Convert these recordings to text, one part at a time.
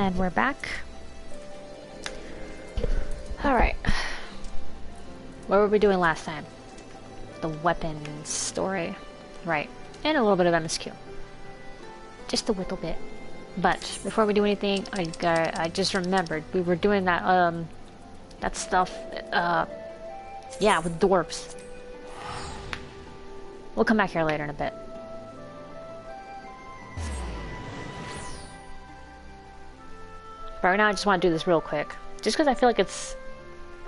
And we're back. Alright. What were we doing last time? The weapons story. Right. And a little bit of MSQ. Just a little bit. But before we do anything, I just remembered we were doing that that stuff yeah, with dwarves. We'll come back here later in a bit. But right now I just want to do this real quick. Just because I feel like it's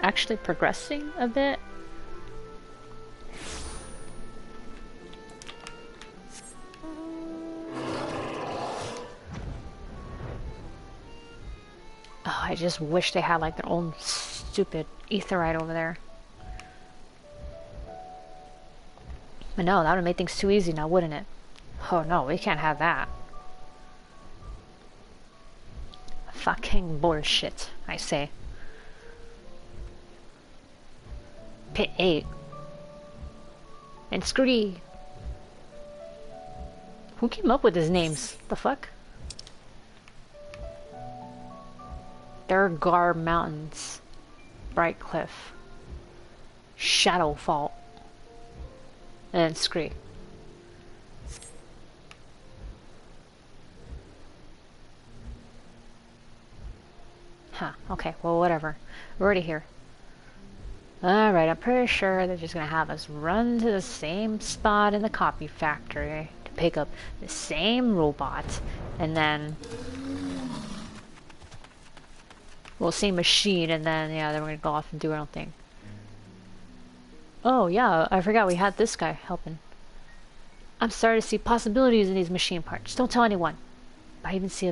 actually progressing a bit. Oh, I just wish they had like their own stupid etherite over there. But no, that would have made things too easy now, wouldn't it? Oh no, we can't have that. Fucking bullshit, I say. Pit 8. And Scrooty. Who came up with his names? The fuck? Durgar Mountains. Bright Cliff. Shadow Fault. And then Scree. Huh, okay, well whatever. We're already here. Alright, I'm pretty sure they're just gonna have us run to the same spot in the copy factory to pick up the same robot, and then we'll see machine, and then yeah, then we're gonna go off and do our own thing. Oh yeah, I forgot we had this guy helping. I'm starting to see possibilities in these machine parts. Don't tell anyone. I even feel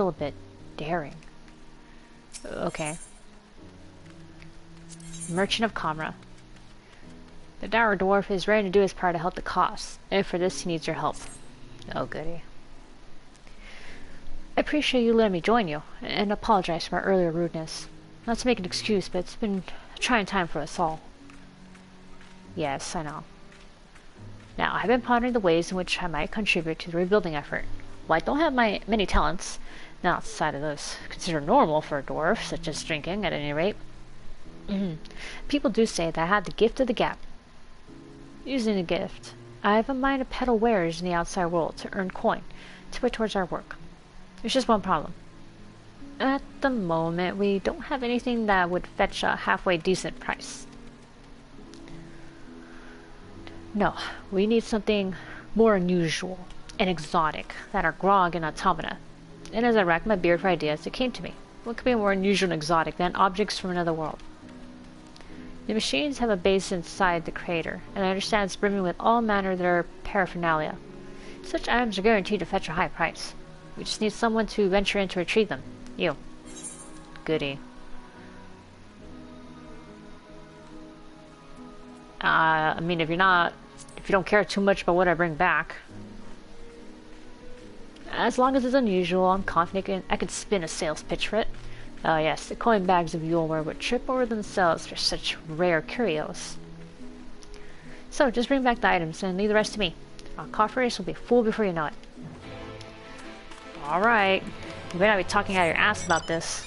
a bit daring. Okay. Merchant of Kamra. The dour dwarf is ready to do his part to help the cause, and for this he needs your help. Oh goody. I appreciate you letting me join you, and apologize for my earlier rudeness. Not to make an excuse, but it's been a trying time for us all. Yes, I know. Now, I've been pondering the ways in which I might contribute to the rebuilding effort. While I don't have many talents, not outside of those considered normal for a dwarf, such as drinking, at any rate, people do say that I have the gift of the gap. Using the gift, I have a mind to peddle wares in the outside world to earn coin to put towards our work. There's just one problem. At the moment, we don't have anything that would fetch a halfway decent price. No, we need something more unusual and exotic than our grog and automata. And as I racked my beard for ideas, it came to me. What could be more unusual and exotic than objects from another world? The machines have a base inside the crater, and I understand it's brimming with all manner of their paraphernalia. Such items are guaranteed to fetch a high price. We just need someone to venture in to retrieve them. You. Goody. I mean, if you don't care too much about what I bring back. As long as it's unusual, I'm confident I could spin a sales pitch for it. Oh yes, the coin bags of Yuleware would trip over themselves for such rare curios. So, just bring back the items and leave the rest to me. Our coffers will be full before you know it. Alright. You better not be talking out of your ass about this.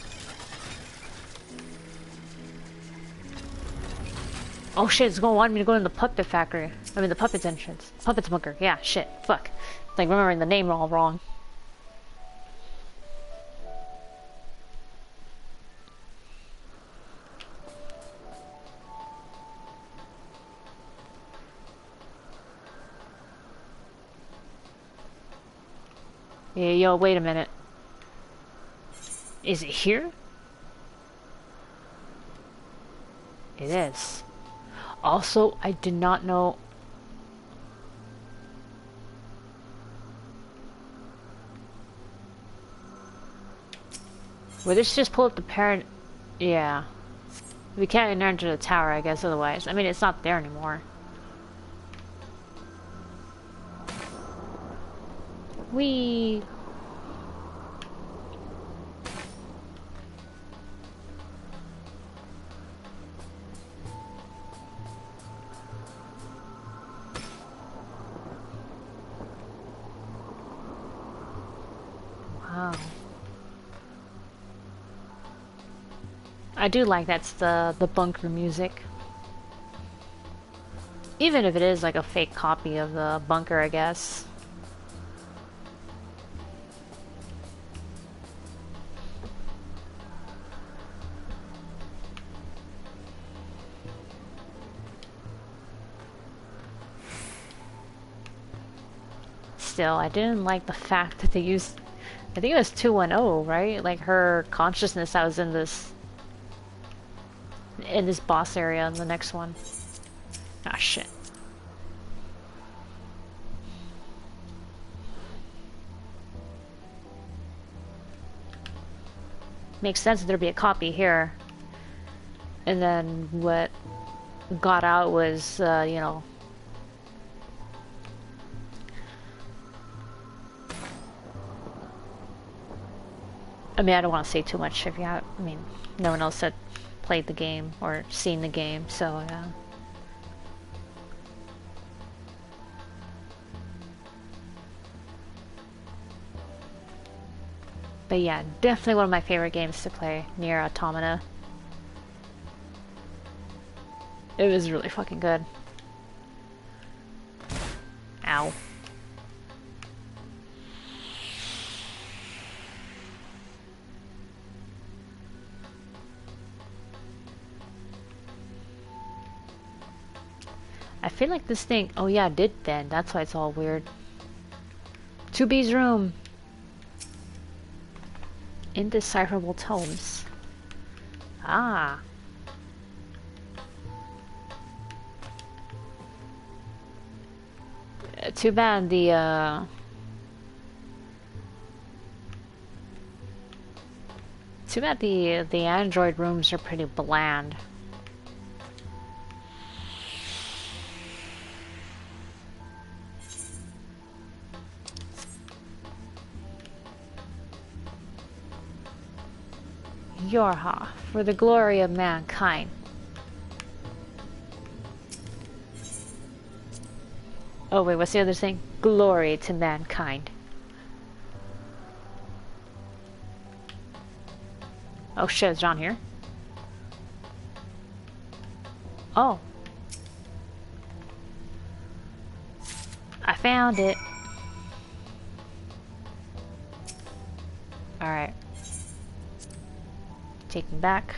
Oh shit, it's gonna want me to go in the puppet factory. I mean the puppet's entrance. Puppet's bunker. Yeah, shit. Fuck. It's like remembering the name all wrong. Yeah, yo, wait a minute. Is it here? It is. Also, I did not know... Well, let's just pull up the parent... Yeah. We can't enter the tower, I guess, otherwise. I mean, it's not there anymore. Whee! Wow. I do like that's the bunker music. Even if it is like a fake copy of the bunker, I guess. Still, I didn't like the fact that they used, I think it was 210, right? Like her consciousness that was in this boss area in the next one. Ah, shit. Makes sense that there'd be a copy here. And then what got out was, you know, I mean, I don't want to say too much if you have, I mean, no one else had played the game or seen the game, so, yeah. But yeah, definitely one of my favorite games to play, Nier Automata. It was really fucking good. Ow. I feel like this thing, oh yeah, it did bend. That's why it's all weird. 2B's room. Indecipherable tomes. Ah. Too bad the, too bad the Android rooms are pretty bland. Yorha, for the glory of mankind. Oh wait, what's the other thing? Glory to mankind. Oh shit, is John here? Oh. I found it. Alright. Taking back.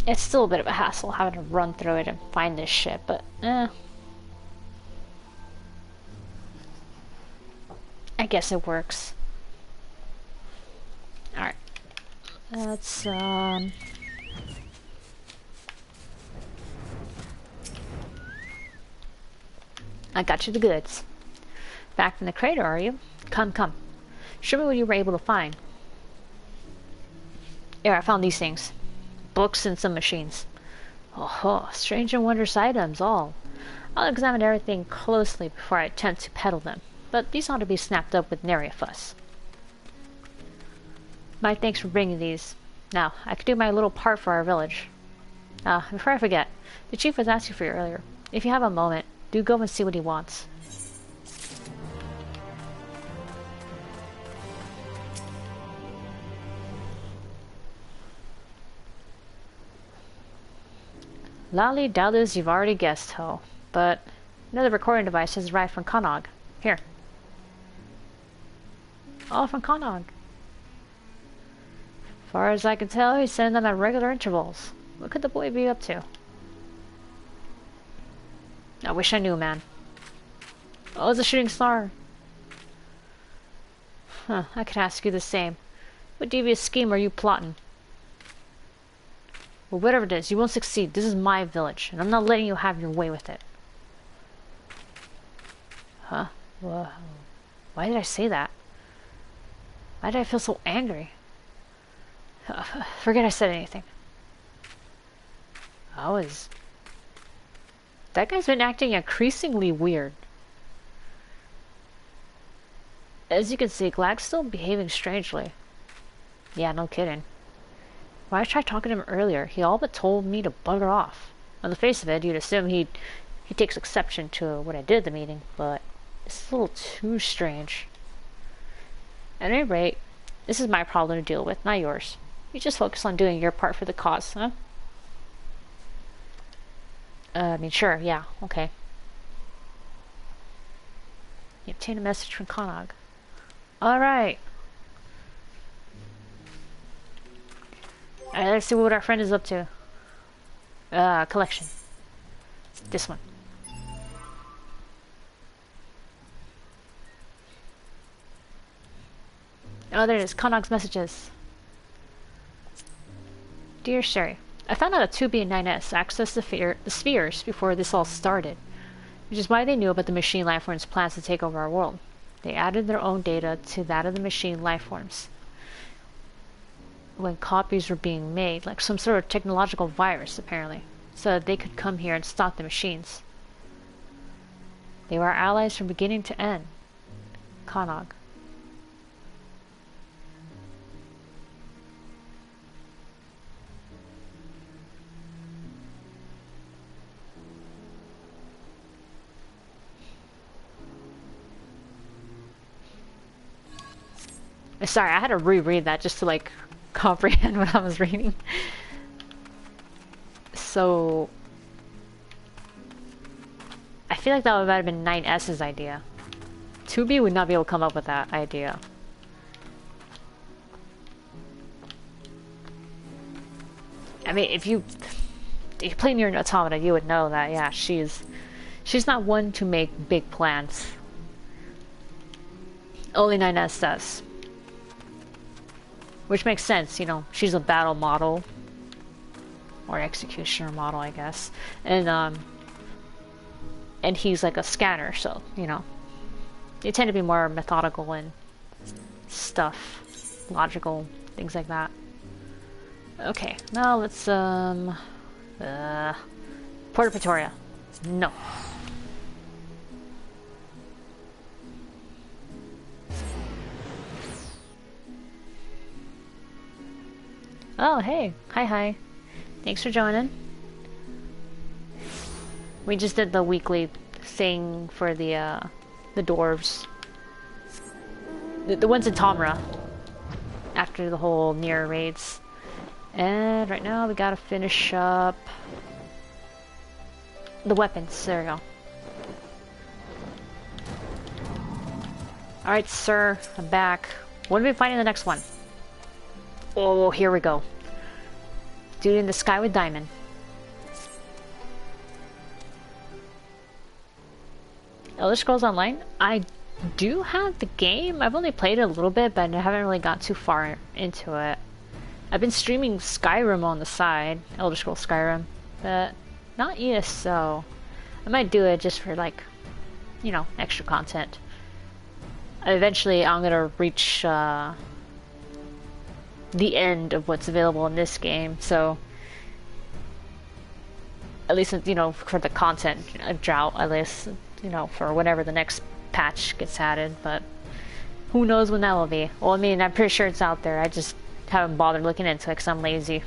It's still a bit of a hassle having to run through it and find this shit, but I guess it works. Alright. Let's, I got you the goods. Back in the crater, are you? Come, come. Show me what you were able to find. Here, I found these things. Books and some machines. Oh, strange and wondrous items, all. I'll examine everything closely before I attempt to peddle them, but these ought to be snapped up with nary a fuss. My thanks for bringing these. Now, I could do my little part for our village. Before I forget, the chief was asking for you earlier. If you have a moment, do go and see what he wants. Lolly doubtless you've already guessed, Ho, but another recording device has arrived from Konog. Here. Oh, from Konog. Far as I can tell, he's sending them at regular intervals. What could the boy be up to? I wish I knew, man. Oh, it's a shooting star. Huh, I could ask you the same. What devious scheme are you plotting? Well, whatever it is, you won't succeed. This is my village, and I'm not letting you have your way with it. Huh? Well, why did I say that? Why did I feel so angry? Forget I said anything. That guy's been acting increasingly weird. As you can see, Glag's still behaving strangely. Yeah, no kidding. Why I tried talking to him earlier, he all but told me to bugger off. On the face of it, you'd assume he takes exception to what I did at the meeting, but it's a little too strange. At any rate, this is my problem to deal with, not yours. You just focus on doing your part for the cause, huh? I mean, sure, yeah, okay. You obtain a message from Konog. Alright. Alright, let's see what our friend is up to. Collection. This one. Oh, there it is. Konog's messages. Dear Sherry, I found out that 2B and 9S accessed the spheres before this all started, which is why they knew about the machine lifeforms' plans to take over our world. They added their own data to that of the machine lifeforms when copies were being made, like some sort of technological virus, apparently, so that they could come here and stop the machines. They were our allies from beginning to end. Konog. Sorry, I had to reread that just to like comprehend what I was reading. So I feel like that might have been 9S's idea. 2B would not be able to come up with that idea. I mean, if you play Nier Automata, you would know that, yeah, she's not one to make big plans. Only 9S does. Which makes sense, you know, she's a battle model. Or executioner model, I guess. And he's like a scanner, so, you know. They tend to be more methodical and stuff. Logical, things like that. Okay, now let's, Port Pretoria. No. Oh, hey. Hi. Thanks for joining. We just did the weekly thing for the dwarves. The ones in Tomra. After the whole Nier raids. And right now we gotta finish up the weapons. There we go. Alright, sir. I'm back. What are we fighting in the next one? Oh, here we go. Dude in the sky with diamond. Elder Scrolls Online? I do have the game. I've only played it a little bit, but I haven't really got too far into it. I've been streaming Skyrim on the side, Elder Scrolls Skyrim, but not ESO. I might do it just for like, you know, extra content. Eventually I'm gonna reach the end of what's available in this game, so at least, you know, for the content drought, at least, you know, for whenever the next patch gets added, but who knows when that will be. Well, I mean, I'm pretty sure it's out there, I just haven't bothered looking into it because I'm lazy.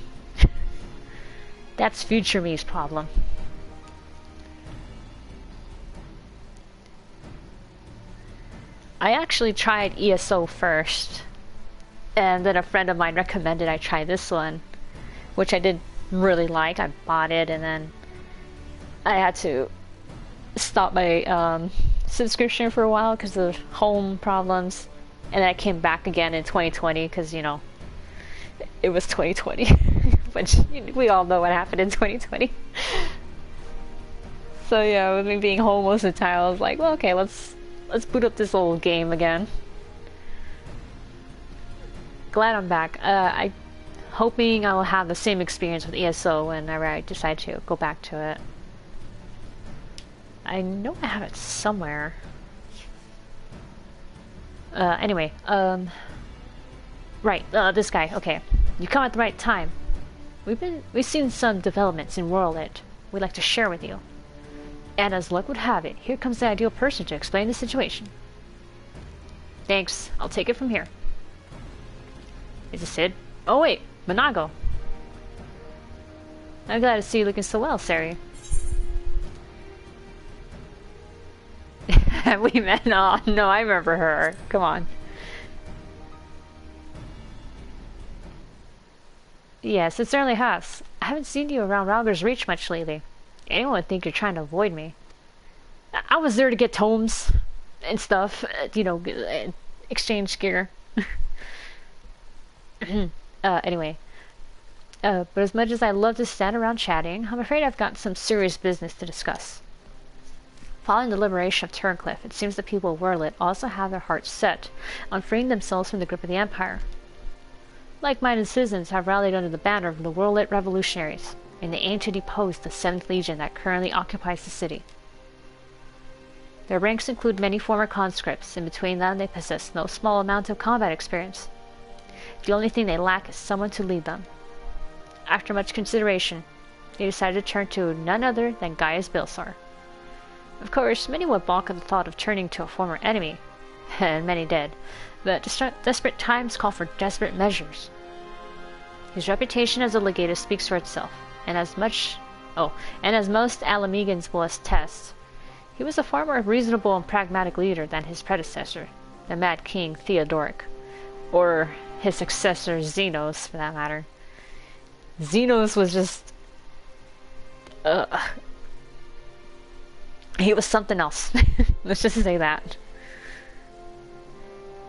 That's future me's problem. I actually tried ESO first, and then a friend of mine recommended I try this one, which I did really like. I bought it, and then I had to stop my subscription for a while because of home problems, and then I came back again in 2020 because, you know, it was 2020, which we all know what happened in 2020. So yeah, with me being home most of the time, I was like, well, okay, let's boot up this old game again. Glad I'm back. I'm hoping I will have the same experience with ESO whenever I decide to go back to it. I know I have it somewhere. Anyway, right, this guy, okay. You come at the right time. We've seen some developments in World we'd like to share with you. And as luck would have it, here comes the ideal person to explain the situation. Thanks, I'll take it from here. Is it Sid? Oh wait, Monago. I'm glad to see you looking so well, Sari. Have we met? Oh, no, I remember her. Come on. Yes, it certainly has. I haven't seen you around Rauger's Reach much lately. Anyone would think you're trying to avoid me. I was there to get tomes and stuff, exchange gear. Anyway. But as much as I love to stand around chatting, I'm afraid I've got some serious business to discuss. Following the liberation of Turncliffe, it seems the people of Werlit also have their hearts set on freeing themselves from the grip of the Empire. Like-minded citizens have rallied under the banner of the Werlit Revolutionaries, and they aim to depose the 7th Legion that currently occupies the city. Their ranks include many former conscripts, and between them they possess no small amount of combat experience. The only thing they lack is someone to lead them. After much consideration, they decided to turn to none other than Gaius Bilsar. Of course, many would balk at the thought of turning to a former enemy, and many did, but desperate times call for desperate measures. His reputation as a legatus speaks for itself, and as most Alamegans will attest, he was a far more reasonable and pragmatic leader than his predecessor, the Mad King Theodoric, or his successor Xenos, for that matter. Xenos was just... he was something else. Let's just say that.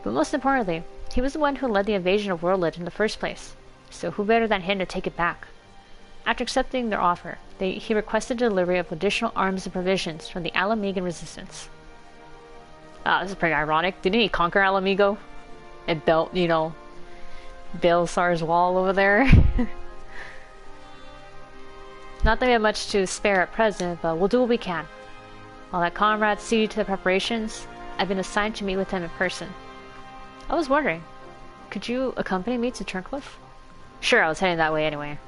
But most importantly, he was the one who led the invasion of Werlit in the first place, so who better than him to take it back? After accepting their offer, he requested delivery of additional arms and provisions from the Alamegan resistance. This is pretty ironic. Didn't he conquer Alamigo? And built, Baelsar's wall over there? Not that we have much to spare at present, but we'll do what we can. While that comrade see to the preparations, I've been assigned to meet with him in person. I was wondering, could you accompany me to Turncliffe? Sure, I was heading that way anyway.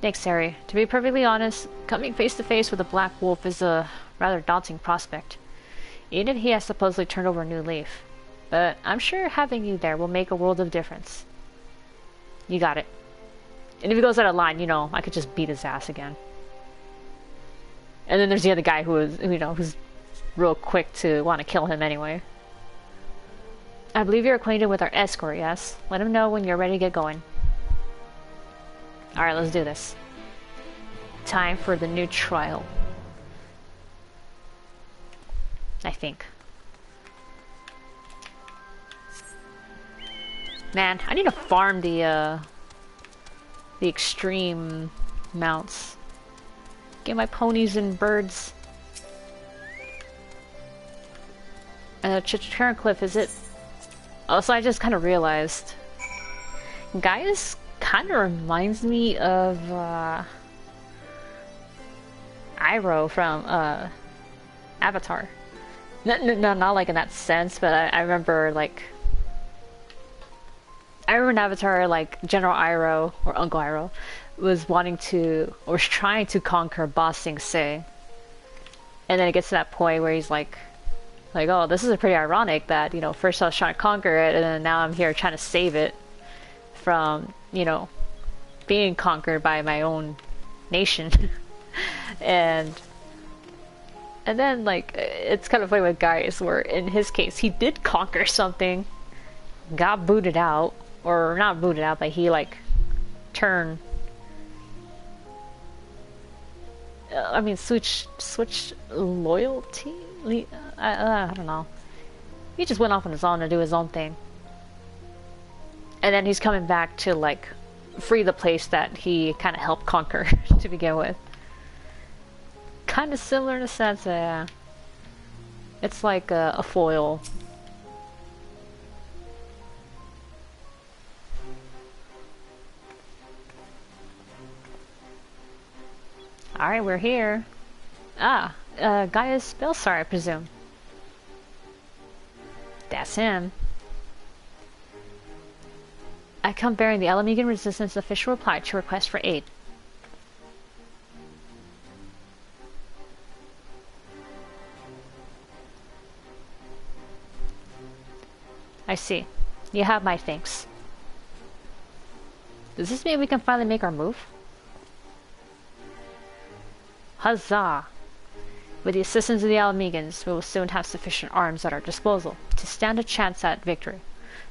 Thanks, Sari. To be perfectly honest, coming face to face with a black wolf is a rather daunting prospect, even if he has supposedly turned over a new leaf. But I'm sure having you there will make a world of difference. You got it. And if he goes out of line, I could just beat his ass again. And then there's the other guy who's real quick to want to kill him anyway. I believe you're acquainted with our escort, yes? Let him know when you're ready to get going. Alright, let's do this. Time for the new trial. I think. Man, I need to farm the extreme mounts. Get my ponies and birds. Turncliffe, is it? Oh, so I just kind of realized. Gaius kind of reminds me of Iroh from Avatar. No, not like in that sense, but I remember in Avatar, General Iroh, or Uncle Iroh, was trying to conquer Ba Sing Se. And then it gets to that point where he's like, oh, this is pretty ironic that, first I was trying to conquer it, and then now I'm here trying to save it from, being conquered by my own nation. and then, it's kind of funny with Gaius, where in his case, he did conquer something, got booted out, or not booted out, but he, turned... switch loyalty? I don't know. He just went off on his own to do his own thing. And then he's coming back to, free the place that he kind of helped conquer to begin with. Kind of similar in a sense, yeah. It's like a foil. Alright, we're here. Gaius Belsar, I presume. That's him. I come bearing the Alamegan Resistance official reply to request for aid. I see. You have my thanks. Does this mean we can finally make our move? Huzzah! With the assistance of the Alamegans, we will soon have sufficient arms at our disposal to stand a chance at victory.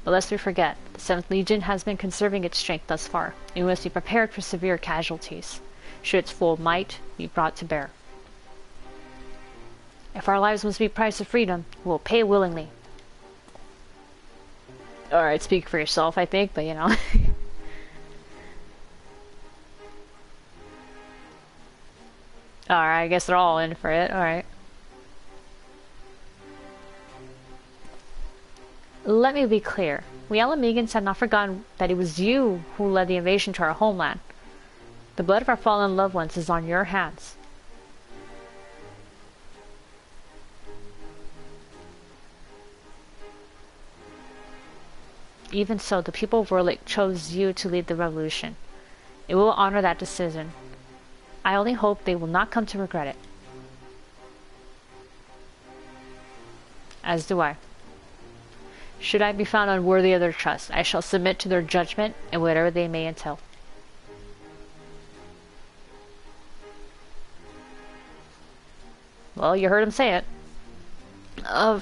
But lest we forget, the 7th Legion has been conserving its strength thus far, and we must be prepared for severe casualties, should its full might be brought to bear. If our lives must be price of freedom, we will pay willingly. Alright, speak for yourself, I think, but you know. Alright, I guess they're all in for it, alright. Let me be clear. We Alamegans have not forgotten that it was you who led the invasion to our homeland. The blood of our fallen loved ones is on your hands. Even so, the people of Warlick chose you to lead the revolution. It will honor that decision. I only hope they will not come to regret it. As do I. Should I be found unworthy of their trust, I shall submit to their judgment and whatever they may entail. Well, you heard him say it.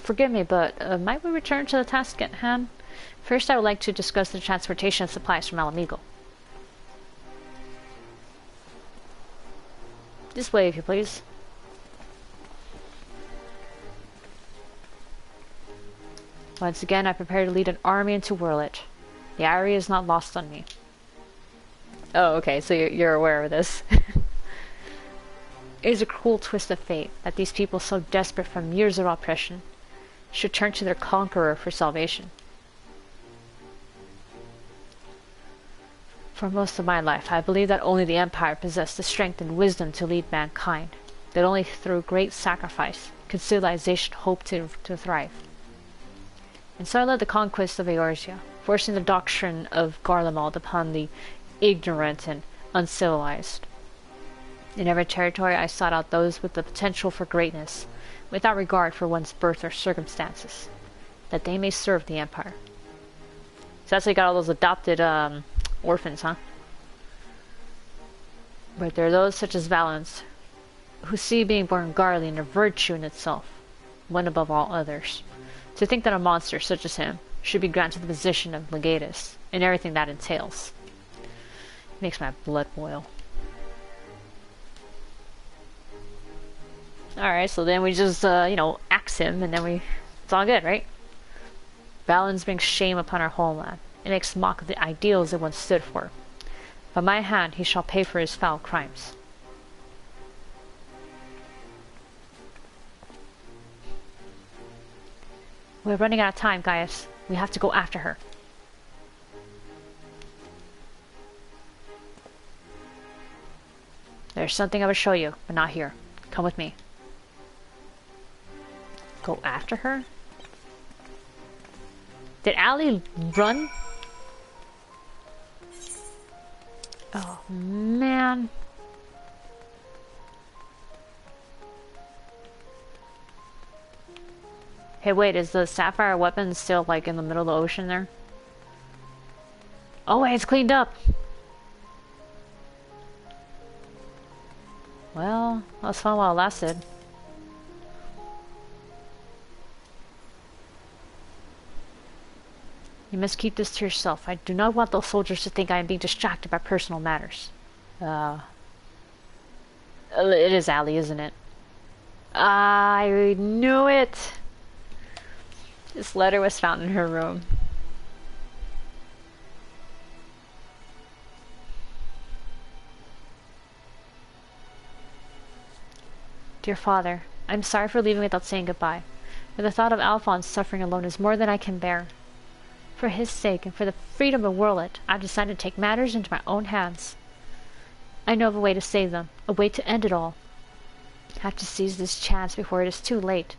Forgive me, but might we return to the task at hand? First, I would like to discuss the transportation of supplies from Alamigo. This way, if you please. Once again, I prepare to lead an army into Warlick. The area is not lost on me. Oh, okay, so you're aware of this. It is a cruel twist of fate that these people so desperate from years of oppression should turn to their conqueror for salvation. For most of my life, I believed that only the Empire possessed the strength and wisdom to lead mankind, that only through great sacrifice could civilization hope to thrive. And so I led the conquest of Eorzea, forcing the doctrine of Garlemald upon the ignorant and uncivilized. In every territory I sought out those with the potential for greatness, without regard for one's birth or circumstances, that they may serve the Empire. So that's how you got all those adopted orphans, huh? But there are those such as Valens, who see being born Garlean a virtue in itself, one above all others. To think that a monster such as him should be granted the position of legatus, and everything that entails, makes my blood boil. Alright, so then we just, axe him, and then it's all good, right? Valens brings shame upon our homeland. It makes mock of the ideals it once stood for. By my hand he shall pay for his foul crimes. We're running out of time, Gaius. We have to go after her. There's something I will show you, but not here. Come with me. Go after her? Did Allie run? Oh, man. Hey, wait, is the sapphire weapon still, like, in the middle of the ocean there? Oh, wait, it's cleaned up! Well, that was fun while it lasted. You must keep this to yourself. I do not want those soldiers to think I am being distracted by personal matters. It is Allie, isn't it? I knew it! This letter was found in her room. Dear Father, I'm sorry for leaving without saying goodbye, but the thought of Alphonse suffering alone is more than I can bear. For his sake and for the freedom of Warlick, I've decided to take matters into my own hands. I know of a way to save them, a way to end it all. I have to seize this chance before it is too late.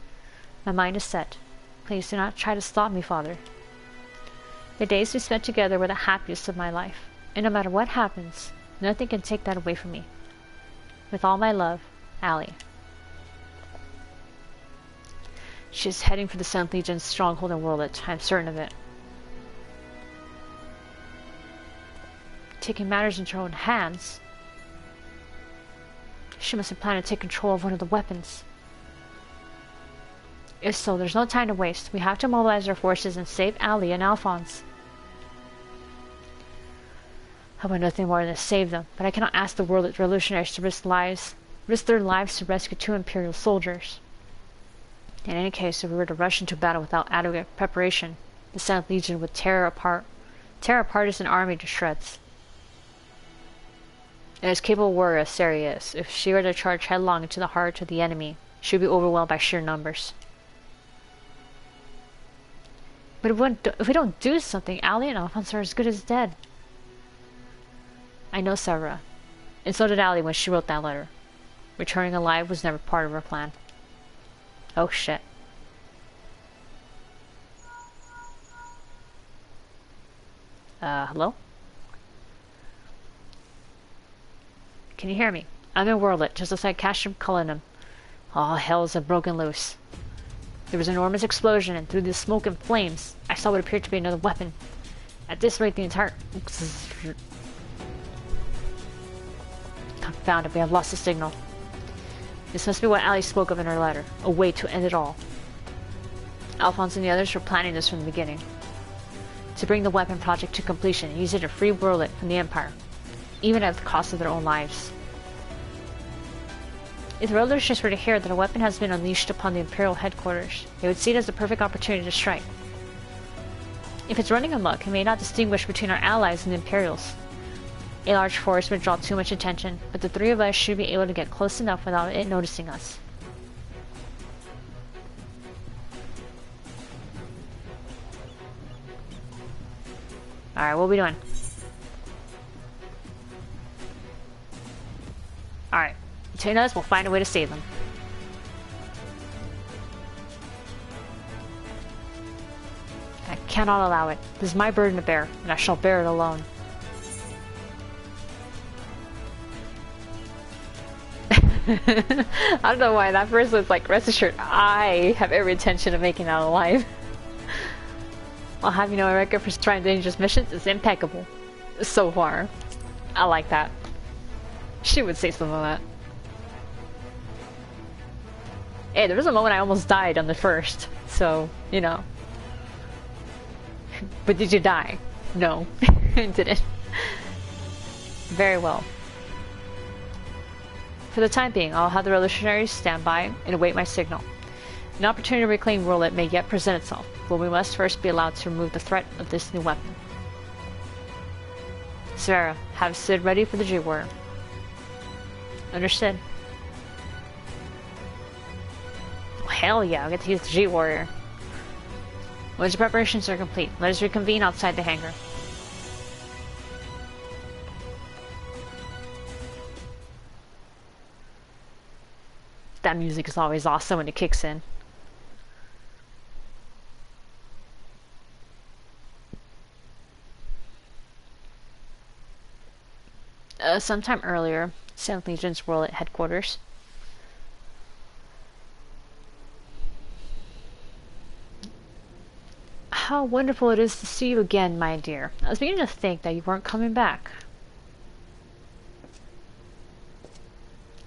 My mind is set. Please do not try to stop me, Father. The days we spent together were the happiest of my life, and no matter what happens, nothing can take that away from me. With all my love, Allie. She is heading for the 7th Legion's stronghold in Warlick, I'm certain of it. Taking matters into her own hands? She must be planning to take control of one of the weapons. If so, there's no time to waste. We have to mobilize our forces and save Allie and Alphonse. I want nothing more than to save them, but I cannot ask the world revolutionaries to risk their lives to rescue 2 Imperial soldiers. In any case, if we were to rush into battle without adequate preparation, the 7th Legion would tear apart an army to shreds. And as capable a warrior as Sari is, if she were to charge headlong into the heart of the enemy, she would be overwhelmed by sheer numbers. But if we don't do something, Allie and Alphonse are as good as dead. I know Sarah, and so did Allie when she wrote that letter. Returning alive was never part of her plan. Oh shit. Hello? Can you hear me? I'm in Worldlet, just outside Castrum Cullinum. All hells have broken loose. There was an enormous explosion, and through the smoke and flames, I saw what appeared to be another weapon. At this rate, the entire... Confound it, we have lost the signal. This must be what Allie spoke of in her letter, a way to end it all. Alphonse and the others were planning this from the beginning. To bring the weapon project to completion and use it to free Worldlet from the Empire, even at the cost of their own lives. If the revolutionists were to hear that a weapon has been unleashed upon the Imperial headquarters, they would see it as the perfect opportunity to strike. If it's running amok, it may not distinguish between our allies and the Imperials. A large force would draw too much attention, but the 3 of us should be able to get close enough without it noticing us. Alright, what are we doing? Alright. Between us, we'll find a way to save them. I cannot allow it. This is my burden to bear, and I shall bear it alone. I don't know why that first was like, rest assured, I have every intention of making that alive. I'll have you know, my record for trying dangerous missions is impeccable. So far. I like that. She would say something like that. Hey, there was a moment I almost died on the first, so, you know. But did you die? No, I didn't. Very well. For the time being, I'll have the revolutionaries stand by and await my signal. An opportunity to reclaim Worldlet may yet present itself, but we must first be allowed to remove the threat of this new weapon. Sarah, have Sid ready for the G-Warrior. Understood. Oh, hell yeah, I'll get to use the G-Warrior. Once the preparations are complete, let us reconvene outside the hangar. That music is always awesome when it kicks in. Sometime earlier, 7th Legion's Worldlet headquarters. How wonderful it is to see you again, my dear. I was beginning to think that you weren't coming back.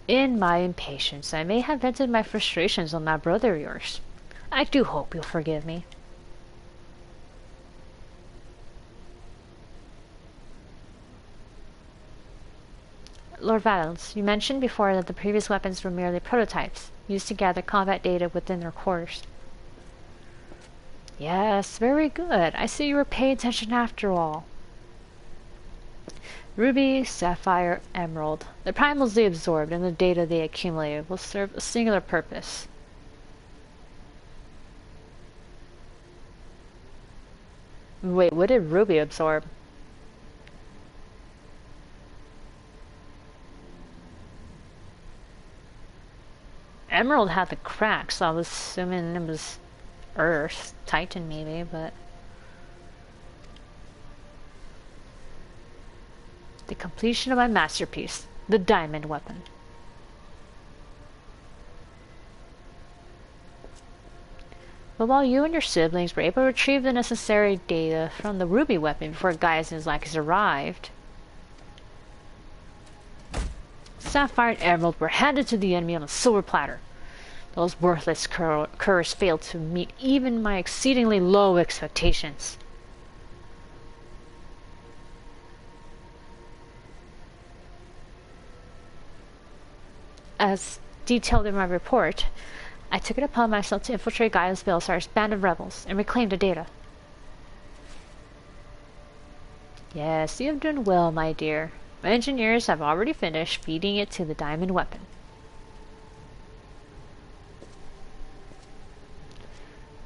In my impatience, I may have vented my frustrations on that brother of yours. I do hope you'll forgive me. Lord Valens, you mentioned before that the previous weapons were merely prototypes, used to gather combat data within their quarters. Yes, very good. I see you were paying attention after all. Ruby, Sapphire, Emerald. The primals they absorbed and the data they accumulated will serve a singular purpose. Wait, what did Ruby absorb? Emerald had the cracks, so I was assuming it was Earth, Titan maybe, but... The completion of my masterpiece, the diamond weapon. But while you and your siblings were able to retrieve the necessary data from the ruby weapon before Gaius and his lackeys arrived, Sapphire and emerald were handed to the enemy on a silver platter. Those worthless curs failed to meet even my exceedingly low expectations. As detailed in my report, I took it upon myself to infiltrate Gaius Baelsar's band of rebels and reclaim the data. Yes, you have done well, my dear. My engineers have already finished feeding it to the diamond weapon.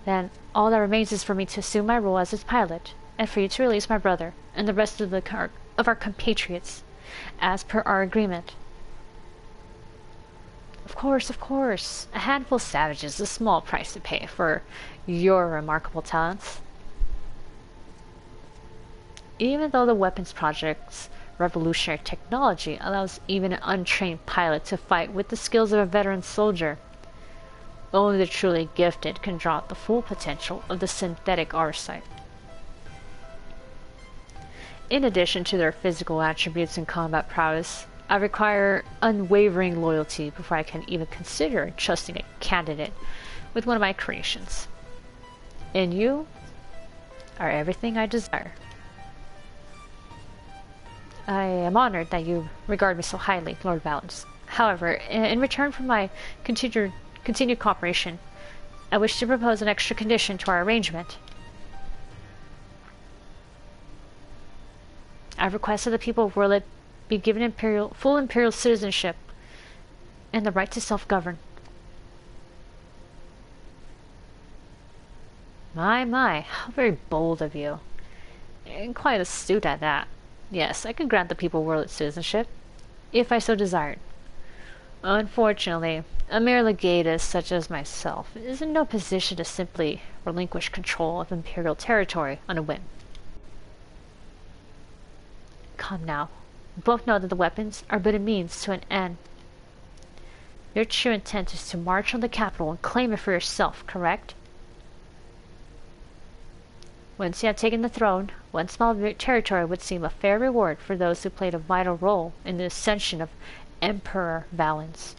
Then all that remains is for me to assume my role as its pilot, and for you to release my brother and the rest of our compatriots, as per our agreement. Of course. A handful of savages is a small price to pay for your remarkable talents. Even though the weapons project's revolutionary technology allows even an untrained pilot to fight with the skills of a veteran soldier, only the truly gifted can draw out the full potential of the synthetic arcite. In addition to their physical attributes and combat prowess, I require unwavering loyalty before I can even consider entrusting a candidate with one of my creations. And you are everything I desire. I am honored that you regard me so highly, Lord Valens. However, in return for my continued cooperation, I wish to propose an extra condition to our arrangement. I request that the people of Werlet be given full imperial citizenship and the right to self-govern. My, how very bold of you. And quite astute at that. Yes, I can grant the people of Werlet citizenship, if I so desired. Unfortunately, a mere legatus such as myself is in no position to simply relinquish control of imperial territory on a whim. Come now. We both know that the weapons are but a means to an end. Your true intent is to march on the capital and claim it for yourself, correct? Once you have taken the throne, one small territory would seem a fair reward for those who played a vital role in the ascension of Emperor Valens.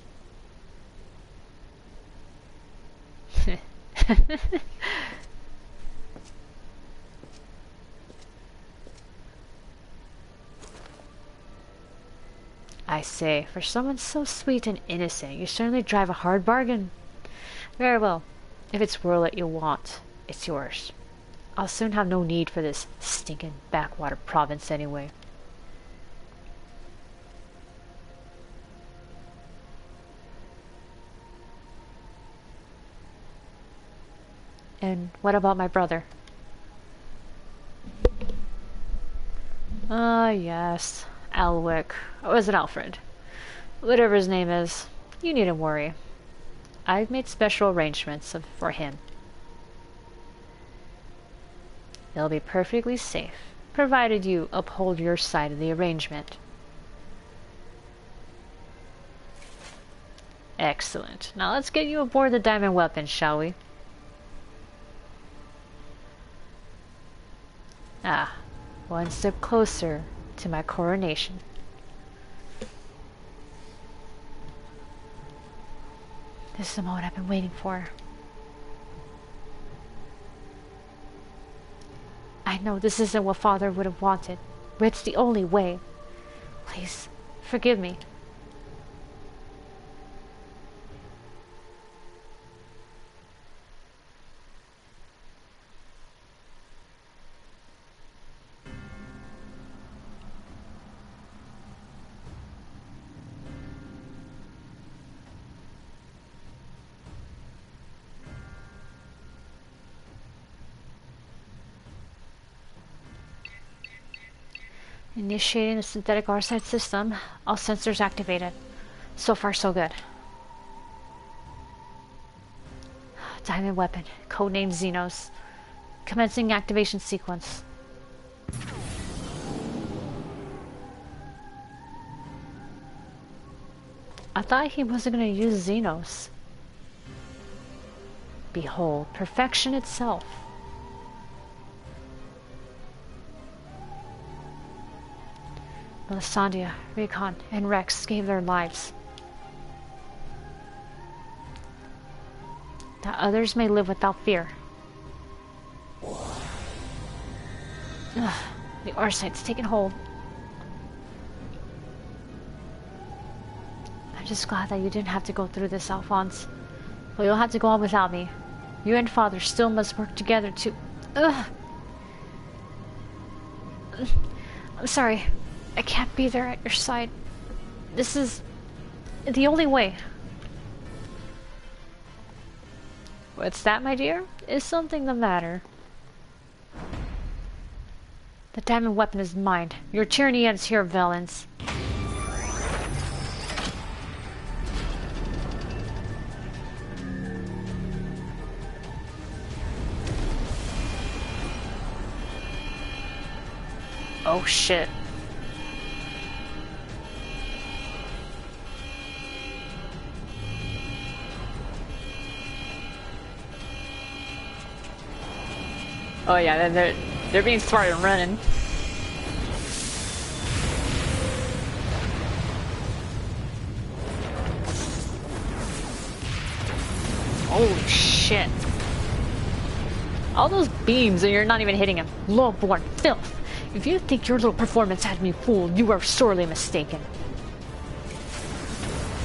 I say, for someone so sweet and innocent, you certainly drive a hard bargain. Very well. If it's Werlet you want, it's yours. I'll soon have no need for this stinking backwater province anyway. And what about my brother? Yes. Alwick. Or was it Alfred? Whatever his name is, you needn't worry. I've made special arrangements for him. They'll be perfectly safe, provided you uphold your side of the arrangement. Excellent. Now let's get you aboard the diamond weapon, shall we? Ah, one step closer to my coronation. This is the moment I've been waiting for. I know this isn't what Father would have wanted, but it's the only way. Please, forgive me. Initiating the synthetic arcite system. All sensors activated. So far, so good. Diamond weapon. Codenamed Xenos. Commencing activation sequence. I thought he wasn't going to use Xenos. Behold, perfection itself. Melisandre, Recon, and Rex gave their lives. That others may live without fear. Ugh, the Arsite's taken hold. I'm just glad that you didn't have to go through this, Alphonse. But you'll have to go on without me. You and Father still must work together to... Ugh. I'm sorry. I can't be there at your side. This is... the only way. What's that, my dear? Is something the matter? The diamond weapon is mine. Your tyranny ends here, Valens. Oh shit. Oh yeah, they're being smart and running. Holy shit. All those beams and you're not even hitting him. Low-born filth. If you think your little performance had me fooled, you are sorely mistaken.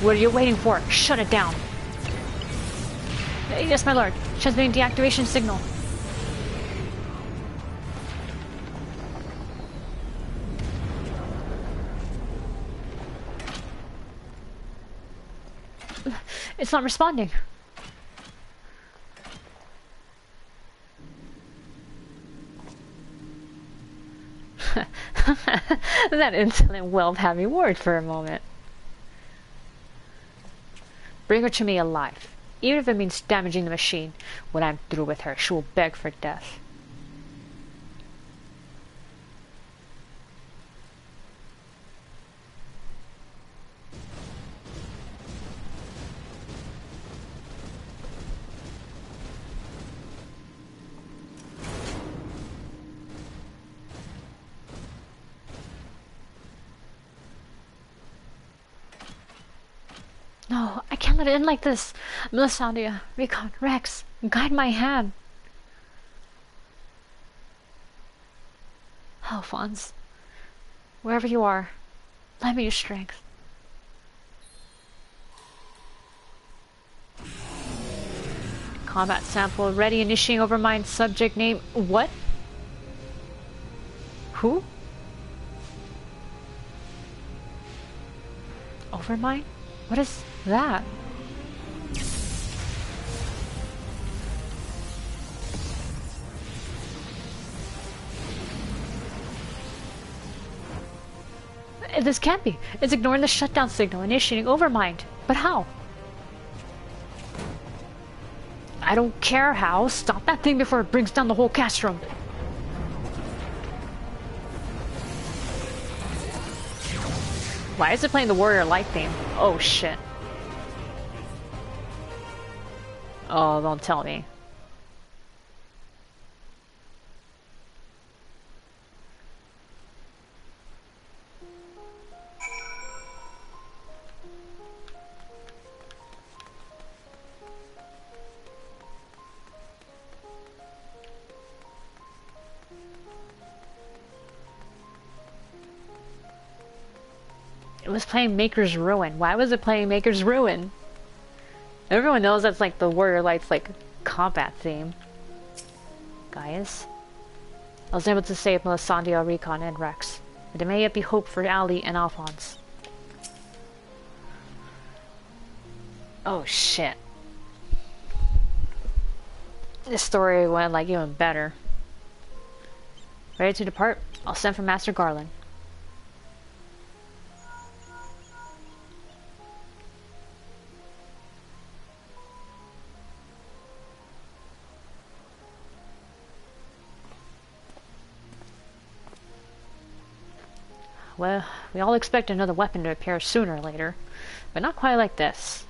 What are you waiting for? Shut it down. Yes, my lord. Transmitting deactivation signal. It's not responding. That insolent whelp had me worried for a moment. Bring her to me alive. Even if it means damaging the machine. When I'm through with her, she will beg for death. No, I can't let it end like this. Melisandre, Recon, Rex, guide my hand. Alphonse, wherever you are, lend me your strength. Combat sample ready, initiating overmind, subject name, what? Who? Overmind? What is that? This can't be. It's ignoring the shutdown signal, initiating overmind. But how? I don't care how. Stop that thing before it brings down the whole cast room. Why is it playing the Warrior Light theme? Oh shit. Oh, don't tell me. It was playing Maker's Ruin. Why was it playing Maker's Ruin? Everyone knows that's like the Warrior Light's like combat theme. Guys. I was able to save Melisandre, Recon, and Rex. But there may yet be hope for Allie and Alphonse. Oh shit. This story went like even better. Ready to depart? I'll send for Master Garland. Well, we all expect another weapon to appear sooner or later, but not quite like this.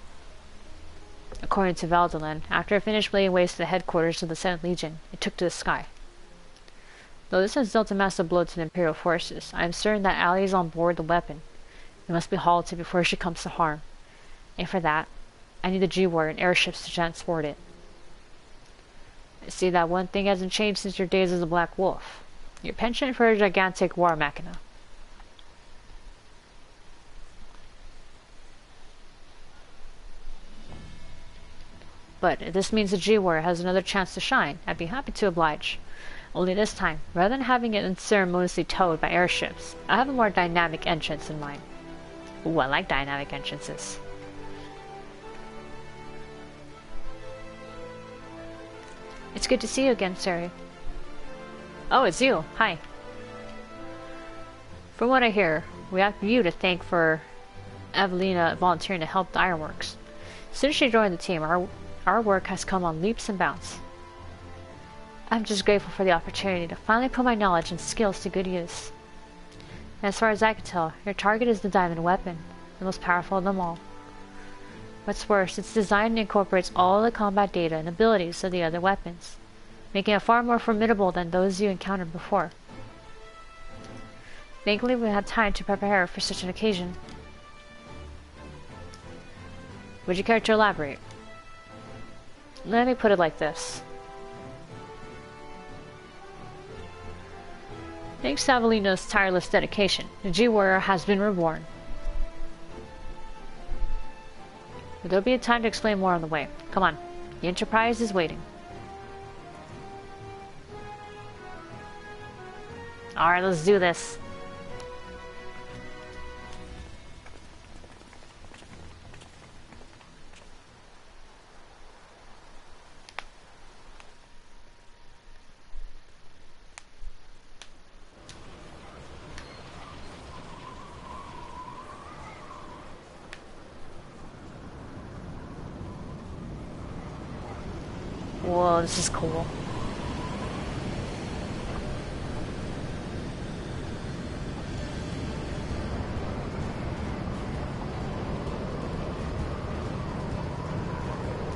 According to Valdolin, after it finished laying waste to the headquarters of the 7th Legion, it took to the sky. Though this has dealt a massive blow to the Imperial forces, I am certain that Allie is on board the weapon. It must be halted before she comes to harm. And for that, I need the G-War and airships to transport it. I see that one thing hasn't changed since your days as a Black Wolf. Your penchant for a gigantic warmachina. But if this means the G-War has another chance to shine, I'd be happy to oblige. Only this time, rather than having it unceremoniously towed by airships, I have a more dynamic entrance in mind. Ooh, I like dynamic entrances. It's good to see you again, Sari. Oh, it's you. Hi. From what I hear, we have you to thank for Evelina volunteering to help the Ironworks. Since she joined the team, our work has come on leaps and bounds. I'm just grateful for the opportunity to finally put my knowledge and skills to good use. And as far as I can tell, your target is the diamond weapon, the most powerful of them all. What's worse, its design incorporates all the combat data and abilities of the other weapons, making it far more formidable than those you encountered before. Thankfully, we had time to prepare for such an occasion. Would you care to elaborate? Let me put it like this. Thanks to Avelina's tireless dedication, the G-Warrior has been reborn. But there'll be a time to explain more on the way. Come on, the Enterprise is waiting. Alright, let's do this. Whoa, this is cool.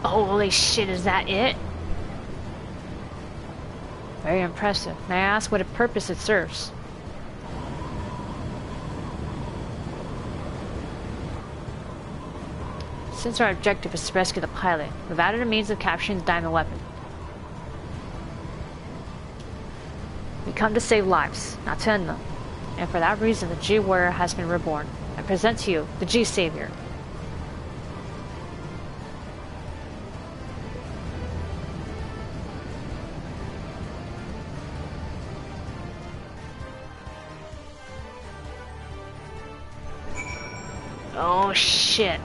Holy shit, is that it? Very impressive. May I ask what purpose it serves? Since our objective is to rescue the pilot, we've added a means of capturing the diamond weapon. We come to save lives, not to end them. And for that reason, the G-Warrior has been reborn. I present to you the G-Savior. Oh shit.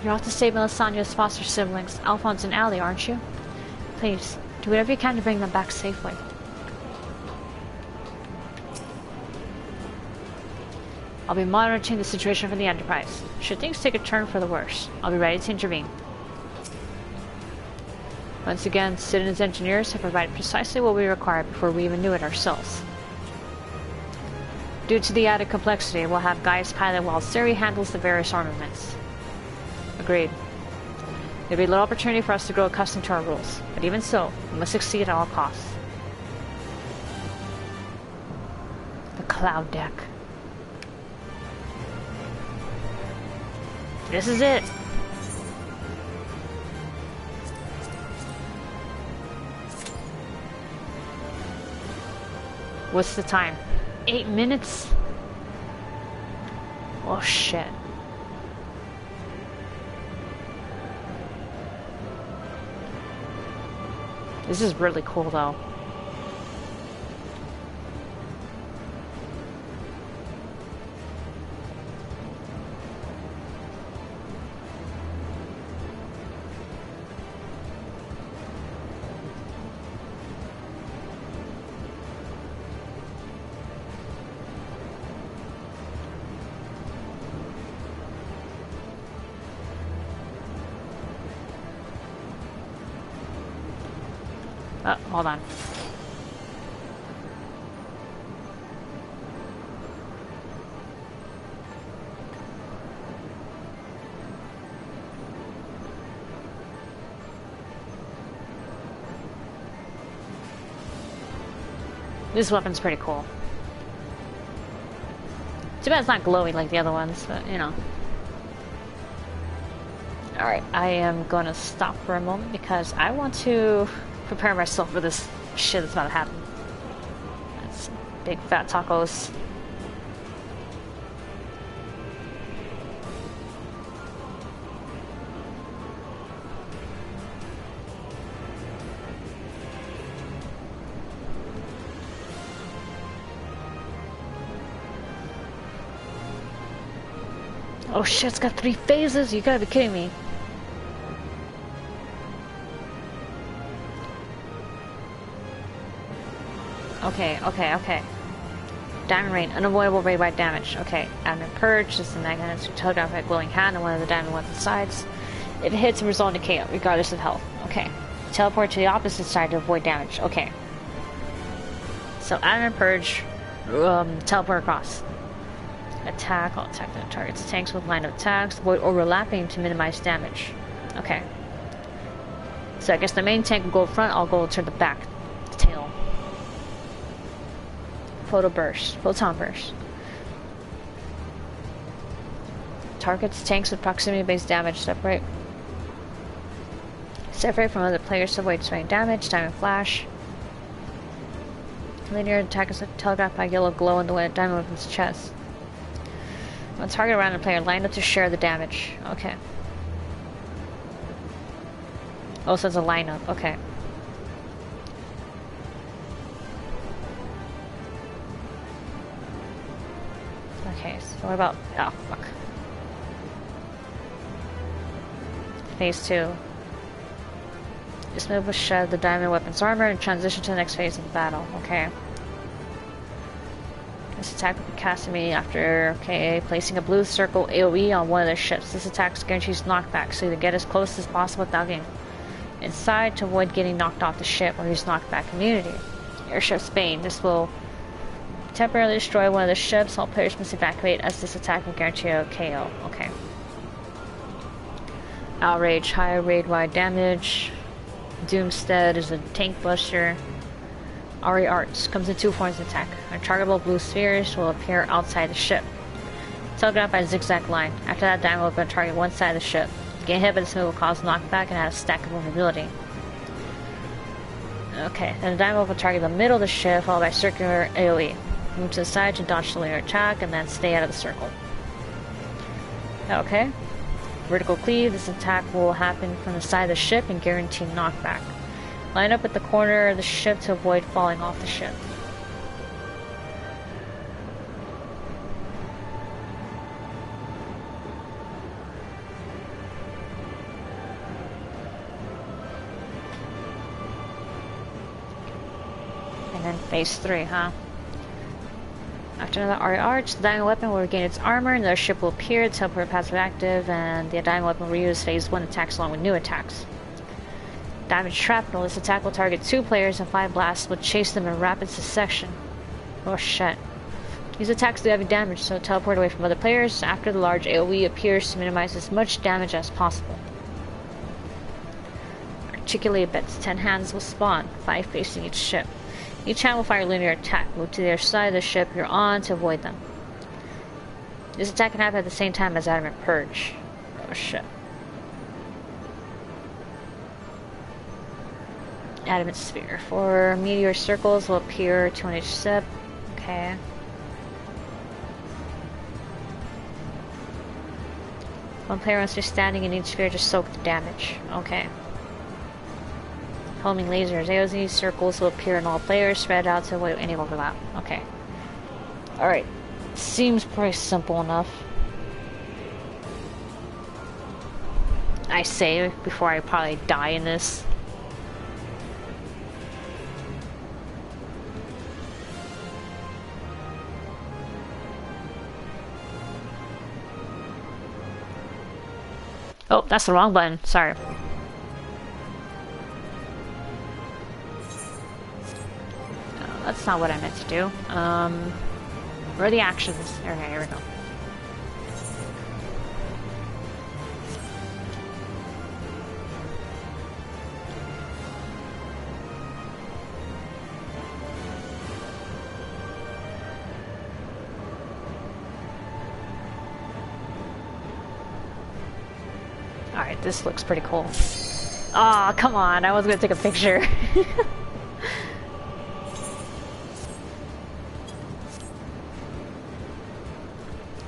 You're off to save Melisania's foster siblings, Alphonse and Allie, aren't you? Please, do whatever you can to bring them back safely. I'll be monitoring the situation for the Enterprise. Should things take a turn for the worse, I'll be ready to intervene. Once again, Citizens engineers have provided precisely what we required before we even knew it ourselves. Due to the added complexity, we'll have Gaius pilot while Sari handles the various armaments. Agreed. There'll be little opportunity for us to grow accustomed to our rules, but even so, we must succeed at all costs. The cloud deck. This is it! What's the time? 8 minutes? Oh shit. This is really cool though. Oh, hold on. This weapon's pretty cool. Too bad it's not glowy like the other ones, but you know. Alright, I am gonna stop for a moment because I want to prepare myself for this shit that's about to happen. That's big fat tacos. Oh shit, it's got 3 phases? You gotta be kidding me. Okay. Diamond Rain, unavoidable ray by damage. Okay, Adamant Purge, this is a magnetic telegraphic glowing hand on one of the diamond weapon sides. If it hits, it results in a KO, regardless of health. Okay. Teleport to the opposite side to avoid damage. Okay. So Adamant Purge, teleport across. Attack, I'll attack the target's tanks with line of attacks, avoid overlapping to minimize damage. Okay. So I guess the main tank will go front, I'll go to the back, the tail. Photon burst. Targets tanks with proximity-based damage, separate from other players to avoid spraying damage, diamond flash. Linear attack is telegraphed by yellow glow in the diamond weapon's chest. When target around a player, line up to share the damage. Okay. Oh, so it's a lineup. Okay. Okay, so what about... Oh, fuck. Phase 2. This move will shed the diamond weapon's armor and transition to the next phase of the battle. Okay. This attack will be cast immediately after placing a blue circle AoE on one of their ships. This attack guarantees knockback, so either get as close as possible without getting inside to avoid getting knocked off the ship or use knockback immunity. Airship's Bane. This will temporarily destroy one of the ships. All players must evacuate as this attack will guarantee a KO. Okay. Outrage. High raid-wide damage. Doomstead is a tank buster. Ari Arts comes in 2 forms of attack. Unchargeable blue spheres will appear outside the ship, telegraphed by a zigzag line. After that, diamond will target one side of the ship. Getting hit by this move will cause knockback and has a stack of vulnerability. Okay, then the diamond will target the middle of the ship, followed by circular AoE. Move to the side to dodge the later attack, and then stay out of the circle. Okay. Vertical cleave. This attack will happen from the side of the ship and guarantee knockback. Line up at the corner of the ship to avoid falling off the ship. And then phase 3, huh? After another Ari Arch, the diamond weapon will regain its armor, and the ship will appear, the teleport path will active, and the diamond weapon will reuse phase 1 attacks along with new attacks. Diamond Shrapnel. This attack will target 2 players and 5 blasts will chase them in rapid succession. Oh shit. These attacks do heavy damage, so teleport away from other players after the large AoE appears to minimize as much damage as possible. Articulated beds. 10 hands will spawn, 5 facing each ship. Each hand will fire a linear attack. Move to the other side of the ship you're on to avoid them. This attack can happen at the same time as Adamant Purge. Oh shit. Adamant Sphere. 4 meteor circles will appear, 2 on each ship. Okay. One player must be standing in each sphere to soak the damage. Okay. Homing lasers. AoE circles will appear in all players, spread out to avoid any overlap. Okay. Alright. Seems pretty simple enough. I say before I probably die in this. Oh, that's the wrong button. Sorry. That's not what I meant to do. Where are the actions? Okay, here we go. Alright, this looks pretty cool. Aw, oh, come on, I was gonna take a picture.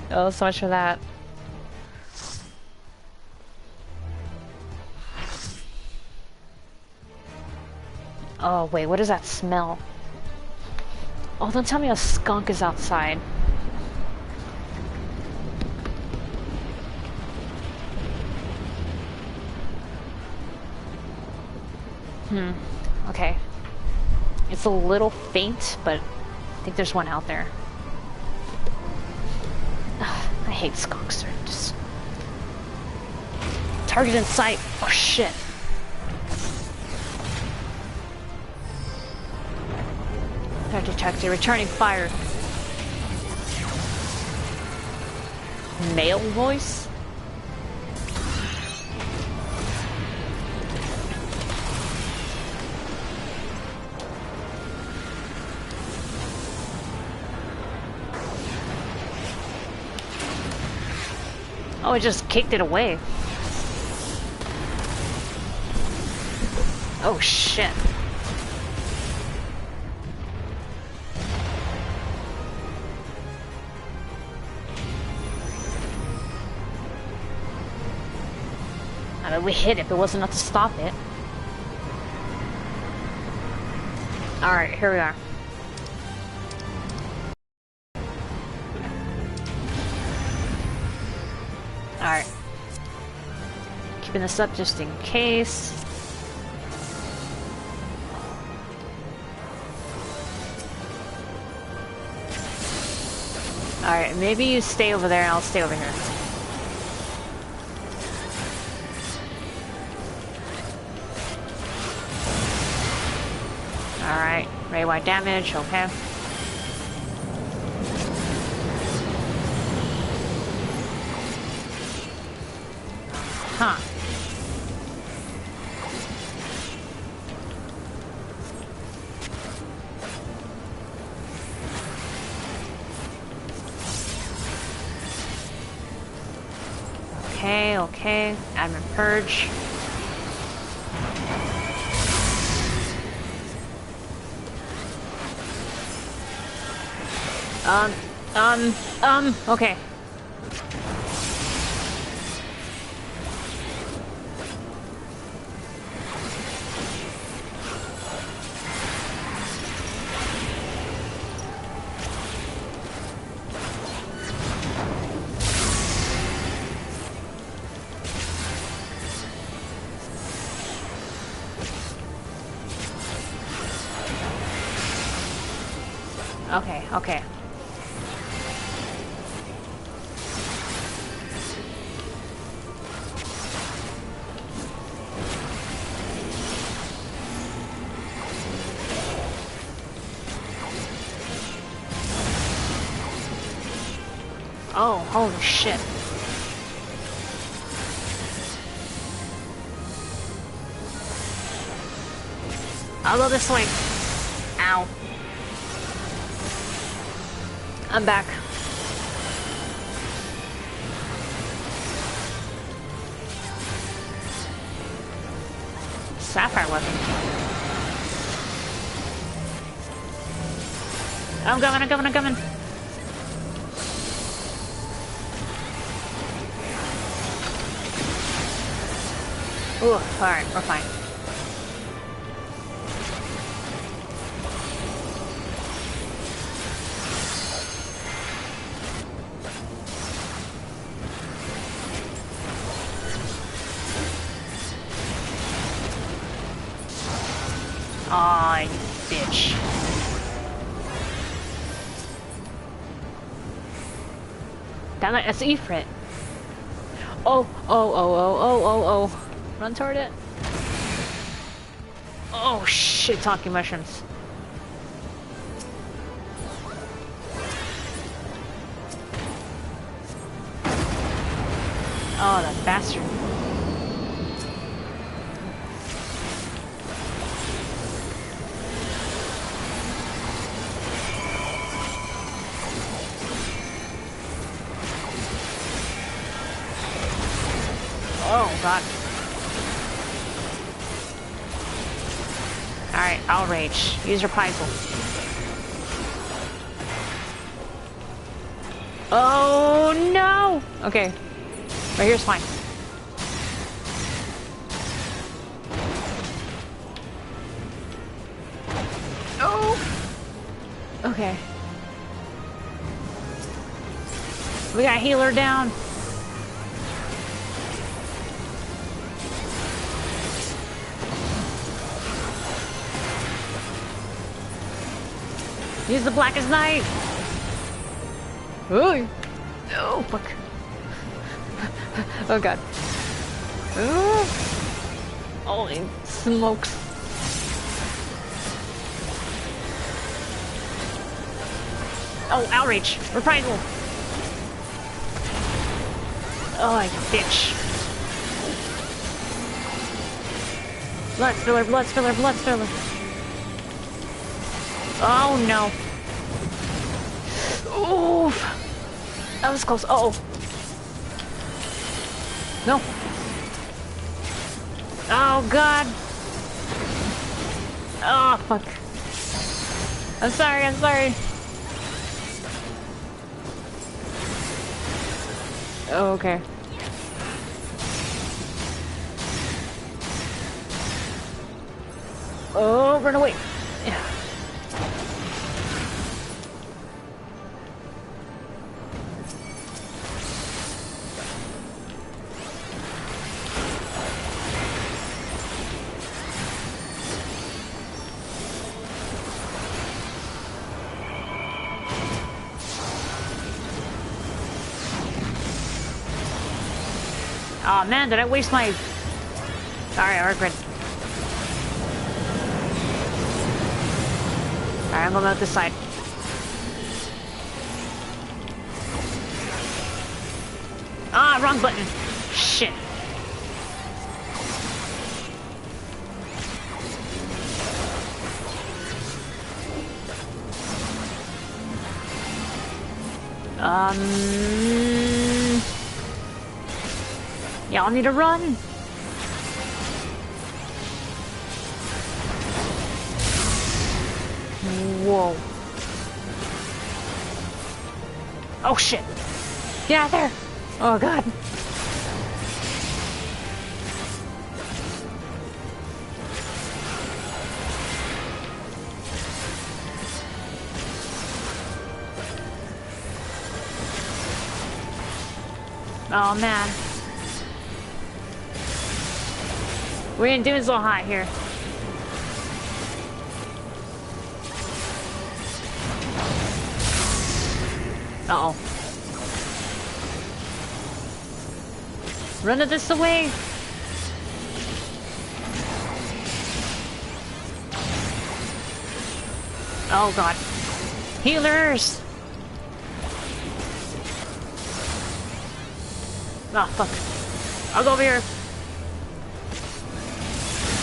Oh, so much for that. Oh, wait, what does that smell? Oh, don't tell me a skunk is outside. Okay. It's a little faint, but I think there's one out there. Ugh, I hate skunks. They're just... Target in sight. Oh, shit. Threat detected. Returning fire. Male voice? Oh, it just kicked it away. Oh, shit. I mean, we hit it, but it wasn't enough to stop it. Alright, here we are. Alright. Keeping this up just in case. Alright, maybe you stay over there and I'll stay over here. Alright, ray-wide damage, okay. Huh. Okay, okay. Admin purge. Okay. Okay, okay. Oh, holy shit. I'll go this way. Ow. I'm back. Sapphire weapon. I'm coming. Ooh, alright, we're fine. Aw, you bitch. That's Ifrit. Oh. Run toward it. Oh shit, talking mushrooms. Oh, that bastard. Oh god. Alright, I'll rage. Use your pixel. Oh no! Okay. Right here's fine. Oh! Okay. We got a healer down. Use the blackest knife. Oh, oh fuck. Oh god. Oh, holy smokes. Oh, outreach. Reprisal. Oh, you bitch. Blood spiller, blood spiller, blood spiller. Oh no. Oof. That was close. Uh oh. No. Oh god. Oh fuck. I'm sorry, I'm sorry. Oh, okay. Oh, run away. Yeah. Oh man, did I waste my... Alright, alright, good. Alright, I'm going out this side. Ah, wrong button. Shit. Y'all need to run. Whoa. Oh shit. Get out there. Oh god. Oh man. We ain't doing so hot here. Uh-oh. Run this away! Oh god. Healers! Ah, oh, fuck. I'll go over here.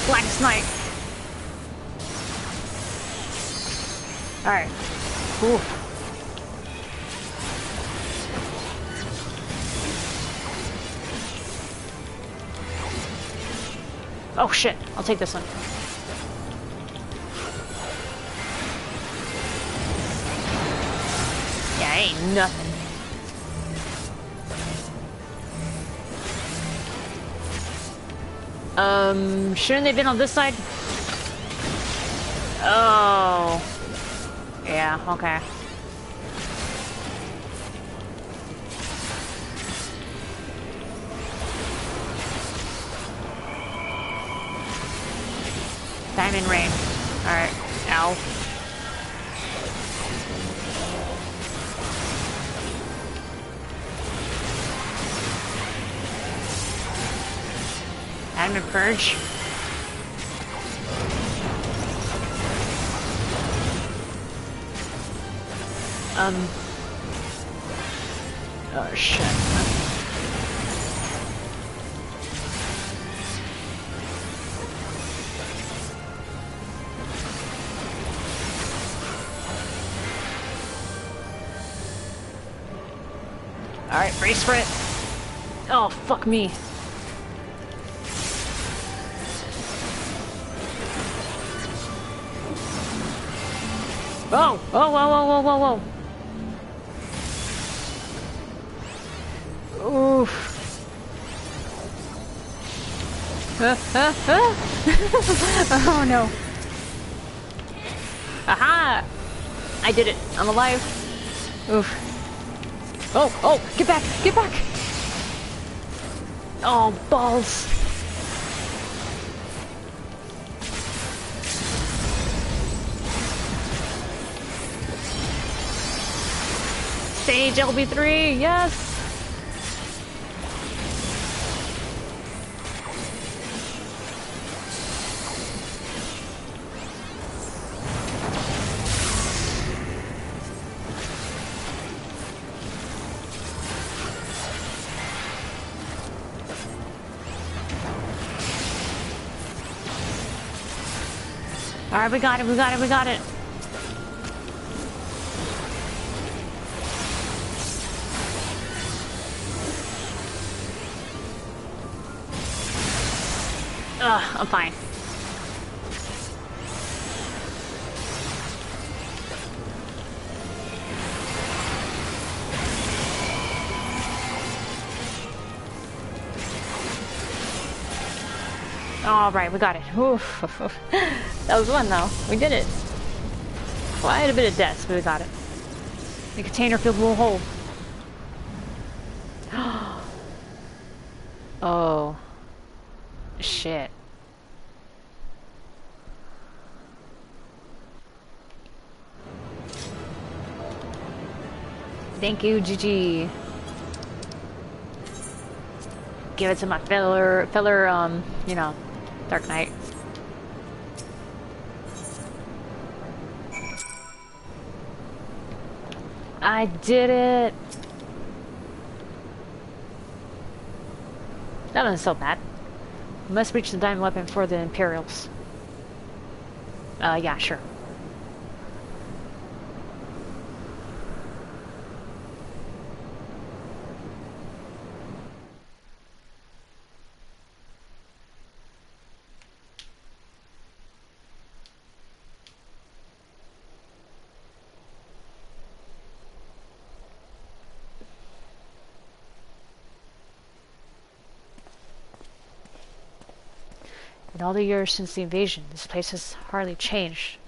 Black Snipe. Alright. Ooh. Oh shit, I'll take this one. Yeah, ain't nothing. Shouldn't they have been on this side? Oh. Yeah, okay. Diamond rain. Alright. Ow. Diamond purge. Oh shit. Alright, brace for it. Oh, fuck me. Oh! Oh, whoa, whoa, whoa, whoa, whoa! Oof. Oh no. Aha! I did it. I'm alive. Oof. Oh, oh, get back! Get back! Oh, balls. Stage LB3, yes! Alright, we got it, we got it, we got it. Ugh, I'm fine. Alright, we got it. Oof. That was fun though. We did it. Well, I had a bit of deaths, but we got it. The container filled will hold. Oh. Shit. Thank you, GG. Give it to my feller, you know, Dark Knight. I did it! That wasn't so bad. We must reach the diamond weapon for the Imperials. Yeah, sure. In all the years since the invasion, this place has hardly changed.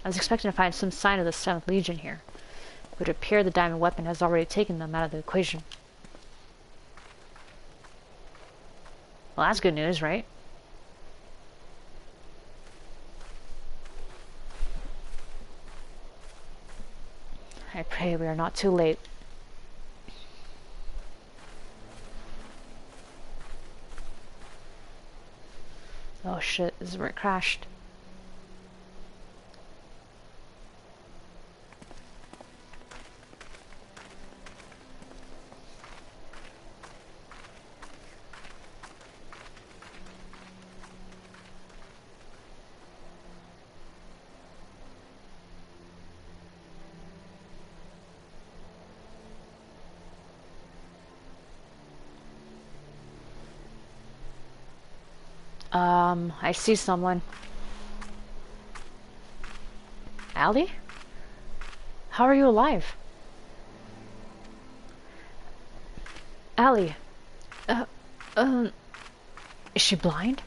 I was expecting to find some sign of the 7th Legion here. It would appear the diamond weapon has already taken them out of the equation. Well, that's good news, right? I pray we are not too late. Oh shit, this is where it crashed. I see someone. Allie? How are you alive? Allie. Is she blind?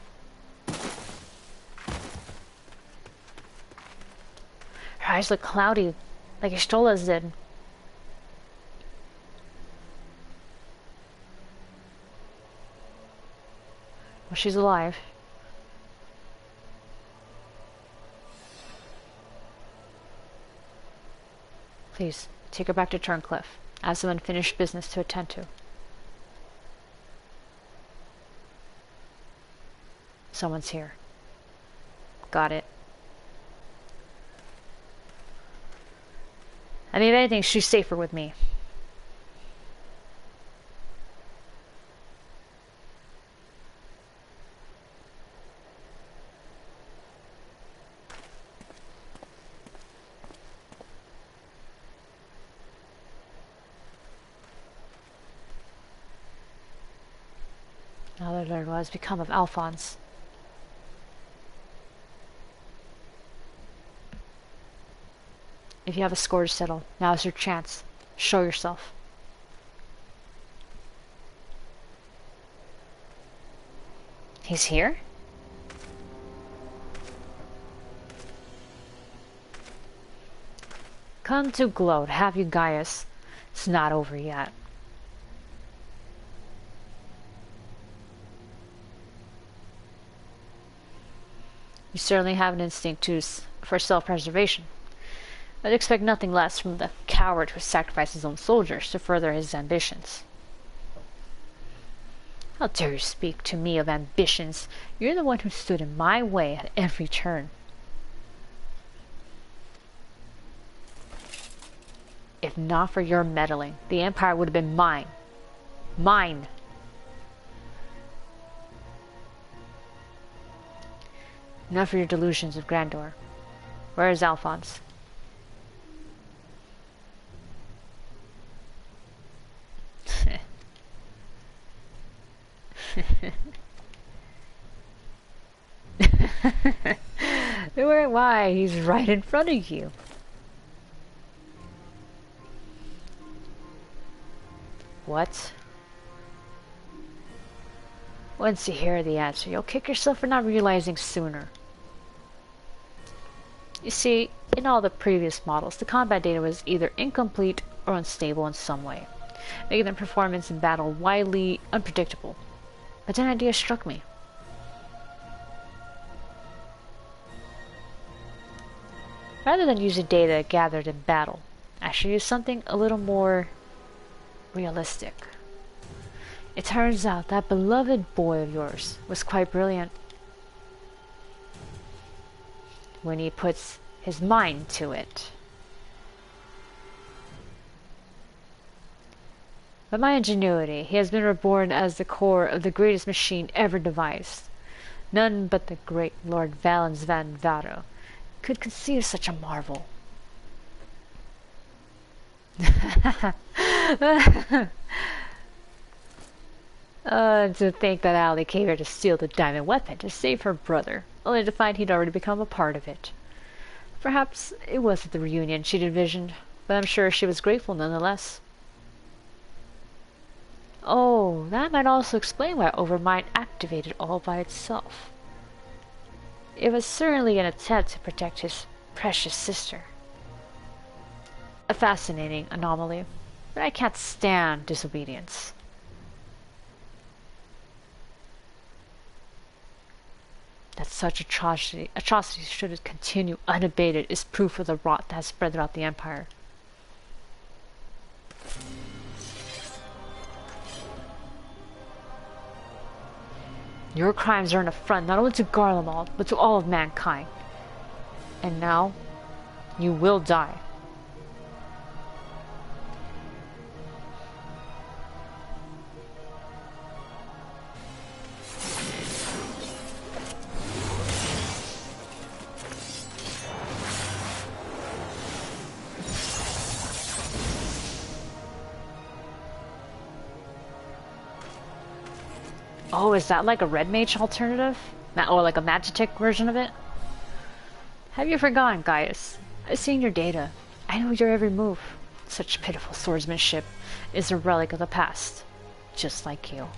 Her eyes look cloudy, like Ishtola's did. Well, she's alive. Please, take her back to Turncliffe. I have some unfinished business to attend to. Someone's here. Got it. I mean, if anything, she's safer with me. Now that I learn what has become of Alphonse. If you have a score to settle, now's your chance. Show yourself. He's here? Come to gloat, have you, Gaius? It's not over yet. You certainly have an instinct for self-preservation. I'd expect nothing less from the coward who sacrificed his own soldiers to further his ambitions. How dare you speak to me of ambitions? You're the one who stood in my way at every turn. If not for your meddling, the Empire would have been mine. Mine! Enough for your delusions of grandeur. Where is Alphonse? Why? He's right in front of you. What? Once you hear the answer, you'll kick yourself for not realizing sooner. You see, in all the previous models, the combat data was either incomplete or unstable in some way, making their performance in battle wildly unpredictable. But an idea struck me. Rather than using data gathered in battle, I should use something a little more realistic. It turns out that beloved boy of yours was quite brilliant when he puts his mind to it. By my ingenuity, he has been reborn as the core of the greatest machine ever devised. None but the great Lord Valens van Varo could conceive such a marvel. To think that Allie came here to steal the diamond weapon to save her brother, only to find he'd already become a part of it. Perhaps it wasn't the reunion she'd envisioned, but I'm sure she was grateful nonetheless. Oh, that might also explain why Overmind activated all by itself. It was certainly an attempt to protect his precious sister. A fascinating anomaly, but I can't stand disobedience. That such atrocities should continue unabated is proof of the rot that has spread throughout the Empire. Your crimes are an affront not only to Garlemald, but to all of mankind. And now, you will die. Oh, is that like a red mage alternative? Or like a Magitek version of it? Have you forgotten, Gaius? I've seen your data. I know your every move. Such pitiful swordsmanship is a relic of the past. Just like you.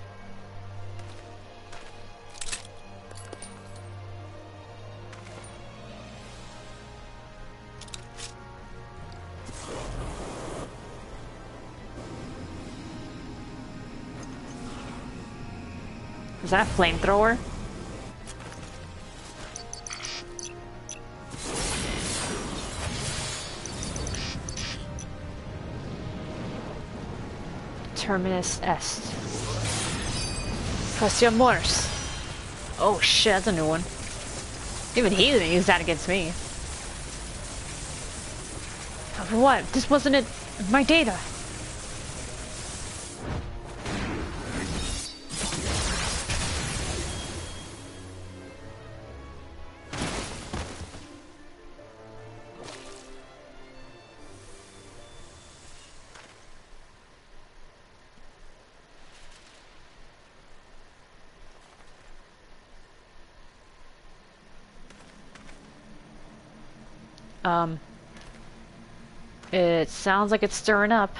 Is that a flamethrower? Terminus est. Pressio Morse. Oh shit, that's a new one. Even he didn't use that against me. But for what? This wasn't it. My data. It sounds like it's stirring up.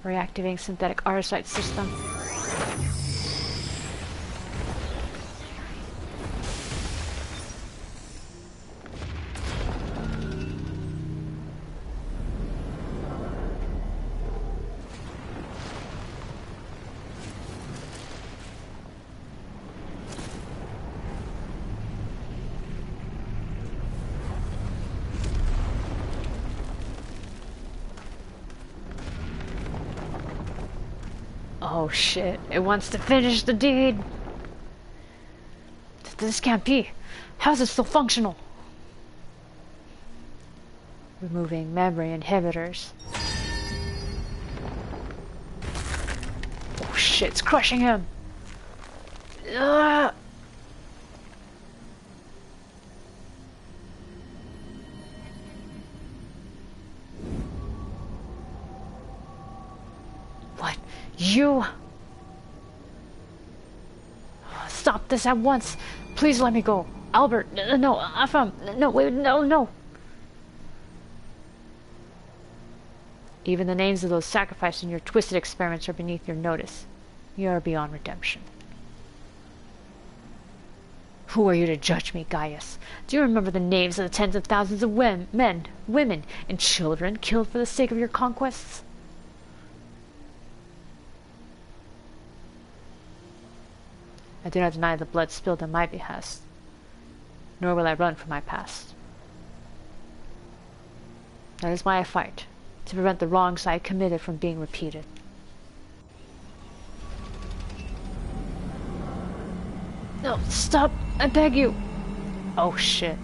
Reactivating synthetic arsite system. Oh shit, it wants to finish the deed! This can't be! How's it still functional? Removing memory inhibitors. Oh shit, it's crushing him! Ugh. What? You? Stop this at once! Please let me go! Albert! No, Afam! No, wait, no! Even the names of those sacrificed in your twisted experiments are beneath your notice. You are beyond redemption. Who are you to judge me, Gaius? Do you remember the names of the tens of thousands of men, women, and children killed for the sake of your conquests? I do not deny the blood spilled on my behest, nor will I run from my past. That is why I fight, to prevent the wrongs I committed from being repeated. No, stop! I beg you! Oh shit.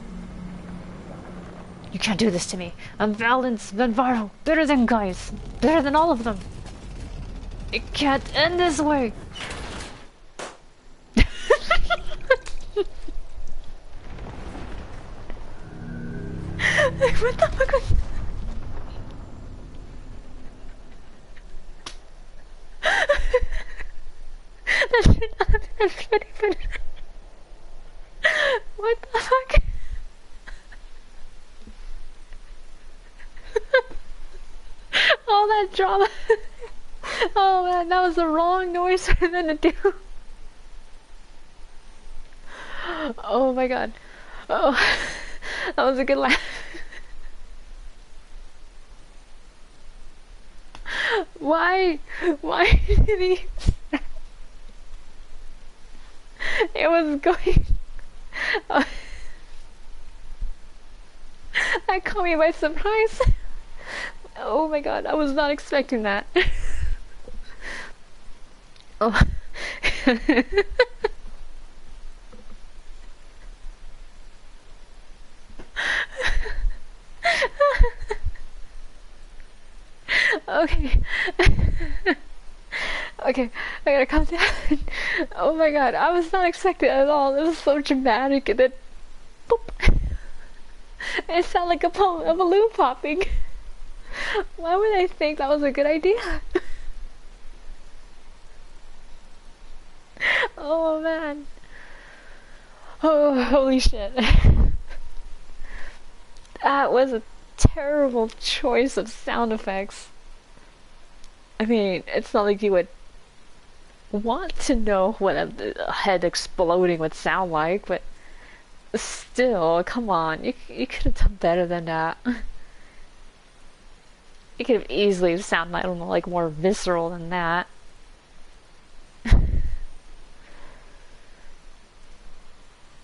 You can't do this to me. I'm Valens Van Varl, better than Gaius, better than all of them. It can't end this way! What the fuck was that? Should not have been funny, but what the fuck? All that drama. Oh man, that was the wrong noise for them to do. Oh my god. Oh, that was a good laugh. Why? Why did he? It was going. Oh. That caught me by surprise. Oh my god, I was not expecting that. Oh. Okay. Okay, I gotta calm down. Oh my god, I was not expecting it at all. It was so dramatic, and then boop. It sounded like a balloon popping. Why would I think that was a good idea? Oh man. Oh, holy shit. That was a terrible choice of sound effects. I mean, it's not like you would want to know what a head exploding would sound like, but still, come on, you could have done better than that. You could have easily sounded, I don't know, like more visceral than that.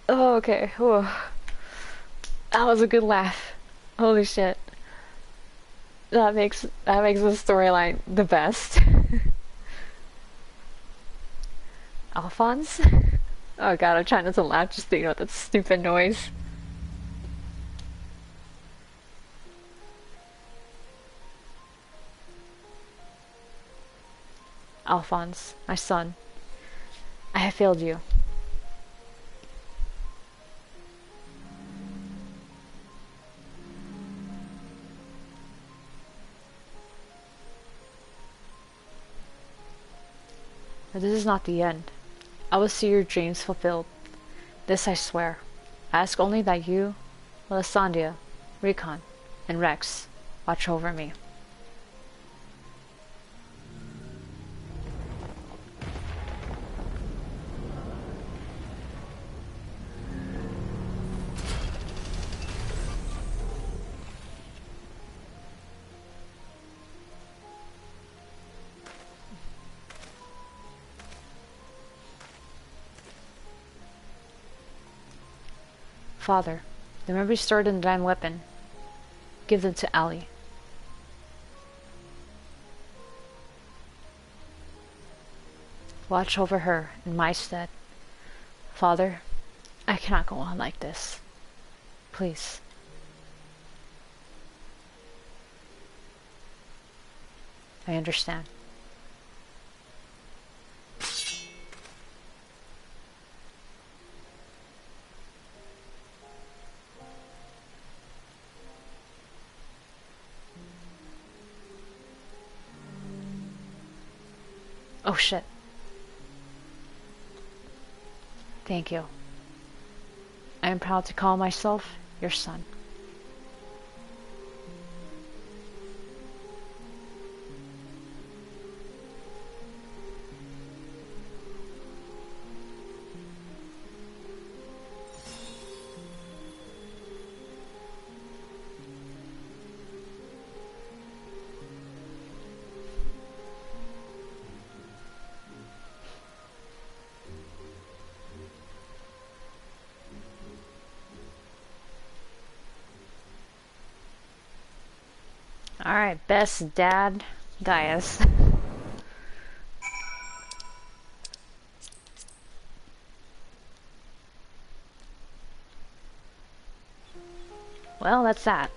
Oh, okay. Whew. That was a good laugh. Holy shit. That makes the storyline the best. Alphonse? Oh god, I'm trying not to laugh just thinking about that stupid noise. Alphonse, my son, I have failed you. But this is not the end. I will see your dreams fulfilled. This I swear. I ask only that you, Melisandre, Recon, and Rex watch over me. Father, the memories stored in the diamond weapon. Give them to Allie. Watch over her in my stead. Father, I cannot go on like this. Please. I understand. Oh shit. Thank you. I am proud to call myself your son. Alright, best dad, Gaius. Well, that's that.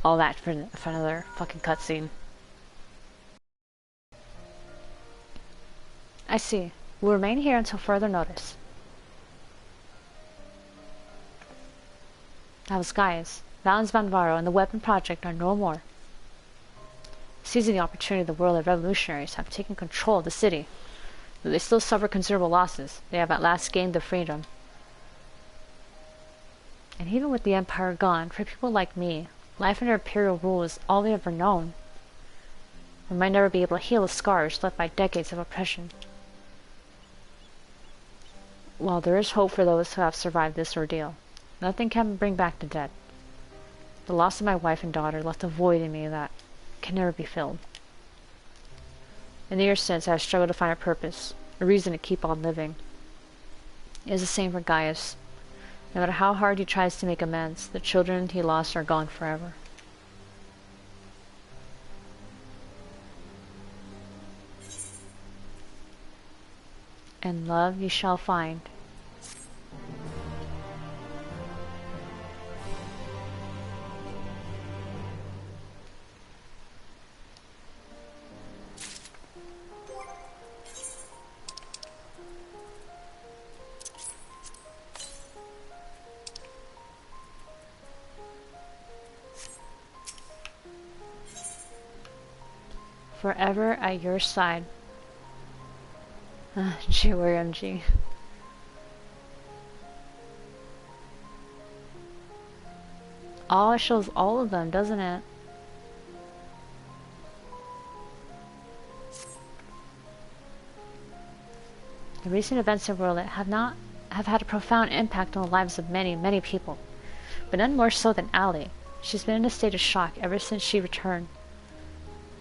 All that for another fucking cutscene. I see. We'll remain here until further notice. That was Gaius. Valens van Varo and the Weapon Project are no more. Seizing the opportunity, the warlord revolutionaries have taken control of the city. Though they still suffer considerable losses, they have at last gained their freedom. And even with the Empire gone, for people like me, life under Imperial rule is all they've ever known. We might never be able to heal the scars left by decades of oppression. While there is hope for those who have survived this ordeal, nothing can bring back the dead. The loss of my wife and daughter left a void in me that can never be filled. In the years since, I have struggled to find a purpose, a reason to keep on living. It is the same for Gaius. No matter how hard he tries to make amends, the children he lost are gone forever. And love you shall find. Forever at your side. GMG. Oh, it shows all of them, doesn't it? The recent events in World have had a profound impact on the lives of many, many people, but none more so than Allie. She's been in a state of shock ever since she returned.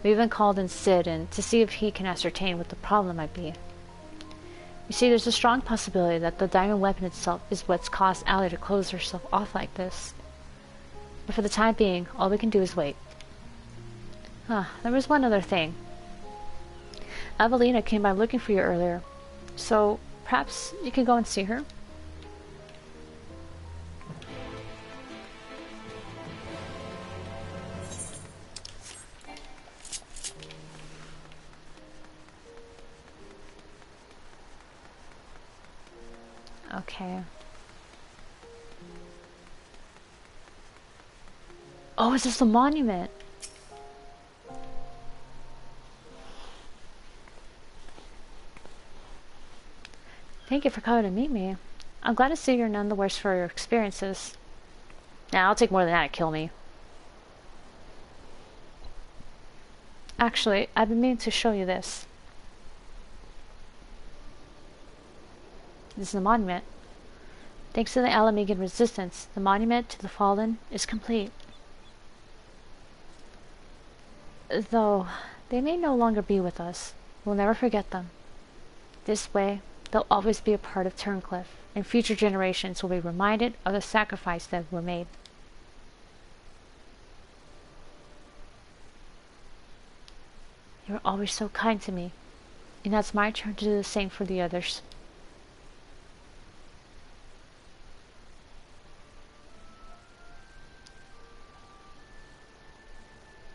We even called in Sid to see if he can ascertain what the problem might be. You see, there's a strong possibility that the diamond weapon itself is what's caused Allie to close herself off like this. But for the time being, all we can do is wait. There was one other thing. Evelina came by looking for you earlier, so perhaps you can go and see her? Okay. Oh, is this the monument? Thank you for coming to meet me. I'm glad to see you're none the worse for your experiences. Now, I'll take more than that to kill me. Actually, I've been meaning to show you this. This is a monument. Thanks to the Alamegan resistance, the monument to the fallen is complete. Though they may no longer be with us, we'll never forget them. This way, they'll always be a part of Turncliffe, and future generations will be reminded of the sacrifice that were made. You're always so kind to me, and now it's my turn to do the same for the others.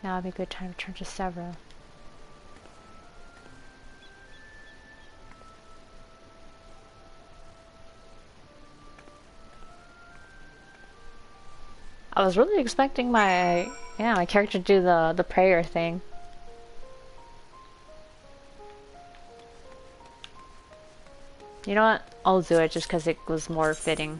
Now would be a good time to turn to Severo. I was really expecting my character to do the prayer thing. You know what? I'll do it just because it was more fitting.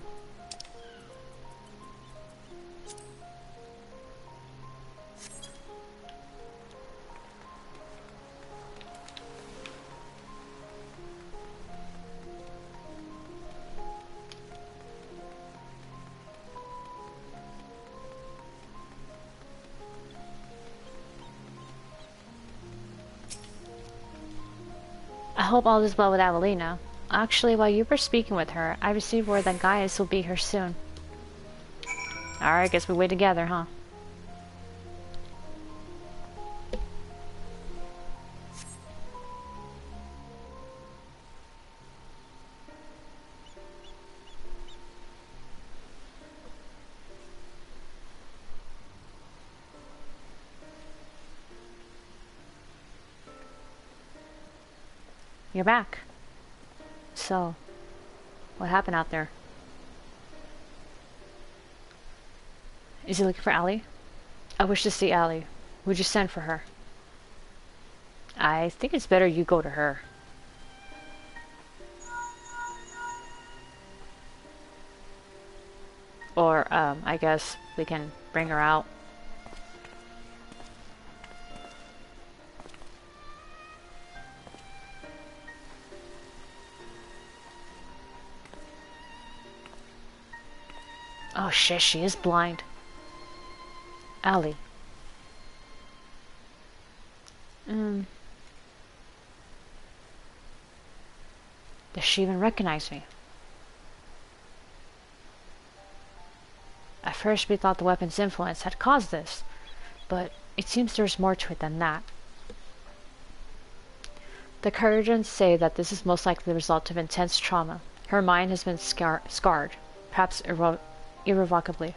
I hope all is well with Avelina. Actually, while you were speaking with her, I received word that Gaius will be here soon. Alright, guess we wait together, huh? You're back. So, what happened out there? Is he looking for Allie? I wish to see Allie. Would you send for her? I think it's better you go to her. Or, I guess we can bring her out. Oh shit, she is blind. Allie. Does she even recognize me? At first we thought the weapon's influence had caused this, but it seems there's more to it than that. The Kurgans say that this is most likely the result of intense trauma. Her mind has been scarred, perhaps irrevocably.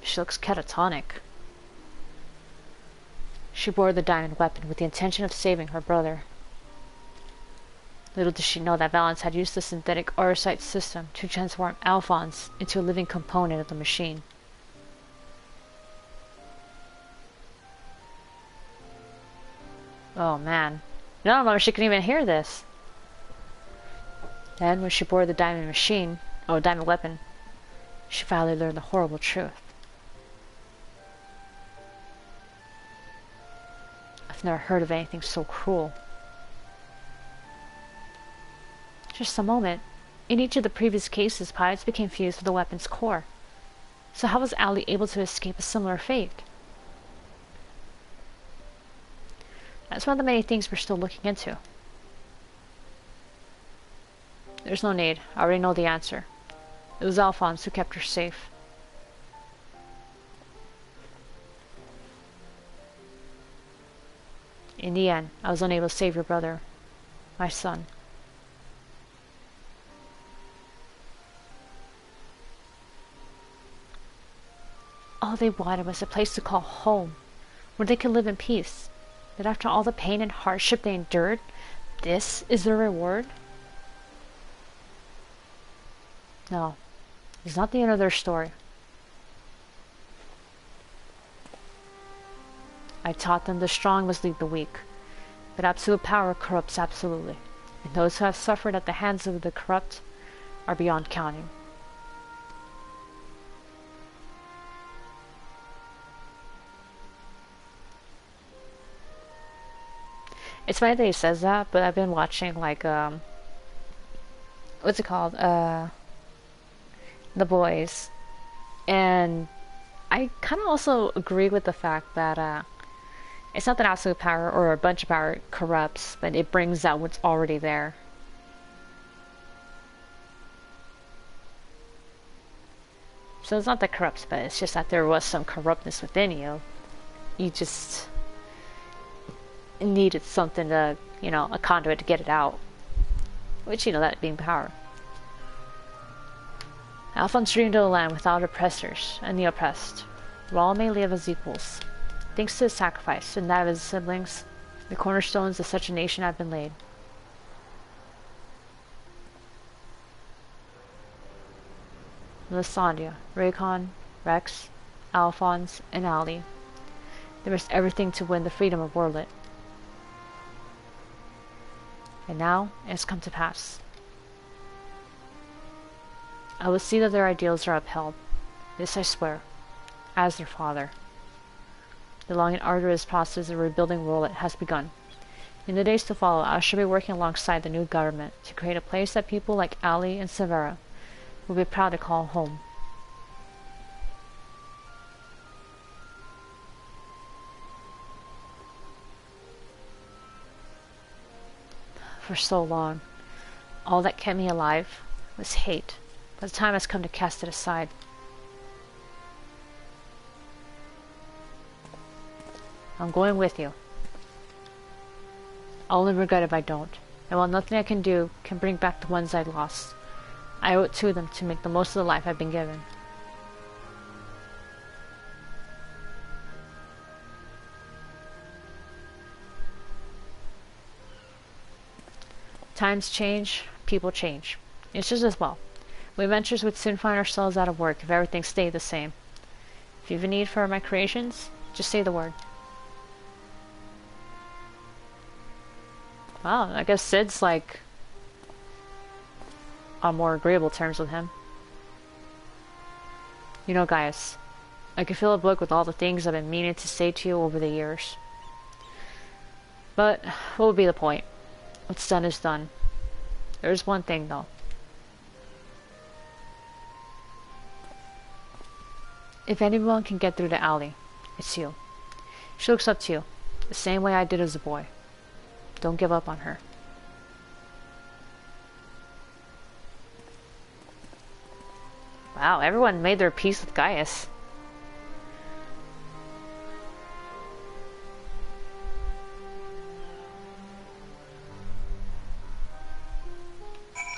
She looks catatonic. She bore the diamond weapon with the intention of saving her brother. Little did she know that Valance had used the synthetic Aurosite system to transform Alphonse into a living component of the machine. Oh man. No, I don't know if she can even hear this. Then, when she bore the diamond weapon, she finally learned the horrible truth. I've never heard of anything so cruel. Just a moment. In each of the previous cases, pilots became fused with the weapon's core. So how was Allie able to escape a similar fate? That's one of the many things we're still looking into. There's no need. I already know the answer. It was Alphonse who kept her safe. In the end, I was unable to save your brother, my son. All they wanted was a place to call home, where they could live in peace. But after all the pain and hardship they endured, this is their reward? No, it's not the end of their story. I taught them the strong must lead the weak. but absolute power corrupts absolutely, and those who have suffered at the hands of the corrupt are beyond counting. It's funny that he says that, but I've been watching like what's it called? The Boys, and I kind of also agree with the fact that it's not that absolute power or a bunch of power corrupts, but it brings out what's already there. So it's not that corrupts, but it's just that there was some corruptness within you. You just needed something to, you know, a conduit to get it out. Which, you know, that being power. Alphonse dreamed of a land without oppressors and the oppressed, where all may live as equals. Thanks to his sacrifice and that of his siblings, the cornerstones of such a nation have been laid. Lysandria, Raycon, Rex, Alphonse, and Allie. They risked everything to win the freedom of Warlit. And now it has come to pass. I will see that their ideals are upheld. This I swear, as their father. The long and arduous process of rebuilding Warlit has begun. In the days to follow, I shall be working alongside the new government to create a place that people like Allie and Severa will be proud to call home. For so long, all that kept me alive was hate, but the time has come to cast it aside. I'm going with you. I'll only regret if I don't, and while nothing I can do can bring back the ones I lost, I owe it to them to make the most of the life I've been given. Times change, people change. It's just as well. We adventurers would soon find ourselves out of work if everything stayed the same. If you have a need for my creations, just say the word. Well, I guess Sid's like on more agreeable terms with him. You know, Gaius, I could fill a book with all the things I've been meaning to say to you over the years. But what would be the point? What's done is done. There's one thing, though. If anyone can get through to Allie, it's you. She looks up to you, the same way I did as a boy. Don't give up on her. Wow, everyone made their peace with Gaius.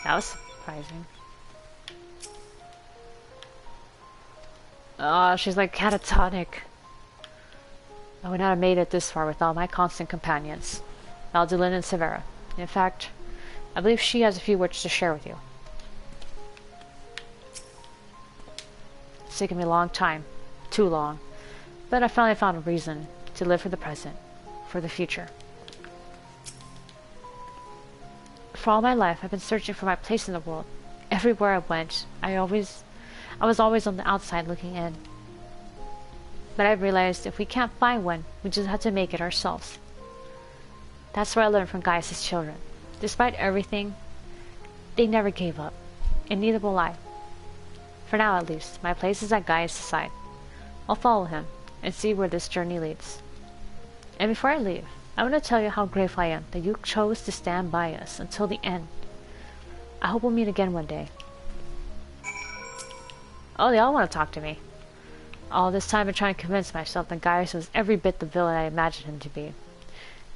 That was surprising. Oh, she's like catatonic. I would not have made it this far without my constant companions, Valdilyn and Severa. In fact, I believe she has a few words to share with you. It's taken me a long time, too long, but I finally found a reason to live for the present, for the future. For all my life, I've been searching for my place in the world. Everywhere I went, I was always on the outside looking in. But I realized if we can't find one, we just have to make it ourselves. That's what I learned from Gaius' children. Despite everything, they never gave up, and neither will I. For now, at least, my place is at Gaius' side. I'll follow him, and see where this journey leads. And before I leave, I want to tell you how grateful I am that you chose to stand by us until the end. I hope we'll meet again one day. Oh, they all want to talk to me. All this time I've been trying to convince myself that Gaius was every bit the villain I imagined him to be.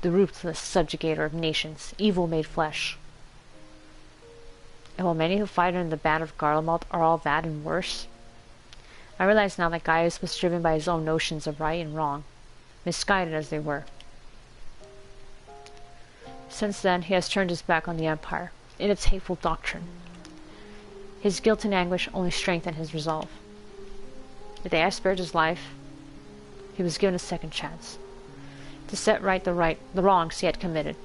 The ruthless subjugator of nations, evil made flesh. And while many who fight in the band of Garlemald are all that and worse, I realize now that Gaius was driven by his own notions of right and wrong, misguided as they were. Since then, he has turned his back on the Empire, and its hateful doctrine. His guilt and anguish only strengthened his resolve. The day I spared his life, he was given a second chance. to set right the wrongs he had committed,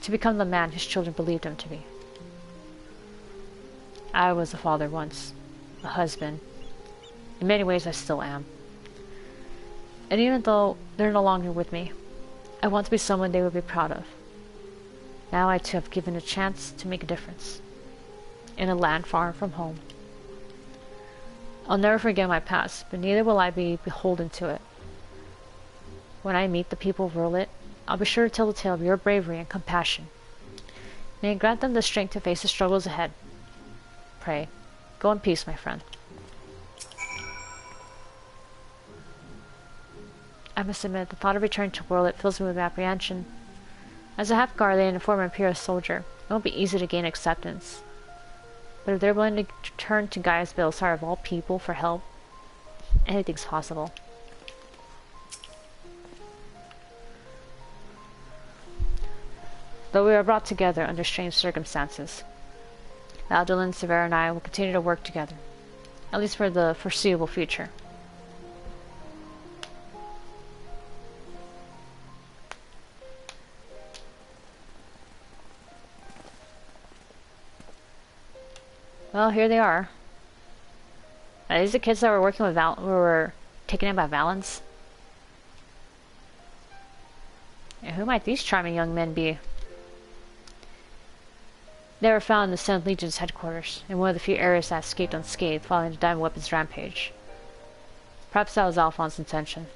to become the man his children believed him to be. I was a father once, a husband. In many ways I still am. And even though they're no longer with me, I want to be someone they would be proud of. Now I too have given a chance to make a difference. In a land far from home. I'll never forget my past, but neither will I be beholden to it. When I meet the people of Rowlet, I'll be sure to tell the tale of your bravery and compassion. May it grant them the strength to face the struggles ahead. Pray, go in peace, my friend. I must admit, the thought of returning to Rowlet fills me with apprehension. As a half-Garlean and former Imperial soldier, it won't be easy to gain acceptance. But if they're willing to turn to Gaius Baelsar of all people for help, anything's possible. Though we are brought together under strange circumstances, Aldolin, Severa, and I will continue to work together, at least for the foreseeable future. Well, here they are. Are these the kids that were working with who were taken in by Valens? And who might these charming young men be? They were found in the 7th Legion's headquarters, in one of the few areas that escaped unscathed following the Diamond Weapons rampage. Perhaps that was Alphonse's intention.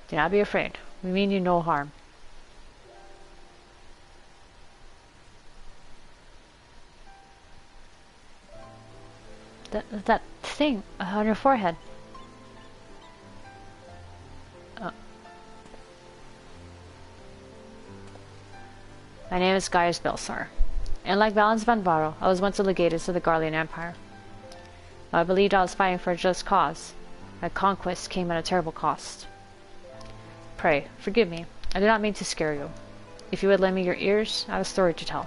Do not be afraid. We mean you no harm. That thing on your forehead. My name is Gaius Baelsar, and like Valens van Varo, I was once a legatus of the Garlean Empire. I believed I was fighting for a just cause. My conquest came at a terrible cost. Pray, forgive me. I did not mean to scare you. If you would lend me your ears, I have a story to tell.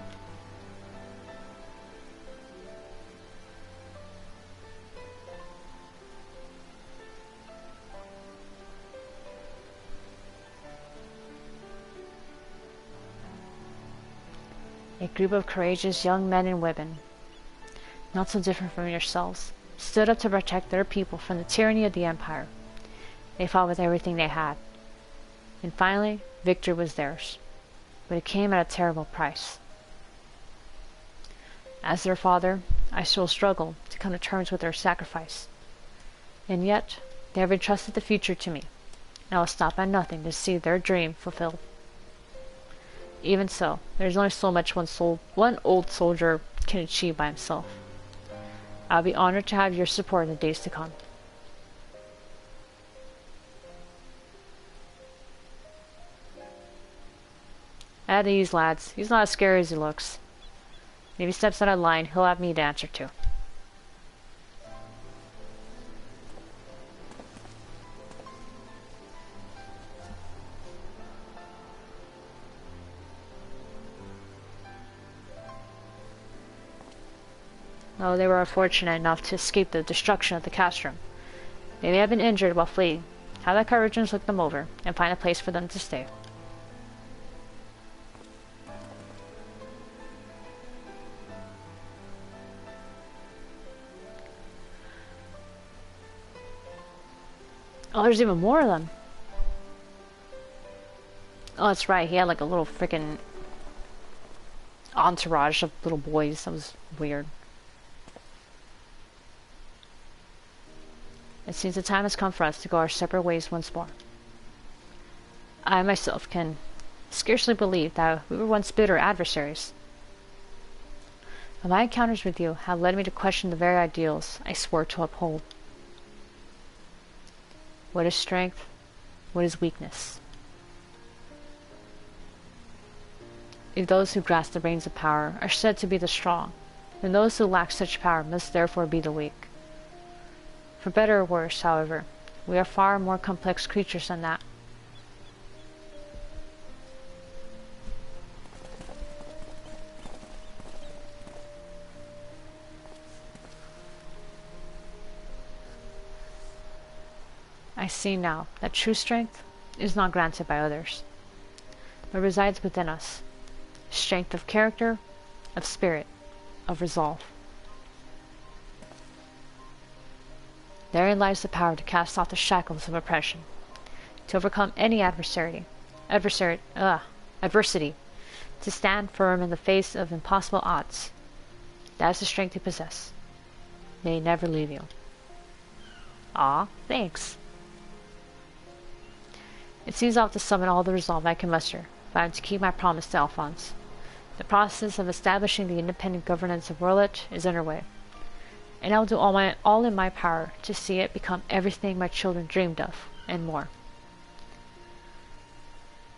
A group of courageous young men and women, not so different from yourselves, stood up to protect their people from the tyranny of the Empire. They fought with everything they had. And finally, victory was theirs. But it came at a terrible price. As their father, I still struggle to come to terms with their sacrifice. And yet, they have entrusted the future to me, and I will stop at nothing to see their dream fulfilled. Even so, there is only so much one old soldier can achieve by himself. I'll be honored to have your support in the days to come. At ease, lads. He's not as scary as he looks. And if he steps out of line, he'll have me to answer to. Oh, they were unfortunate enough to escape the destruction of the castrum. They may have been injured while fleeing. Have the Cairhurgians look them over, and find a place for them to stay. Oh, there's even more of them. Oh, that's right, he had like a little freaking entourage of little boys. That was weird. It seems the time has come for us to go our separate ways once more. I myself can scarcely believe that we were once bitter adversaries. But my encounters with you have led me to question the very ideals I swore to uphold. What is strength? What is weakness? If those who grasp the reins of power are said to be the strong, then those who lack such power must therefore be the weak. For better or worse, however, we are far more complex creatures than that. I I see now that true strength is not granted by others, but resides within us. Strength of character, of spirit, of resolve. Therein lies the power to cast off the shackles of oppression, to overcome any adversity, to stand firm in the face of impossible odds. That is the strength you possess. May it never leave you. Aw, thanks. It seems I'll have to summon all the resolve I can muster if I am to keep my promise to Alphonse. The process of establishing the independent governance of Werlet is underway, and I will do all in my power to see it become everything my children dreamed of, and more.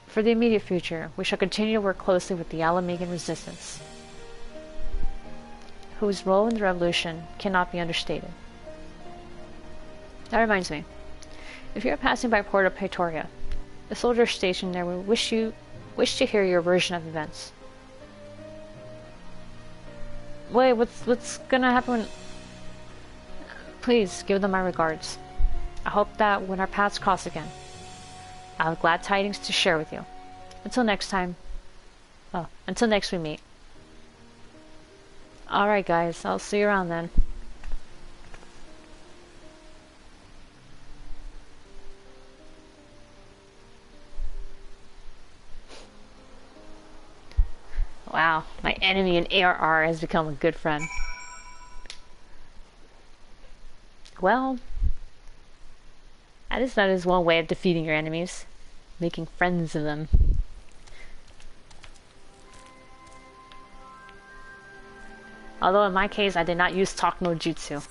For the immediate future, we shall continue to work closely with the Alamegan resistance, whose role in the revolution cannot be understated. That reminds me, if you are passing by Porta Praetoria, the soldiers stationed there will wish to hear your version of events. Wait, what's gonna happen? Please give them my regards. I hope that when our paths cross again, I have glad tidings to share with you. Until next we meet. Alright guys, I'll see you around then. Wow, my enemy in ARR has become a good friend. Well, at least that is one way of defeating your enemies. Making friends of them. Although in my case, I did not use talk no jutsu.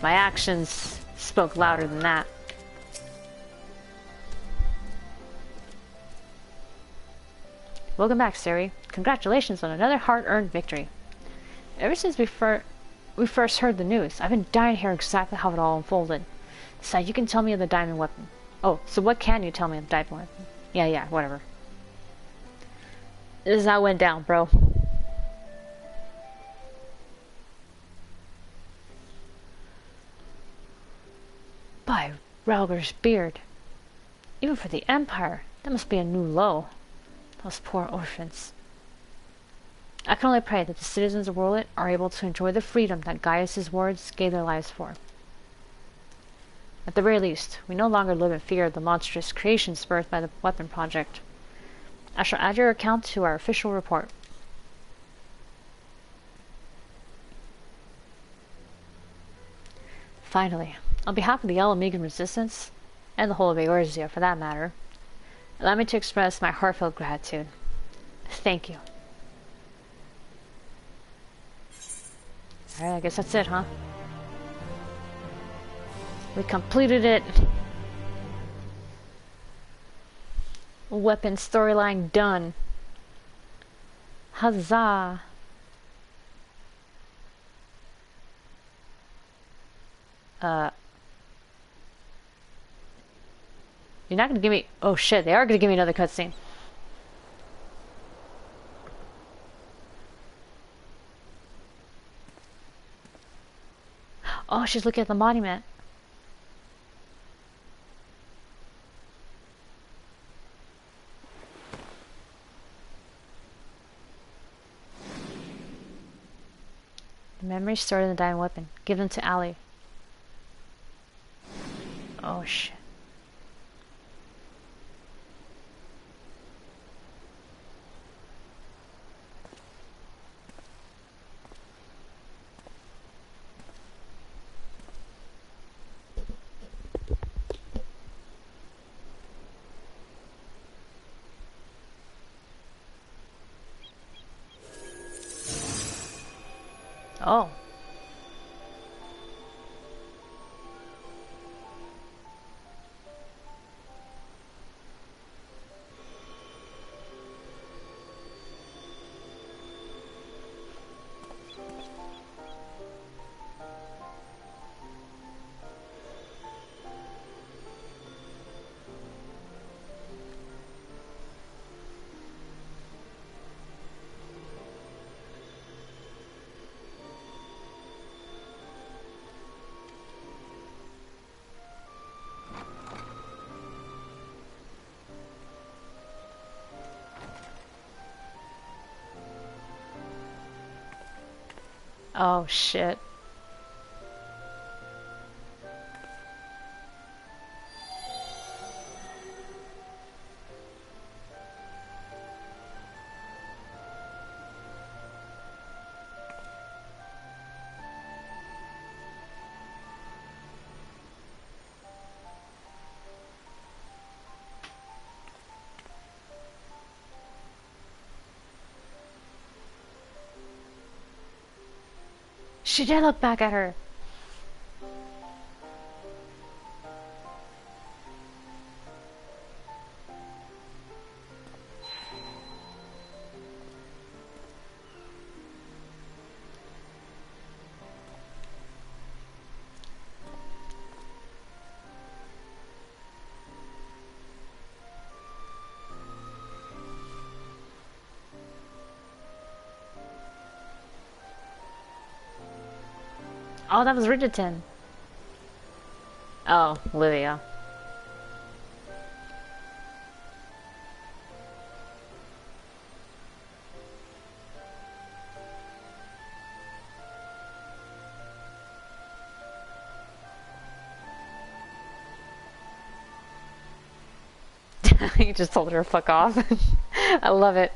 My actions spoke louder than that. Welcome back, Siri. Congratulations on another hard-earned victory. Ever since we first heard the news, I've been dying to hear exactly how it all unfolded. So you can tell me of the diamond weapon. Oh, so what can you tell me of the diamond weapon? Yeah, whatever. This is how it went down, bro. By Rauger's beard. Even for the Empire, that must be a new low. Those poor orphans. I can only pray that the citizens of Werlet are able to enjoy the freedom that Gaius' words gave their lives for. At the very least, we no longer live in fear of the monstrous creations birthed by the weapon project. I shall add your account to our official report. Finally, on behalf of the Alamegan resistance, and the whole of Eorzea for that matter, allow me to express my heartfelt gratitude. Thank you. Alright, I guess that's it, huh? We completed it. Weapon storyline done. Huzzah! You're not gonna give me... Oh shit, they are gonna give me another cutscene. Oh, she's looking at the monument. The memories stored in the diamond weapon. Give them to Allie. Oh shit. Oh. Oh, shit. She did look back at her. Oh, that was Ridgerton. Oh, Livia. You just told her to fuck off. I love it.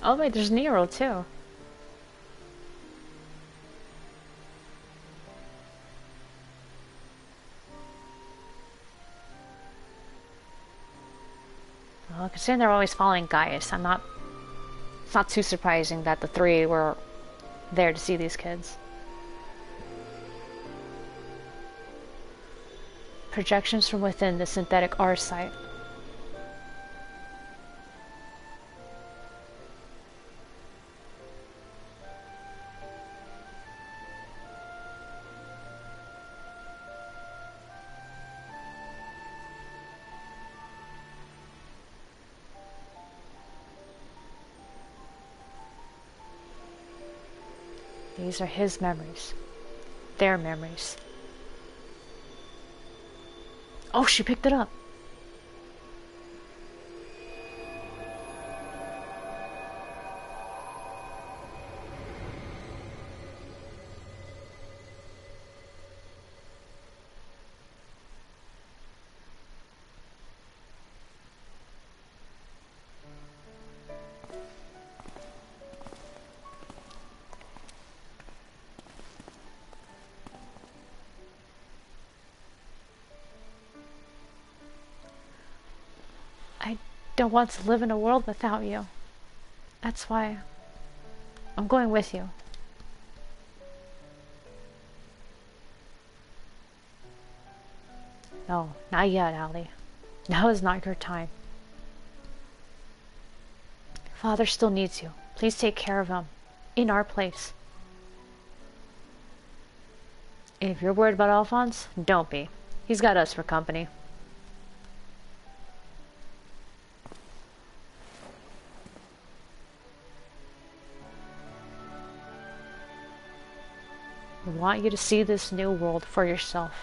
Oh wait, there's Nero too. Well, considering they're always following Gaius, it's not too surprising that the three were there to see these kids. Projections from within the synthetic R site. These are his memories. Their memories. Oh, she picked it up. I don't want to live in a world without you. That's why I'm going with you. No, not yet, Allie. Now is not your time. Father still needs you. Please take care of him. In our place. If you're worried about Alphonse, don't be. He's got us for company. I want you to see this new world for yourself.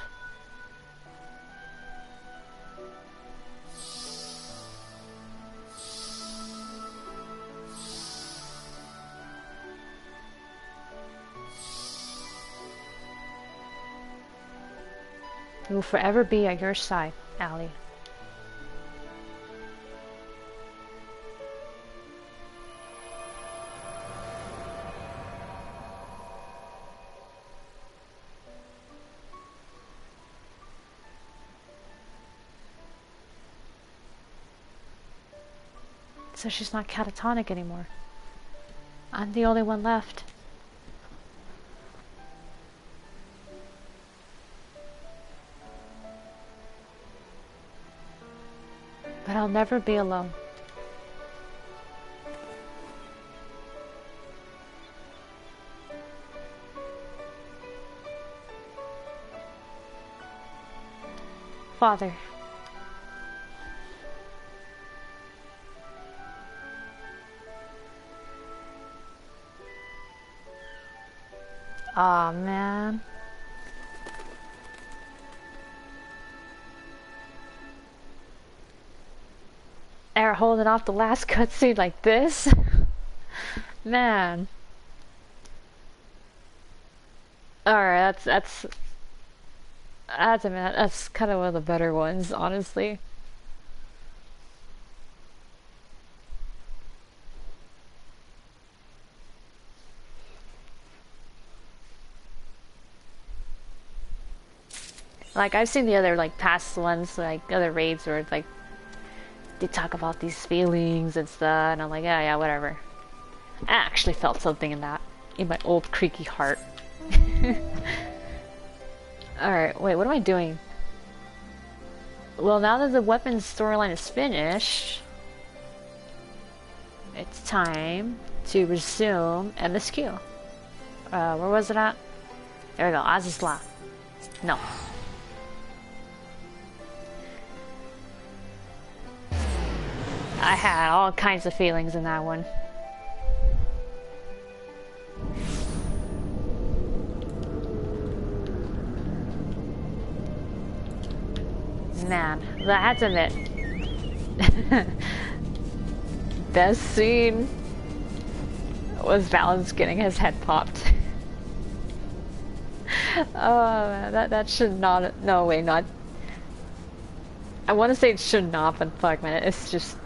We will forever be at your side, Allie. So she's not catatonic anymore. I'm the only one left. But I'll never be alone. Father. Aw, man. They're holding off the last cutscene like this? Man. Alright, that's kind of one of the better ones, honestly. Like, I've seen the other, like, past ones, like, other raids where, like, they talk about these feelings and stuff, and I'm like, yeah, yeah, whatever. I actually felt something in that, in my old creaky heart. Alright, wait, what am I doing? Well, now that the weapons storyline is finished, it's time to resume MSQ. Where was it at? There we go, Azizla. No. I had all kinds of feelings in that one. Man, I had to admit, best scene was Valens getting his head popped. Oh man, that should not. No way, not. I want to say it should not, but fuck man, it's just.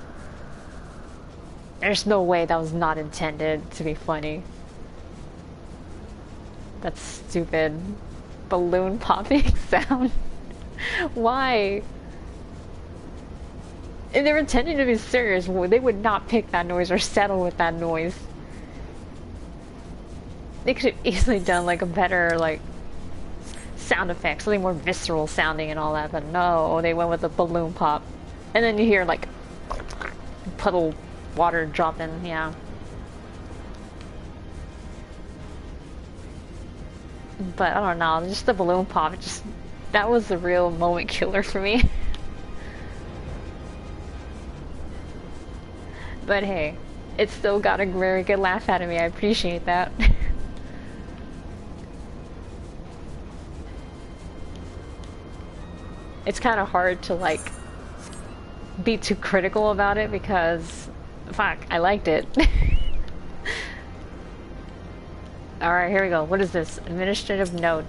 There's no way that was not intended to be funny. That stupid balloon popping sound. Why? If they were intending to be serious, they would not pick that noise or settle with that noise. They could have easily done like a better like sound effect, something more visceral sounding and all that, but no, they went with a balloon pop. And then you hear like puddle water dropping, yeah. But I don't know, just the balloon pop, that was the real moment killer for me. But hey, it still got a very good laugh out of me, I appreciate that. It's kind of hard to like be too critical about it because fuck, I liked it. Alright, here we go. What is this? Administrative node.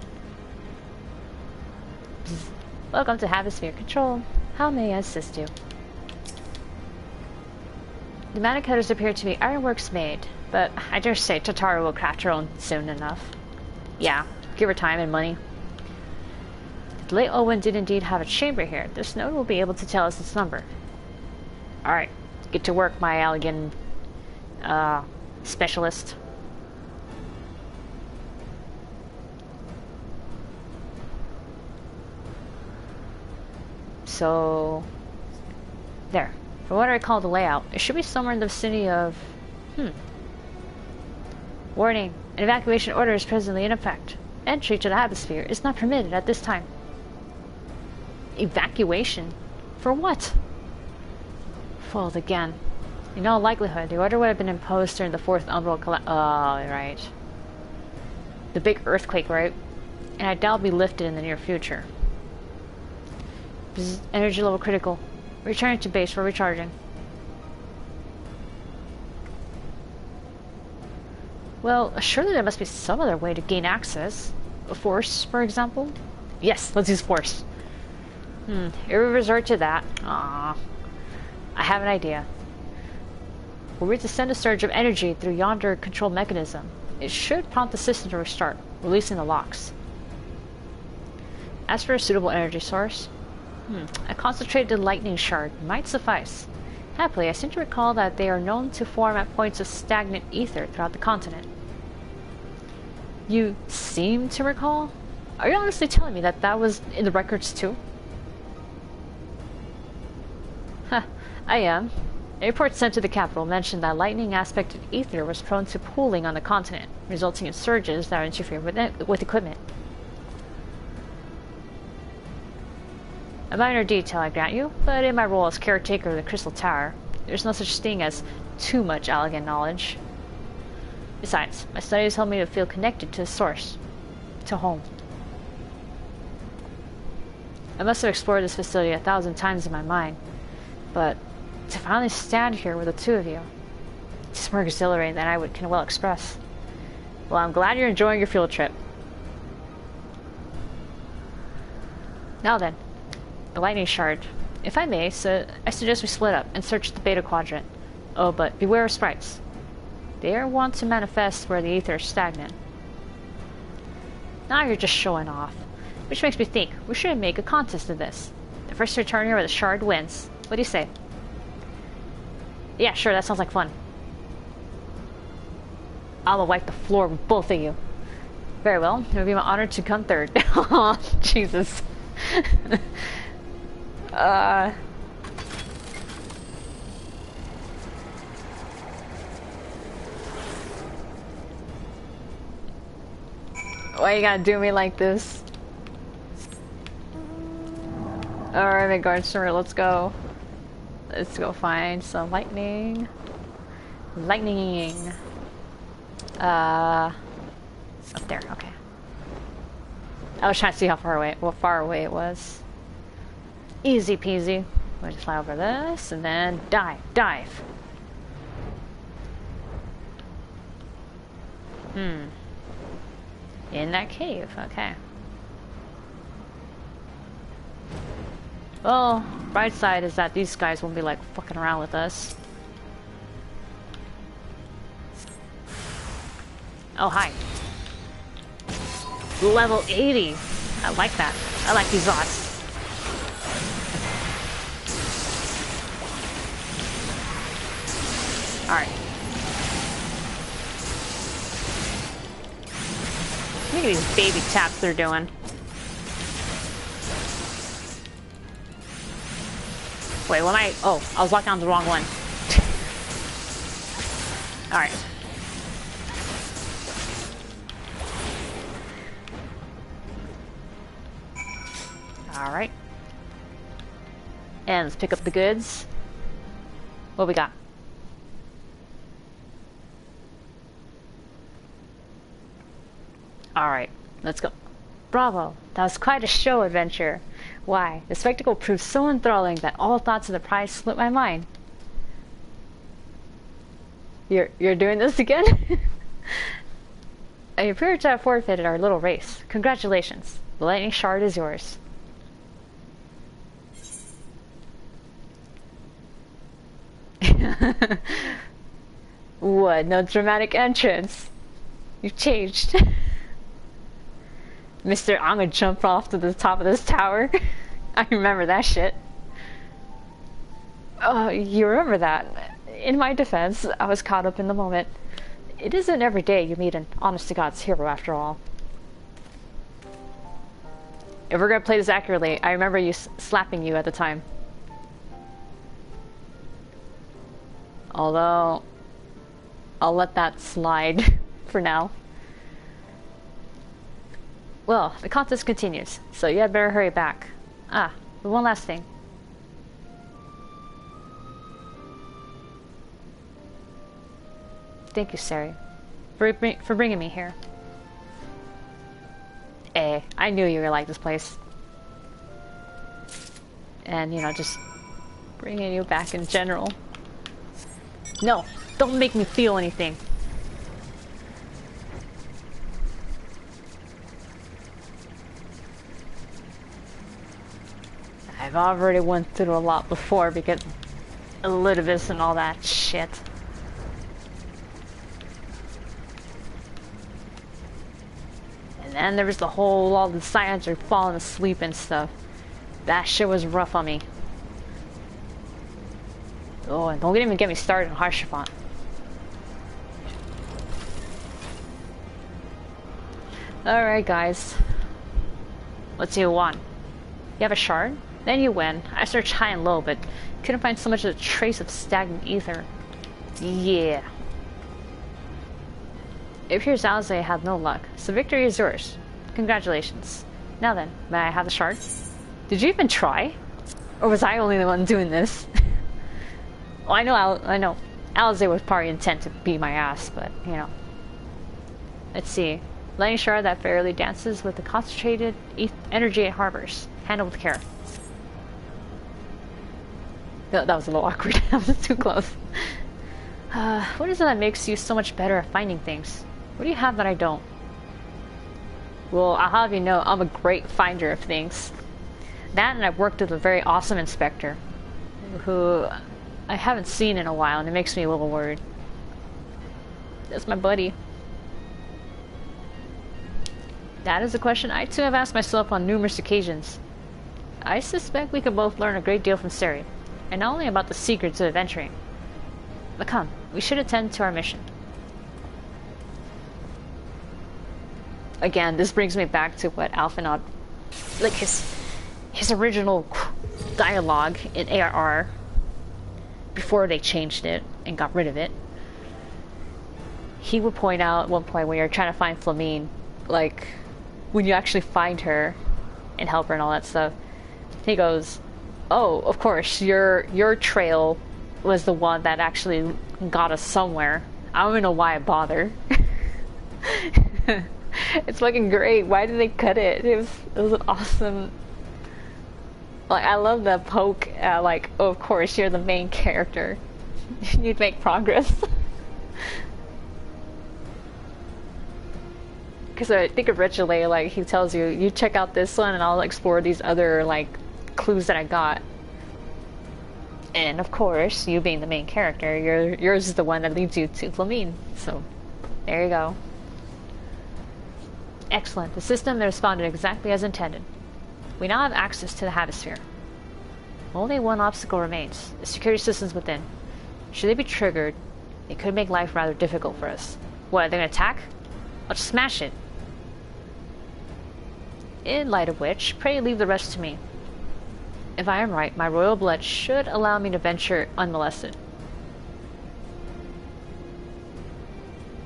Welcome to Hemisphere Control. How may I assist you? The manicutters appear to be ironworks made, but I dare say Tataru will craft her own soon enough. Yeah, give her time and money. The late Owen did indeed have a chamber here. This node will be able to tell us its number. Alright, get to work, my elegant specialist. So, there. From what I recall the layout, it should be somewhere in the vicinity of... Warning, an evacuation order is presently in effect. Entry to the atmosphere is not permitted at this time. Evacuation? For what? Foiled again. In all likelihood, the order would have been imposed during the fourth umbral collapse. Oh, right. The big earthquake, right? And I doubt it'll be lifted in the near future. Energy level critical. Returning to base for recharging. Well, surely there must be some other way to gain access. A force, for example? Yes, let's use force. If we resort to that... Aww. I have an idea. Were we to send a surge of energy through yonder control mechanism, it should prompt the system to restart, releasing the locks. As for a suitable energy source, a concentrated lightning shard might suffice. Happily, I seem to recall that they are known to form at points of stagnant ether throughout the continent. You seem to recall? Are you honestly telling me that that was in the records too? Huh, I am. A report sent to the capital mentioned that lightning aspect of ether was prone to pooling on the continent, resulting in surges that interfere with equipment. A minor detail, I grant you, but in my role as caretaker of the Crystal Tower, there's no such thing as too much elegant knowledge. Besides, my studies help me to feel connected to the source. to home. I must have explored this facility 1,000 times in my mind, but to finally stand here with the two of you, it's more exhilarating than I can well express. Well, I'm glad you're enjoying your field trip. Now then, the lightning shard. If I may, so I suggest we split up and search the beta quadrant. Oh, but beware of sprites. They are wont to manifest where the ether is stagnant. Now you're just showing off. Which makes me think we should make a contest of this. The first to return here with a shard wins. What do you say? Yeah, sure, that sounds like fun. I'll wipe the floor with both of you. Very well, it would be my honor to come third. Oh, Jesus. Why you gotta do me like this? Alright, my guard sir, let's go. Let's go find some lightning. Lightning. Up there, okay. I was trying to see how far away it was. Easy peasy. We'll just fly over this and then dive. In that cave, okay. Well, bright side is that these guys won't be like fucking around with us. Oh, hi. Level 80. I like that. I like these odds. Alright. Look at these baby taps they're doing. Wait, what am I? Oh, I was locked on the wrong one. Alright. Alright. And let's pick up the goods. What we got? Alright, let's go. Bravo, that was quite a show adventure. Why, the spectacle proved so enthralling that all thoughts of the prize slipped my mind. You're doing this again? I appear to have forfeited our little race. Congratulations. The lightning shard is yours. What? No dramatic entrance? You've changed. Mister, I'm gonna jump off to the top of this tower. I remember that shit. Oh, you remember that? In my defense, I was caught up in the moment. It isn't every day you meet an honest-to-God's hero, after all. If we're gonna play this accurately, I remember you slapping you at the time. Although, I'll let that slide for now. Well, the contest continues, so you had better hurry back. Ah, but one last thing. Thank you, Sari, for bringing me here. I knew you were like this place. And, you know, just bringing you back in general. No, don't make me feel anything. I've already went through a lot before because Elidibus and all that shit. And then there was the whole, all the science are falling asleep and stuff. That shit was rough on me. Oh, and don't even get me started on Harshafont. Alright guys. Let's see who won. You have a shard? Then you win. I searched high and low, but couldn't find so much as a trace of stagnant ether. Yeah. It appears Allie had no luck, so victory is yours. Congratulations. Now then, may I have the shard? Did you even try? Or was I only the one doing this? Well, I know Alize was probably intent to beat my ass, but, you know. Let's see. letting sure that barely dances with the concentrated energy it harbors. Handle with care. That was a little awkward. That was too close. What is it that makes you so much better at finding things? What do you have that I don't? Well, I'll have you know, I'm a great finder of things. That, and I've worked with a very awesome inspector, who I haven't seen in a while, and it makes me a little worried. That's my buddy. That is a question I too have asked myself on numerous occasions. I suspect we could both learn a great deal from Seri, and not only about the secrets of adventuring. But come, we should attend to our mission. Again, this brings me back to what Alphinaud, like his original dialogue in ARR, before they changed it and got rid of it. He would point out at one point when you're trying to find Flamine, like, when you actually find her and help her and all that stuff, he goes, oh, of course, your trail was the one that actually got us somewhere. I don't even know why I bother. It's fucking great. Why did they cut it? It was an awesome... Like, I love the poke at, like, oh, of course, you're the main character. You'd make progress. Because I think originally, like, he tells you, you check out this one and I'll explore these other, like, clues that I got. And of course, you being the main character, yours is the one that leads you to Flamine. So, there you go. Excellent. The system responded exactly as intended. We now have access to the Hemisphere. Only one obstacle remains, the security systems within. Should they be triggered, it could make life rather difficult for us. What, they're gonna attack? I'll just smash it. In light of which, pray leave the rest to me. If I am right, my royal blood should allow me to venture unmolested.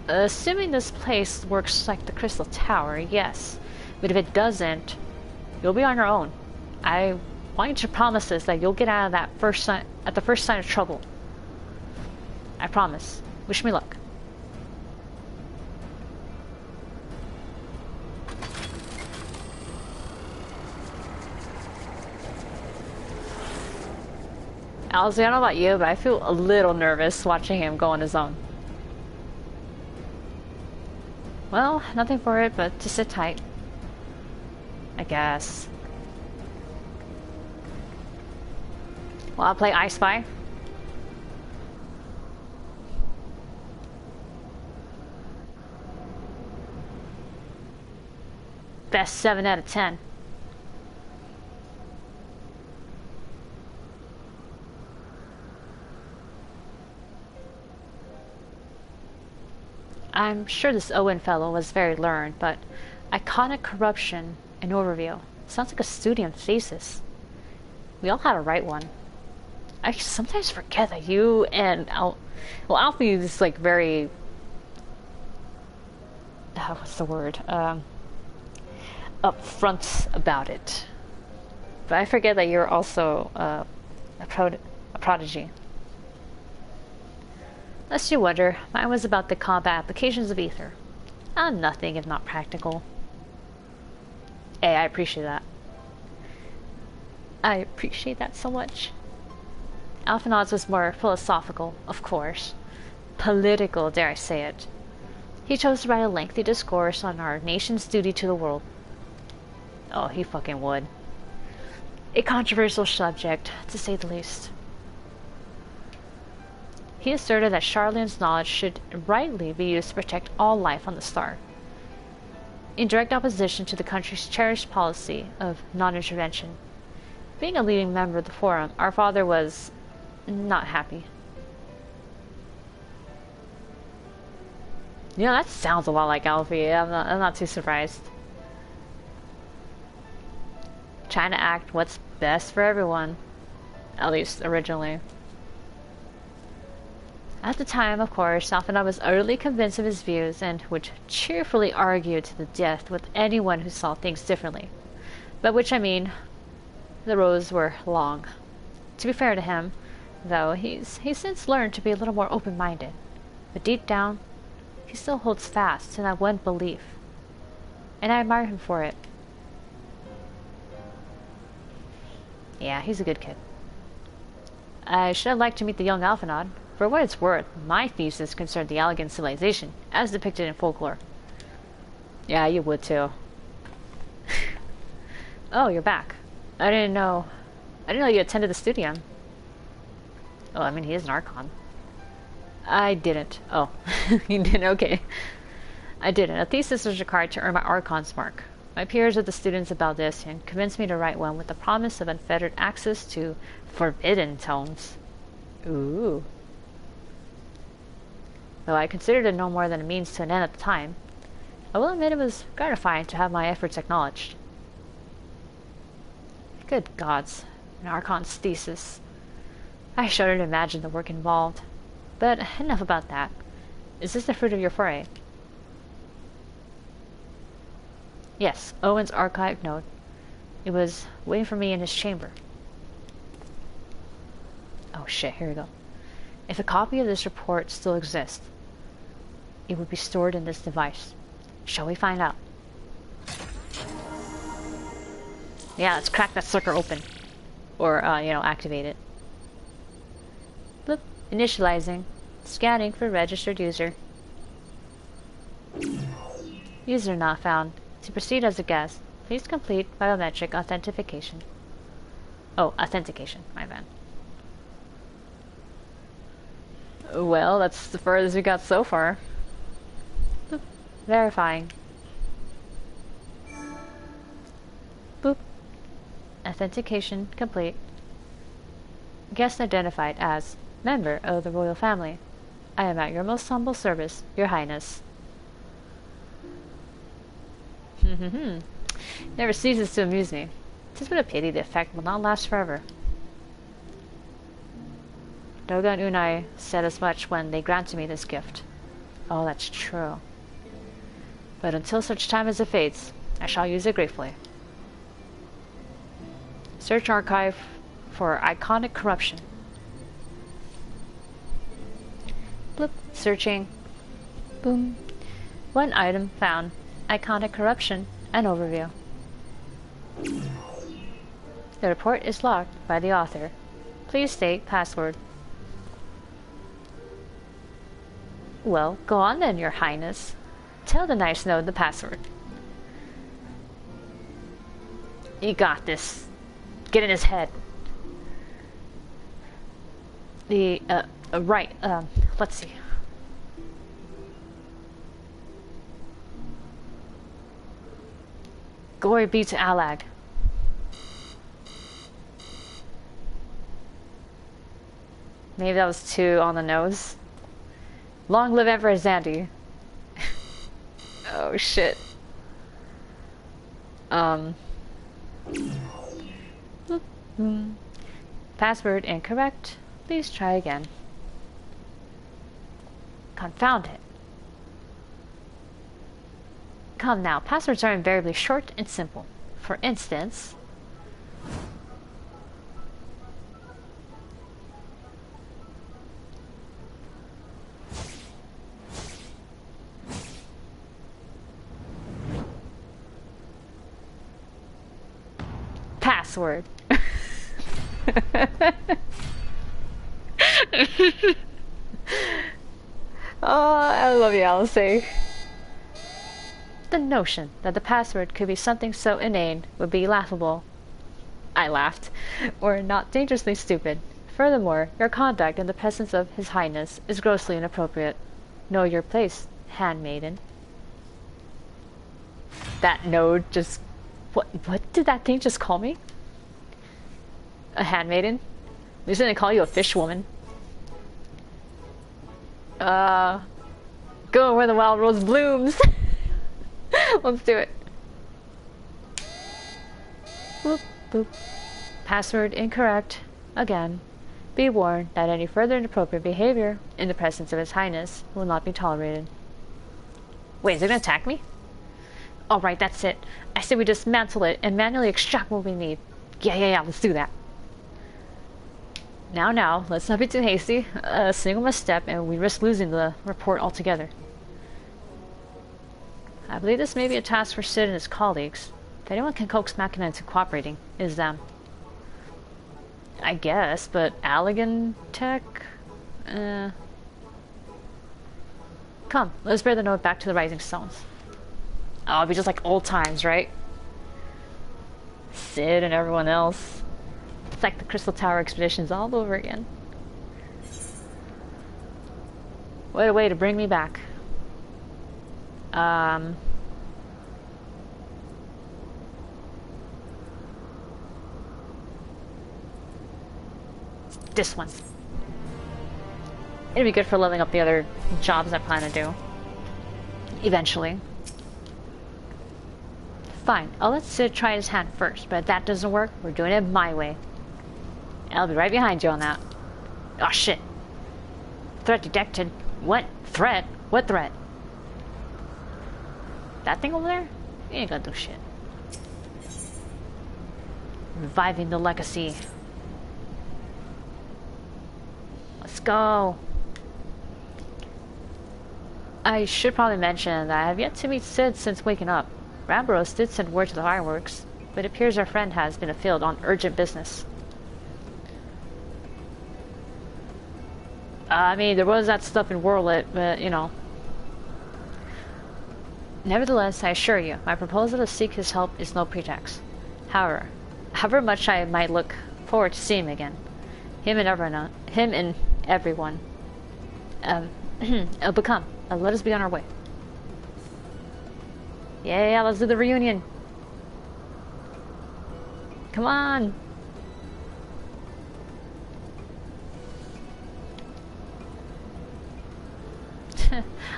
Assuming this place works like the Crystal Tower, yes. But if it doesn't, you'll be on your own. I want you to promise us that you'll get out of that at the first sign of trouble. I promise. Wish me luck. Honestly, I don't know about you, but I feel a little nervous watching him go on his own. Well, nothing for it but to sit tight, I guess. Well, I'll play I Spy. Best 7 out of 10. I'm sure this Owen fellow was very learned, but iconic corruption and overview sounds like a studium thesis. We all had to write one. I sometimes forget that you and Alfie is like very what's the word? Upfront about it. But I forget that you're also a prodigy. Lest you wonder, mine was about the combat applications of ether. Nothing if not practical. Hey, I appreciate that. I appreciate that so much. Alphinaud's was more philosophical, of course. Political, dare I say it. He chose to write a lengthy discourse on our nation's duty to the world. Oh, he fucking would. A controversial subject, to say the least. He asserted that Charlene's knowledge should rightly be used to protect all life on the star. In direct opposition to the country's cherished policy of non-intervention. Being a leading member of the Forum, our father was not happy. You know, that sounds a lot like Alfie. I'm not too surprised. Trying to act what's best for everyone. At least originally. At the time, of course, Alphinaud was utterly convinced of his views and would cheerfully argue to the death with anyone who saw things differently. By which I mean, the roads were long. To be fair to him, though, he's since learned to be a little more open-minded. But deep down, he still holds fast to that one belief. and I admire him for it. Yeah, he's a good kid. I should have liked to meet the young Alphinaud. For what it's worth, my thesis concerned the Allegan civilization, as depicted in folklore. Yeah, you would too. Oh, you're back. I didn't know you attended the studium. Oh, I mean, he is an Archon. I didn't. Oh, you didn't? Okay. I didn't. A thesis was required to earn my Archon's mark. My peers are the students of Baldesion convinced me to write one with the promise of unfettered access to forbidden tomes. Ooh. Though I considered it no more than a means to an end at the time, I will admit it was gratifying to have my efforts acknowledged. Good gods, an Archon's thesis. I shudder to imagine the work involved. But enough about that. Is this the fruit of your foray? Yes, Owen's archive note. It was waiting for me in his chamber. Oh shit, here we go. If a copy of this report still exists, it would be stored in this device. Shall we find out? Yeah, let's crack that sucker open. Or, activate it. Bloop. Initializing. Scanning for registered user. User not found. To proceed as a guest, please complete biometric authentication. Oh, authentication, my bad. Well, that's the furthest we got so far. Boop. Verifying. Boop. Authentication complete. Guest identified as member of the royal family. I am at your most humble service, your highness. Never ceases to amuse me. 'Tis but a pity the effect will not last forever. Doga and Unai said as much when they granted me this gift. Oh, that's true. But until such time as it fades, I shall use it gratefully. Search archive for iconic corruption. Bloop. Searching. Boom. One item found. Iconic corruption and overview. The report is locked by the author. Please state password. Well, go on then, your highness. Tell the nice node the password. You got this. Get in his head. Let's see. Glory be to Allag. Maybe that was too on the nose. Long live Emperor Zandy. Oh shit. Password incorrect. Please try again. Confound it. Come now, passwords are invariably short and simple. For instance... Password. Oh, I love you, Alice. The notion that the password could be something so inane would be laughable. I laughed. Or not dangerously stupid. Furthermore, your conduct in the presence of His Highness is grossly inappropriate. Know your place, handmaiden. That node just... What did that thing just call me? A handmaiden? At least I didn't call you a fish woman. Go where the wild rose blooms! Let's do it. Boop, boop. Password incorrect. Again. Be warned that any further inappropriate behavior in the presence of His Highness will not be tolerated. Wait, is it gonna attack me? Alright, that's it. I say we dismantle it and manually extract what we need. Yeah, let's do that. Now, let's not be too hasty. A single misstep and we risk losing the report altogether. I believe this may be a task for Sid and his colleagues. If anyone can coax Machina into cooperating, it is them. I guess, but Allegan Tech? Come, let's bear the note back to the Rising Stones. Oh, it'll be just like old times, right? Sid and everyone else. It's like the Crystal Tower expeditions all over again. What a way to bring me back. This one. It'd be good for leveling up the other jobs I plan to do. Eventually. Fine, I'll let Sid try his hand first, but if that doesn't work, we're doing it my way. I'll be right behind you on that. Oh shit. Threat detected. What? Threat? What threat? That thing over there? You ain't gonna do shit. Reviving the legacy. Let's go. I should probably mention that I have yet to meet Sid since waking up. Ramboros did send word to the fireworks, but it appears our friend has been afield on urgent business. I mean, there was that stuff in Worlet, but, you know. Nevertheless, I assure you, my proposal to seek his help is no pretext. However much I might look forward to seeing him again, him and everyone, it'll become. Let us be on our way. Yeah, let's do the reunion. Come on.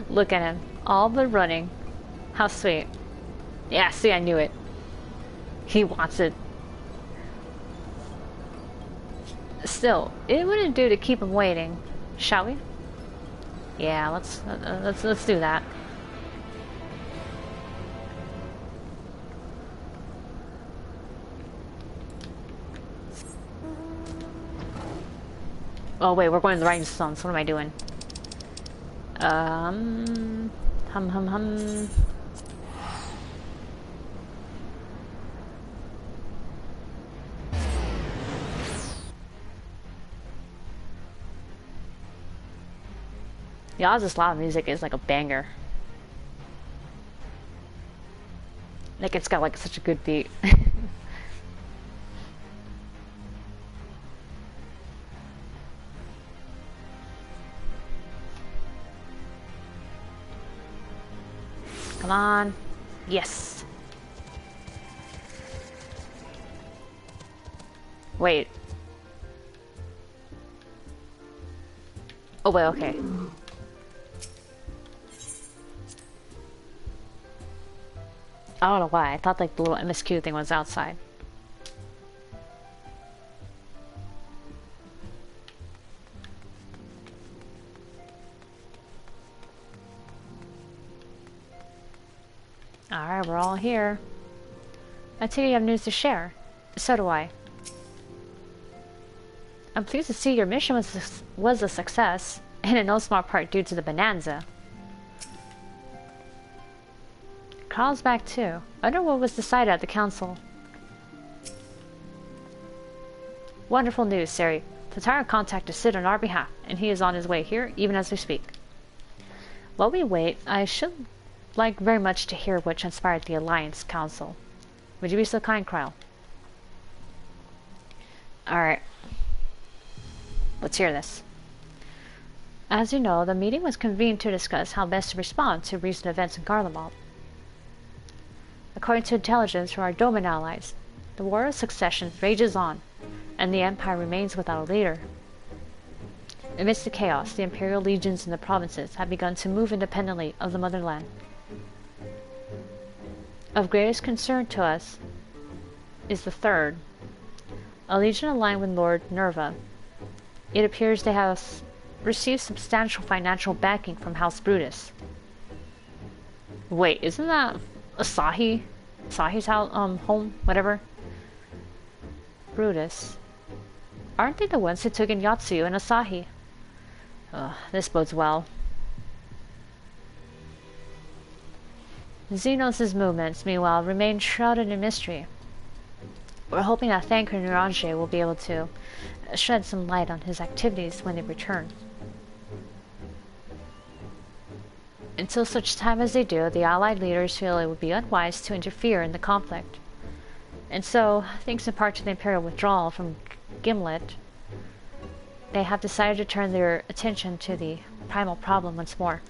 Look at him, all but running. How sweet. Yeah, see, I knew it. He wants it. Still, it wouldn't do to keep him waiting, shall we? Yeah, let's do that. Oh wait, we're going to the Rising Stones. What am I doing? Hum. Yeah, all this loud music is like a banger. Like it's got like such a good beat. Come on. Yes. Wait. Oh wait, okay. I don't know why. I thought like the little MSQ thing was outside. Alright, we're all here. I take it you have news to share. So do I. I'm pleased to see your mission was a success, and in no small part due to the bonanza. Carl's back too. I wonder what was decided at the council. Wonderful news, Sari. Tatara contacted Sid on our behalf, and he is on his way here, even as we speak. While we wait, I should like very much to hear what transpired at the Alliance Council. Would you be so kind, Kryle? Alright. Let's hear this. As you know, the meeting was convened to discuss how best to respond to recent events in Garlemald. According to intelligence from our Doman allies, the War of Succession rages on, and the Empire remains without a leader. Amidst the chaos, the Imperial legions in the provinces have begun to move independently of the motherland. Of greatest concern to us is the third, a legion aligned with Lord Nerva. It appears they have received substantial financial backing from House Brutus. Wait, isn't that Asahi? Asahi's house, home, whatever? Brutus. Aren't they the ones who took in Yatsu and Asahi? This bodes well. Xenos' movements, meanwhile, remain shrouded in mystery. We're hoping that Thanker and Niranje will be able to shed some light on his activities when they return. Until such time as they do, the Allied leaders feel it would be unwise to interfere in the conflict. And so, thanks in part to the Imperial withdrawal from Gimlet, they have decided to turn their attention to the primal problem once more.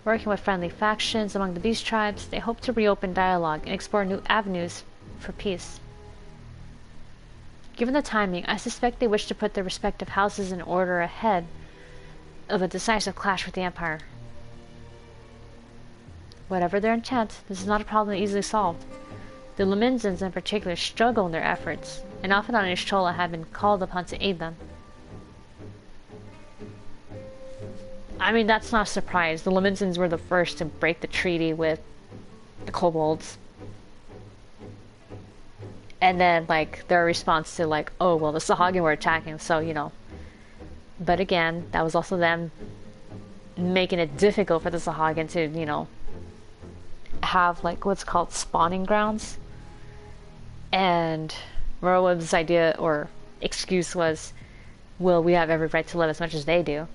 Working with friendly factions among the beast tribes, they hope to reopen dialogue and explore new avenues for peace. Given the timing, I suspect they wish to put their respective houses in order ahead of a decisive clash with the Empire. Whatever their intent, this is not a problem easily solved. The Luminzens in particular struggle in their efforts, and Alphanon and Ishtola have been called upon to aid them. I mean, that's not a surprise. The Luminzens were the first to break the treaty with the kobolds. And then, like, their response to, like, oh, well, the Sahagin were attacking, so, you know. But again, that was also them making it difficult for the Sahagin to, you know, have, like, what's called spawning grounds. And Meroweb's idea, or excuse was, well, we have every right to live as much as they do.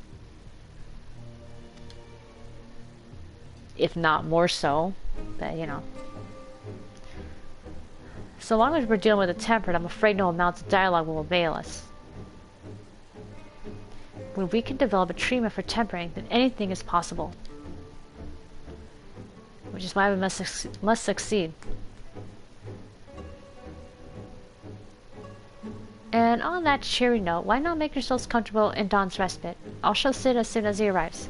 If not more so, but, you know. So long as we're dealing with the tempered, I'm afraid no amount of dialogue will avail us. When we can develop a treatment for tempering, then anything is possible. Which is why we must succeed. And on that cheery note, why not make yourselves comfortable in Dawn's respite? I'll show Sid as soon as he arrives.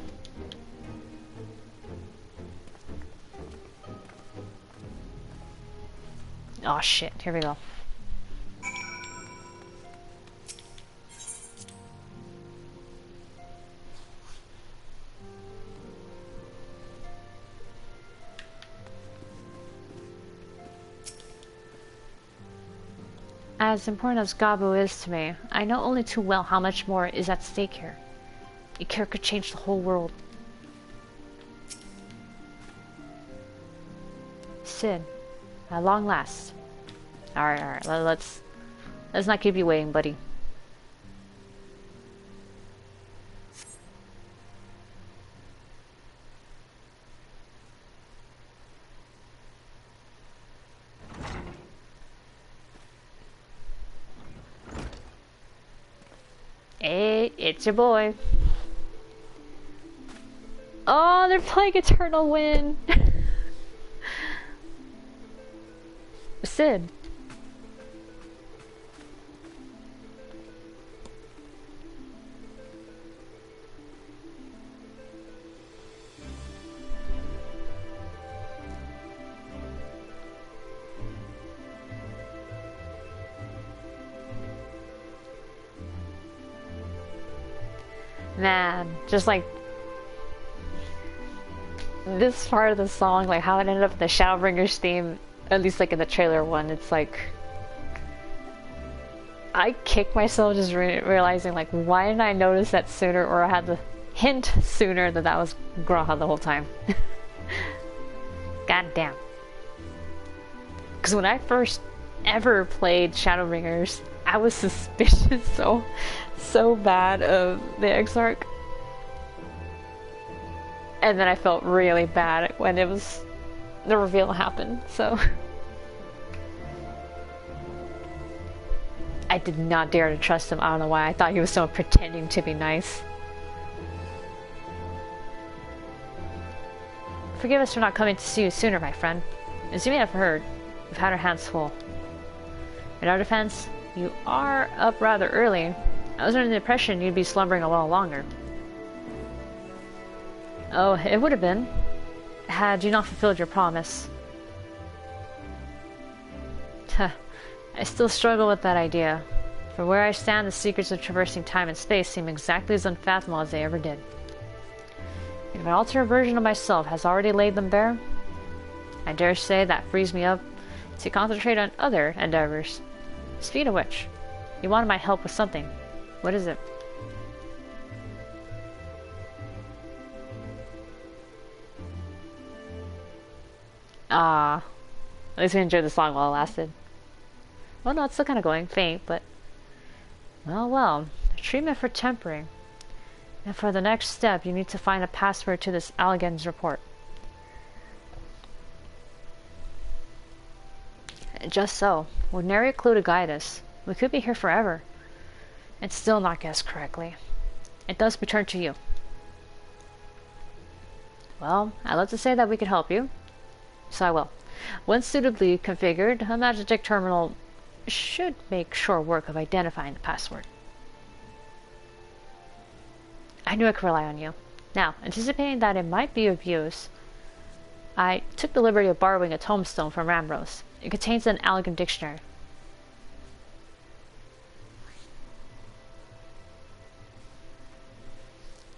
Oh shit, here we go. As important as Gabu is to me, I know only too well how much more is at stake here. Ikir could change the whole world. Sid, at long last. Alright, let's not keep you waiting, buddy. Hey, it's your boy. Oh, they're playing Eternal Wind. Sid. Man, just like this part of the song, like how it ended up in the Shadowbringers theme, at least like in the trailer one, it's like I kicked myself just realizing like why didn't I notice that sooner, or I had the hint sooner that that was Graha the whole time. God damn. Because when I first ever played Shadowbringers, I was suspicious so bad of the Exarch. And then I felt really bad when it was the reveal happened, so I did not dare to trust him. I don't know why. I thought he was so pretending to be nice. Forgive us for not coming to see you sooner, my friend. As you may have heard, we've had our hands full. In our defense, you are up rather early. I was under the impression you'd be slumbering a while longer. Oh, it would have been, had you not fulfilled your promise. I still struggle with that idea. From where I stand, the secrets of traversing time and space seem exactly as unfathomable as they ever did. If an alternate version of myself has already laid them bare, I dare say that frees me up to concentrate on other endeavors. Speaking of which, you wanted my help with something. What is it? Ah, at least we enjoyed the song while it lasted. Well, no, it's still kind of going faint, but well. Treatment for tempering. And for the next step, you need to find a password to this Alligan's report. Just so. With nary a clue to guide us, we could be here forever and still not guess correctly. It does return to you. Well, I'd love to say that we could help you, so I will. Once suitably configured, a magic terminal should make short work of identifying the password. I knew I could rely on you. Now, anticipating that it might be of use, I took the liberty of borrowing a tombstone from Ramrose. It contains an Allegan dictionary.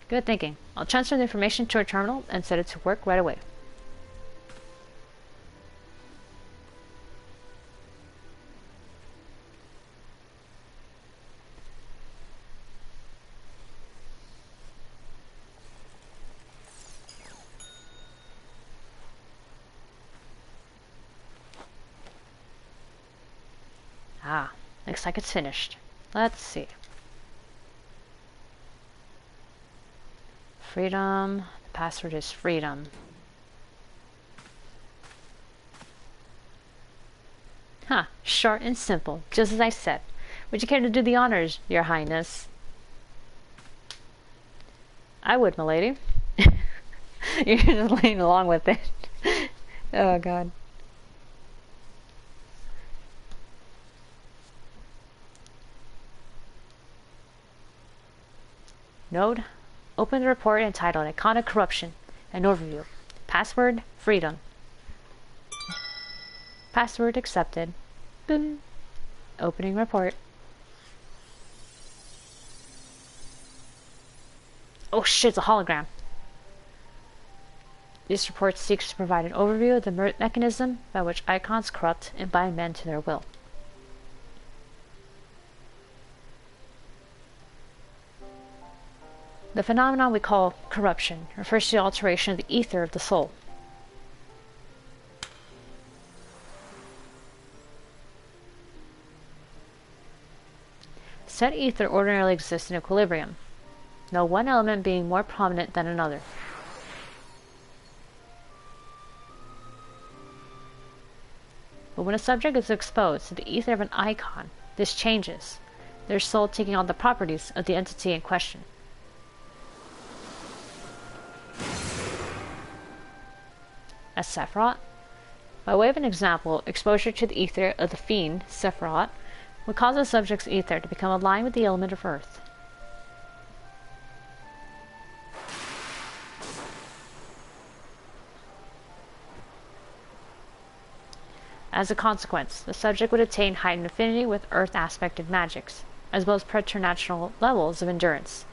Good thinking. I'll transfer the information to our terminal and set it to work right away. Ah, looks like it's finished. Let's see. Freedom. The password is freedom. Huh, short and simple, just as I said. Would you care to do the honors, Your Highness? I would, milady. You're just laying along with it. Oh, God. Node. Open the report entitled Iconic Corruption. An overview. Password, freedom. Password accepted. Boom. Opening report. Oh shit, it's a hologram. This report seeks to provide an overview of the mechanism by which icons corrupt and bind men to their will. The phenomenon we call corruption refers to the alteration of the ether of the soul. Said ether ordinarily exists in equilibrium, no one element being more prominent than another. But when a subject is exposed to the ether of an icon, this changes, their soul taking on the properties of the entity in question. A Sephiroth? By way of an example, exposure to the ether of the fiend, Sephiroth, would cause the subject's ether to become aligned with the element of earth. As a consequence, the subject would attain heightened affinity with earth-aspected magics, as well as preternatural levels of endurance.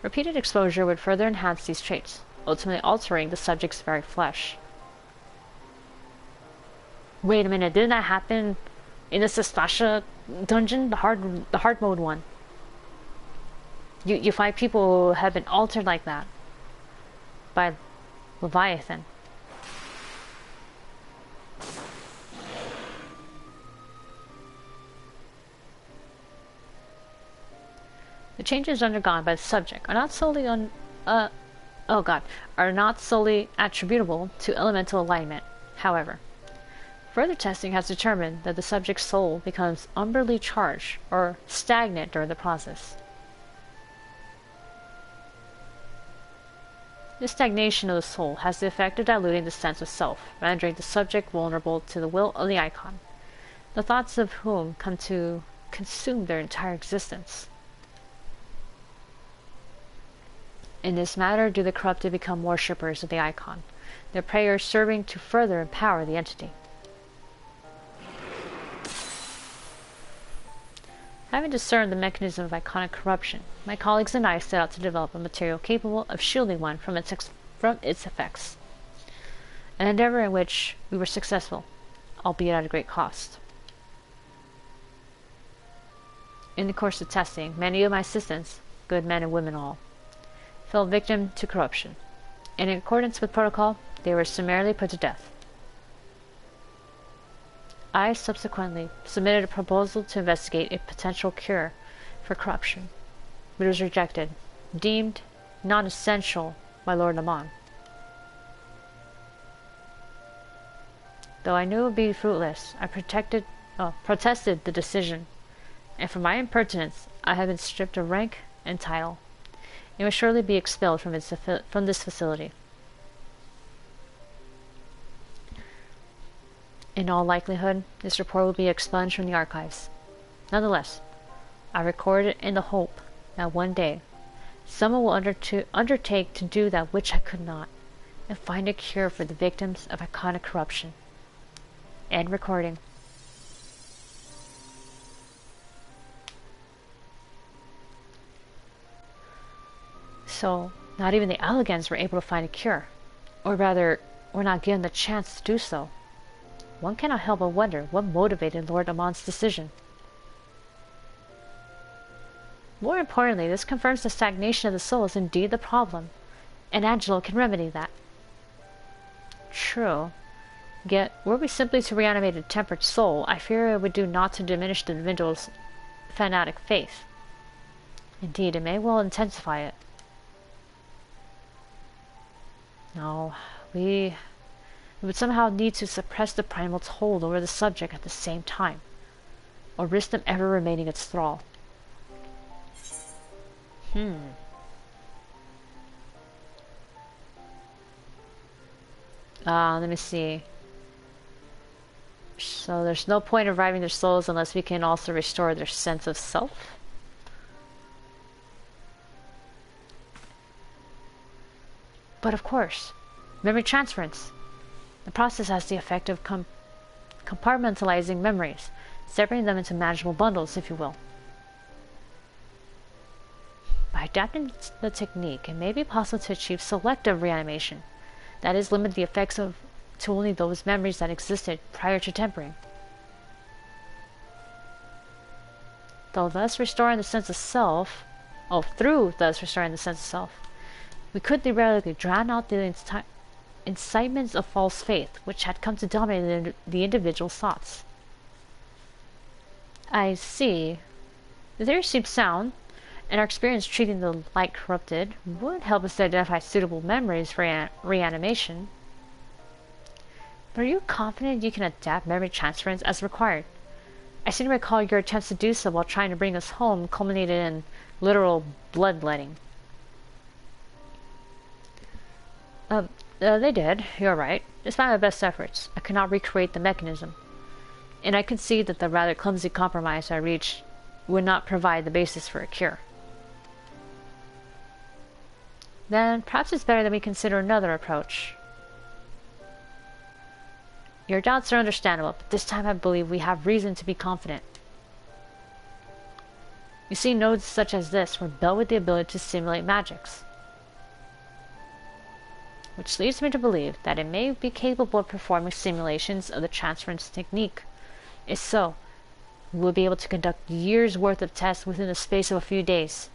Repeated exposure would further enhance these traits, ultimately altering the subject's very flesh. Wait a minute, didn't that happen in the Sastasha dungeon? The hard mode one. You find people who have been altered like that by Leviathan. The changes undergone by the subject are not solely are not solely attributable to elemental alignment, however. Further testing has determined that the subject's soul becomes umbrally charged or stagnant during the process. This stagnation of the soul has the effect of diluting the sense of self, rendering the subject vulnerable to the will of the icon, the thoughts of whom come to consume their entire existence. In this manner do the corrupted become worshippers of the icon, their prayers serving to further empower the entity. Having discerned the mechanism of iconic corruption, my colleagues and I set out to develop a material capable of shielding one from its effects, an endeavor in which we were successful, albeit at a great cost. In the course of testing, many of my assistants, good men and women all, fell victim to corruption, and in accordance with protocol, they were summarily put to death. I subsequently submitted a proposal to investigate a potential cure for corruption, but it was rejected, deemed non-essential by Lord Lamont. Though I knew it would be fruitless, I protested the decision, and for my impertinence I have been stripped of rank and title, and will surely be expelled from this facility. In all likelihood, this report will be expunged from the archives. Nonetheless, I record it in the hope that one day someone will undertake to do that which I could not, and find a cure for the victims of iconic corruption. End recording. So, not even the Alligans were able to find a cure, or rather, were not given the chance to do so. One cannot help but wonder what motivated Lord Amon's decision. More importantly, this confirms the stagnation of the soul is indeed the problem, and Angelo can remedy that. True. Yet, were we simply to reanimate a tempered soul, I fear it would do naught to diminish the individual's fanatic faith. Indeed, it may well intensify it. No, we would somehow need to suppress the primal's hold over the subject at the same time, or risk them ever remaining its thrall. Let me see. So there's no point of reviving their souls unless we can also restore their sense of self. But of course, memory transference. The process has the effect of compartmentalizing memories, separating them into manageable bundles, if you will. By adapting the technique, it may be possible to achieve selective reanimation, that is, limit the effects to only those memories that existed prior to tempering. Through thus restoring the sense of self, we could theoretically drown out the incitements of false faith which had come to dominate the individual's thoughts. I see. The theory seems sound, and our experience treating the light corrupted would help us to identify suitable memories for reanimation. But are you confident you can adapt memory transference as required? I seem to recall your attempts to do so while trying to bring us home culminated in literal bloodletting. They did, you're right. Despite my best efforts, I could not recreate the mechanism, and I concede that the rather clumsy compromise I reached would not provide the basis for a cure. Then perhaps it's better that we consider another approach. Your doubts are understandable, but this time I believe we have reason to be confident. You see, nodes such as this were built with the ability to simulate magics, which leads me to believe that it may be capable of performing simulations of the transference technique. If so, we will be able to conduct years' worth of tests within the space of a few days.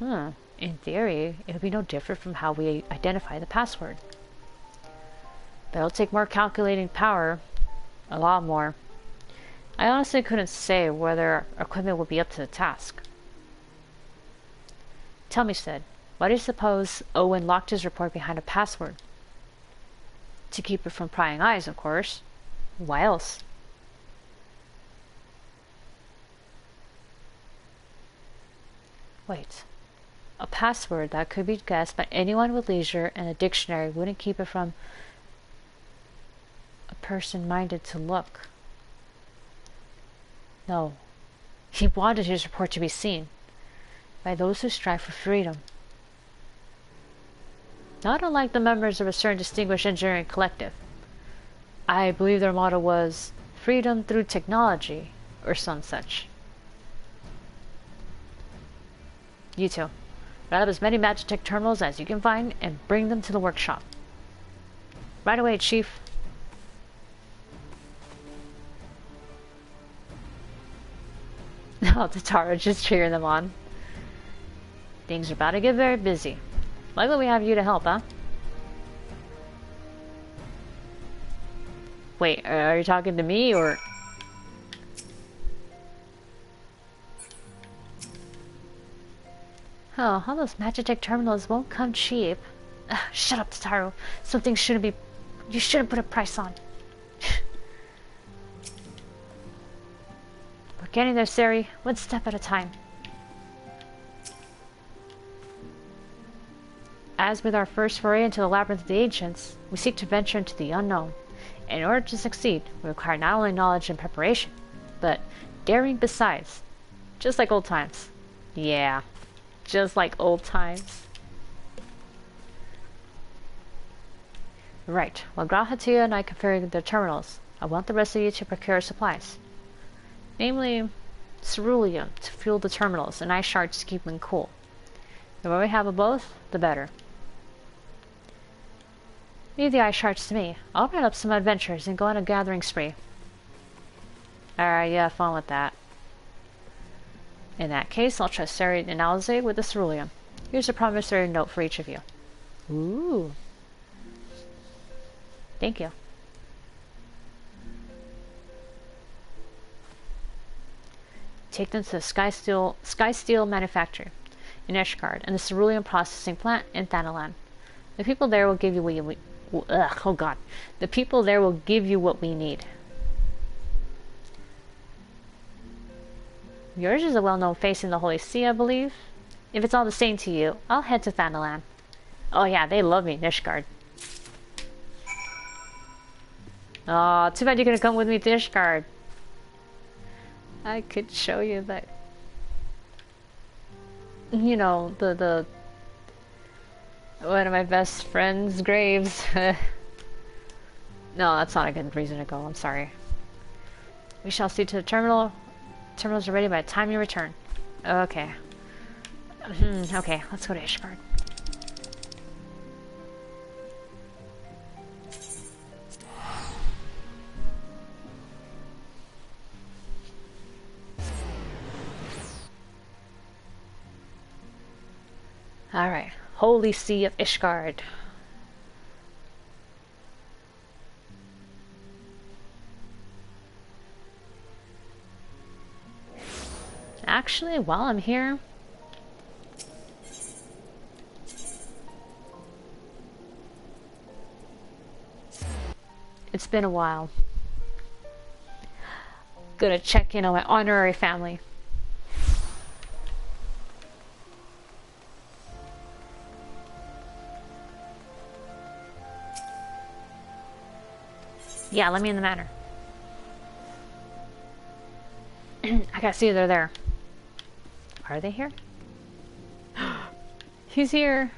In theory, it would be no different from how we identify the password. But it'll take more calculating power, a lot more. I honestly couldn't say whether our equipment would be up to the task. Tell me, Sid, why do you suppose Owen locked his report behind a password? To keep it from prying eyes, of course. Why else? Wait. A password that could be guessed by anyone with leisure and a dictionary wouldn't keep it from a person minded to look. No. He wanted his report to be seen by those who strive for freedom. Not unlike the members of a certain distinguished engineering collective. I believe their motto was freedom through technology, or some such. You two, round up as many Magitech terminals as you can find and bring them to the workshop. Right away, Chief. No, Tatara, just cheering them on. Things are about to get very busy. Likely we have you to help, huh? Wait, are you talking to me or? Oh, all those Magitech terminals won't come cheap. Ugh, shut up, Tataru. Something shouldn't be... You shouldn't put a price on. We're getting there, Sari. One step at a time. As with our first foray into the Labyrinth of the Ancients, we seek to venture into the unknown. In order to succeed, we require not only knowledge and preparation, but daring besides. Just like old times. Yeah, just like old times. Right, while Grahatia and I configure the terminals, I want the rest of you to procure supplies. Namely, ceruleum to fuel the terminals and ice shards to keep them cool. The more we have of both, the better. Leave the ice shards to me. I'll write up some adventures and go on a gathering spree. Alright, yeah, have fun with that. In that case, I'll trust Sari and Alze with the ceruleum. Here's a promissory note for each of you. Ooh. Thank you. Take them to the Sky Steel manufactory in Eshgard and the ceruleum processing plant in Thanalan. The people there will give you what you The people there will give you what we need. Yours is a well-known face in the Holy See, I believe. If it's all the same to you, I'll head to Thanalan. Oh yeah, they love me in Ishgard. Oh, too bad you're gonna come with me to Ishgard. I could show you that. You know, the one of my best friend's graves. No, that's not a good reason to go, I'm sorry. We shall see to the terminal. Terminals are ready by the time you return. Okay. Okay, let's go to Ishgard. Alright, Holy See of Ishgard. Actually, while I'm here, it's been a while. Gonna check in on my honorary family. Yeah, let me in the manor. I gotta see if they're there. Are they here? He's here.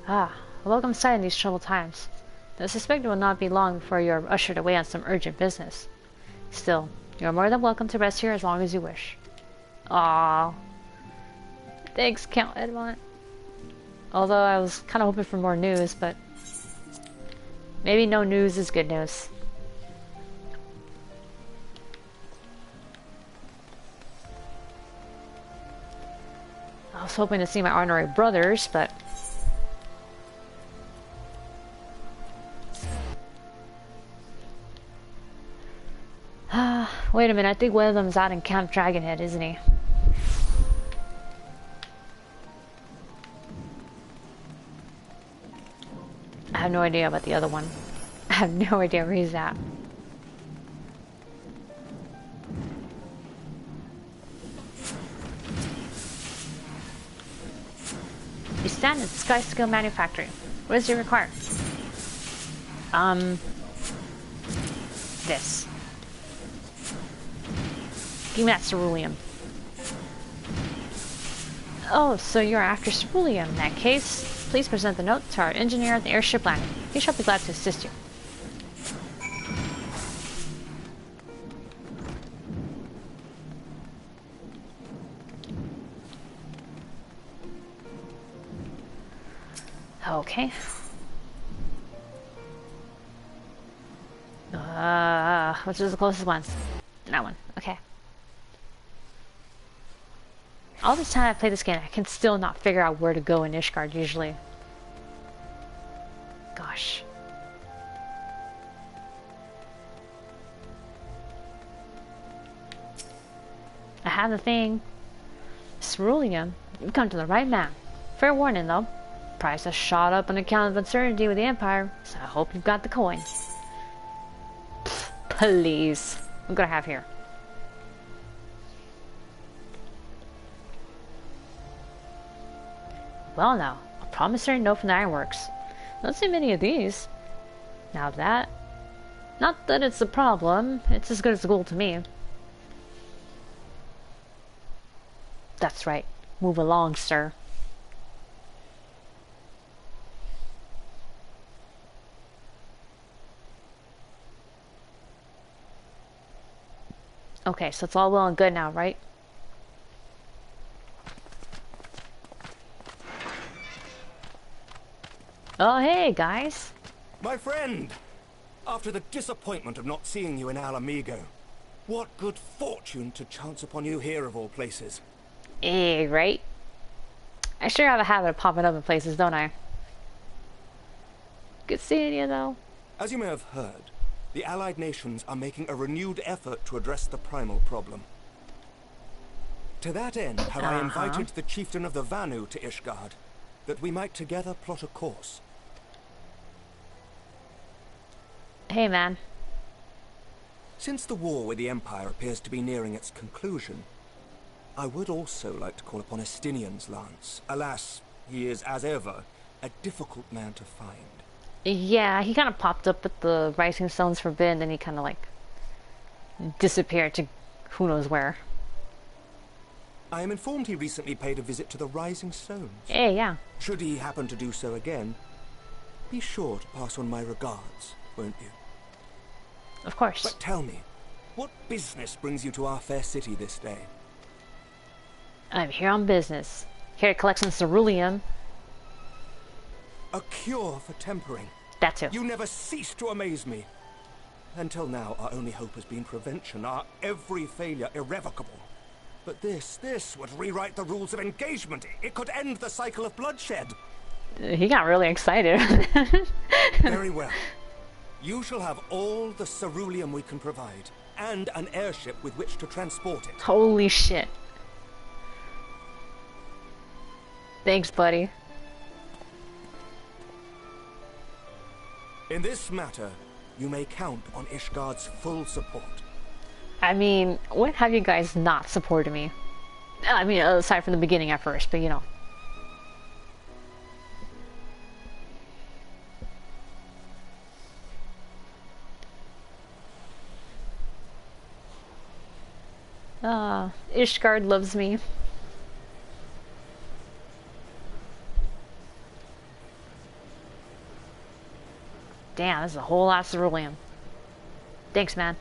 Ah, a welcome sight in these troubled times. I suspect it will not be long before you are ushered away on some urgent business. Still, you are more than welcome to rest here as long as you wish. Aww. Thanks, Count Edmont. Although I was kind of hoping for more news, but maybe no news is good news. I was hoping to see my honorary brothers, but wait a minute, I think one of them's out in Camp Dragonhead, isn't he? I have no idea about the other one. I have no idea where he's at. You stand at Sky Skill Manufacturing. What does it require? This. Give me that ceruleum. Oh, so you're after ceruleum in that case. Please present the note to our engineer at the airship landing. He shall be glad to assist you. Okay. Which is the closest one? That one. Okay. All this time I've played this game, I can still not figure out where to go in Ishgard usually. gosh. I have the thing. Cerulean. You've come to the right man. Fair warning, though. Price has shot up on account of uncertainty with the Empire, so I hope you've got the coin. Pfft, please. I'm gonna have here. Well now, a promissory note from the Ironworks. Don't see many of these. Now that... Not that it's a problem, it's as good as gold to me. That's right. Move along, sir. Okay, so it's all well and good now, right? Oh, hey, guys. My friend! After the disappointment of not seeing you in Alamigo, what good fortune to chance upon you here of all places. Eh, right? I sure have a habit of popping up in places, don't I? Good seeing you, though. As you may have heard, the Allied nations are making a renewed effort to address the primal problem. To that end, have I invited the chieftain of the Vanu to Ishgard, that we might together plot a course. Hey, man. Since the war with the Empire appears to be nearing its conclusion, I would also like to call upon Estinian's lance. Alas, he is, as ever, a difficult man to find. Yeah, he kind of popped up at the Rising Stones Forbidden, then he kind of like disappeared to who knows where. I am informed he recently paid a visit to the Rising Stones. Hey, yeah. Should he happen to do so again, be sure to pass on my regards, won't you? Of course. But tell me, what business brings you to our fair city this day? I'm here on business. Here to collect some ceruleum. A cure for tempering. That too. You never cease to amaze me. Until now, our only hope has been prevention, our every failure irrevocable. But this would rewrite the rules of engagement. It could end the cycle of bloodshed. He got really excited. Very well. You shall have all the ceruleum we can provide, and an airship with which to transport it. Holy shit. Thanks, buddy. In this matter, you may count on Ishgard's full support. I mean, when have you guys not supported me? I mean, aside from the beginning at first, but you know. Ishgard loves me. Damn, this is a whole lot of ceruleum. Thanks, man.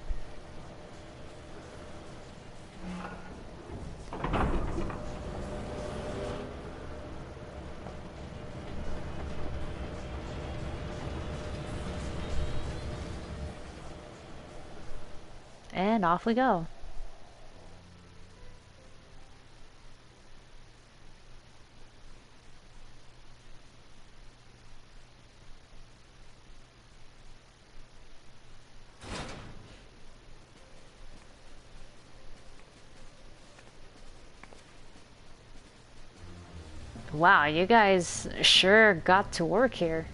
And off we go. Wow, you guys sure got to work here.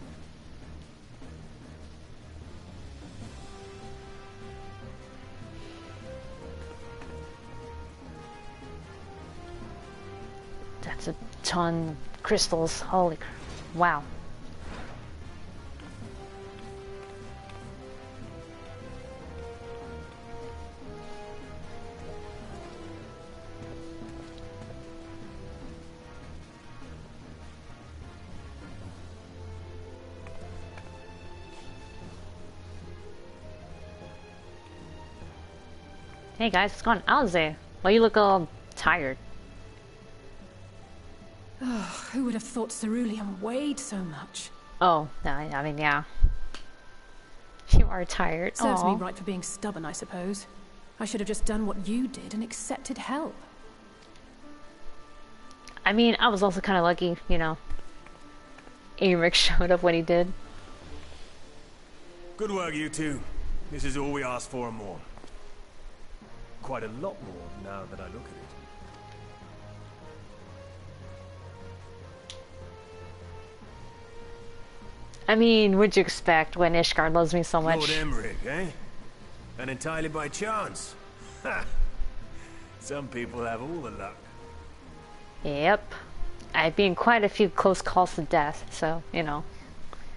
That's a ton of crystals. Holy crap. Wow. Hey guys, what's going on? Allie, why you look all tired? Oh, who would have thought ceruleum weighed so much? Oh, I mean, yeah. You are tired. Serves me Aw. right for being stubborn, I suppose. I should have just done what you did and accepted help. I mean, I was also kind of lucky, you know. Amric showed up when he did. Good work, you two. This is all we asked for and more. Quite a lot more now that I look at it. I mean, what'd you expect when Ishgard loves me so much? Lord Emmerich, eh? And entirely by chance. Ha! Some people have all the luck. Yep. I've been in quite a few close calls to death, so, you know.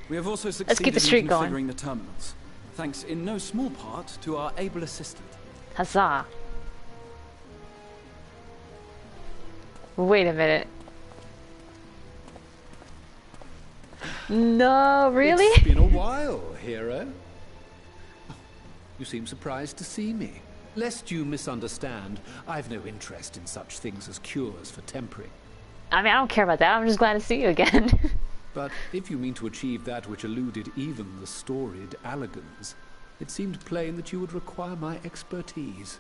We have also Let's keep the succeeded streak in going. configuring the terminals, thanks in no small part to our able assistant. Huzzah. Wait a minute. No, really? It's been a while, hero. You seem surprised to see me. Lest you misunderstand, I've no interest in such things as cures for tempering. I mean, I don't care about that. I'm just glad to see you again. But if you mean to achieve that which eluded even the storied Allagans, it seemed plain that you would require my expertise.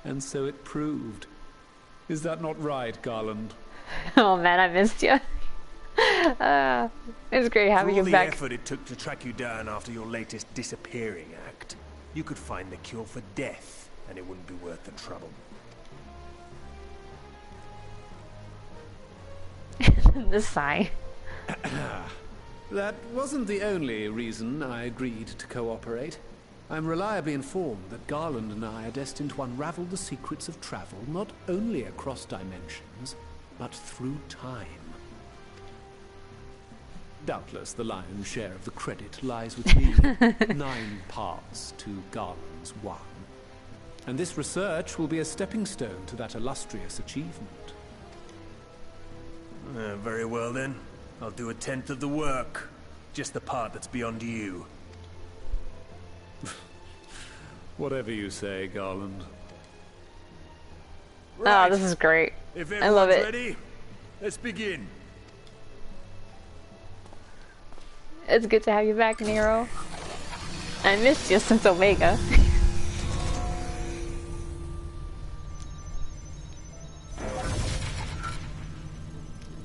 And so it proved. Is that not right, Garland? Oh man, I missed you. It's great having you For all back. the effort it took to track you down after your latest disappearing act, you could find the cure for death, and it wouldn't be worth the trouble. The sigh. That wasn't the only reason I agreed to cooperate. I'm reliably informed that Garland and I are destined to unravel the secrets of travel not only across dimensions, but through time. Doubtless the lion's share of the credit lies with me. 9 paths to Garland's 1. And this research will be a stepping stone to that illustrious achievement. Very well then. I'll do 1/10 of the work. Just the part that's beyond you. Whatever you say, Garland. Oh, this is great. If I love everyone's it. ready, let's begin. It's good to have you back, Nero. I missed you since Omega.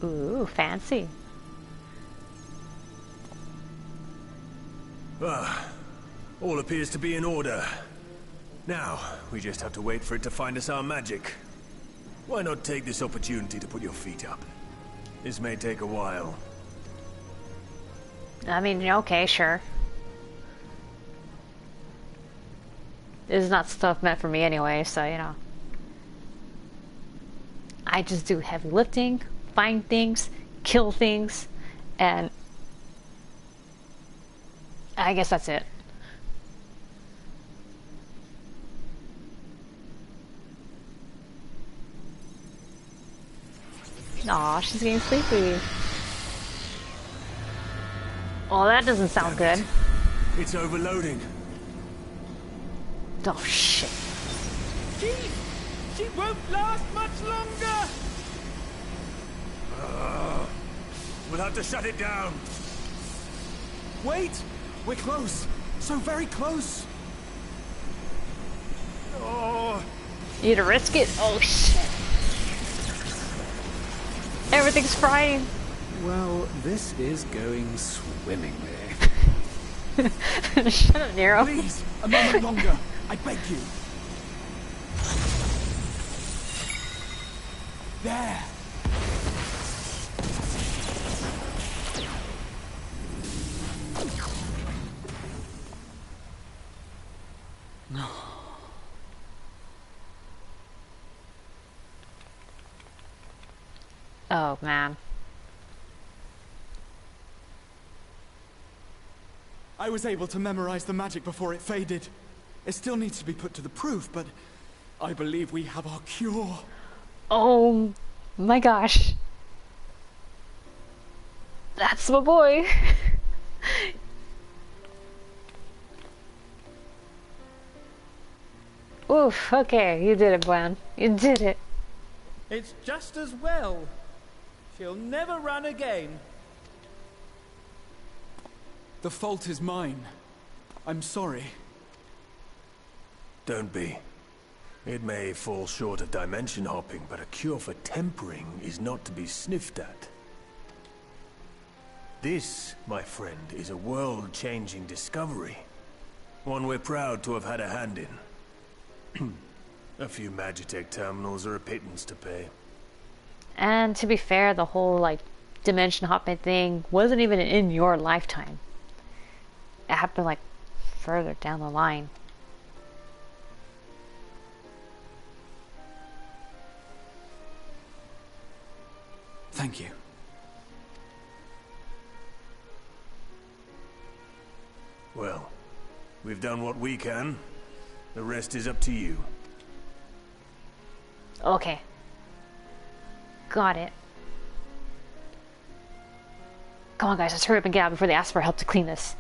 Ooh, fancy. All appears to be in order. Now, we just have to wait for it to find us our magic. Why not take this opportunity to put your feet up? This may take a while. I mean, okay, sure. This is not stuff meant for me anyway, so, you know. I just do heavy lifting, find things, kill things, and I guess that's it. Aw, she's getting sleepy. Oh, that doesn't sound good. It's overloading. Oh, shit. She won't last much longer! We'll have to shut it down. Wait! We're close! So very close! Oh, You to risk it? Oh, shit. Everything's frying. Well, this is going swimmingly. Shut up, Nero. Please, a moment longer. I beg you. There. Oh, man. I was able to memorize the magic before it faded. It still needs to be put to the proof, but I believe we have our cure. Oh, my gosh. That's my boy. Oof, okay, you did it, Gwen. You did it. It's just as well. She'll never run again. The fault is mine. I'm sorry. don't be. It may fall short of dimension hopping, but a cure for tempering is not to be sniffed at. This, my friend, is a world-changing discovery. One we're proud to have had a hand in. A few Magitech terminals are a pittance to pay. And to be fair, the whole, like, dimension hopping thing wasn't even in your lifetime. It happened, like, further down the line. Thank you. Well, we've done what we can. The rest is up to you. Okay. Got it. Come on, guys, let's hurry up and get out before they ask for help to clean this.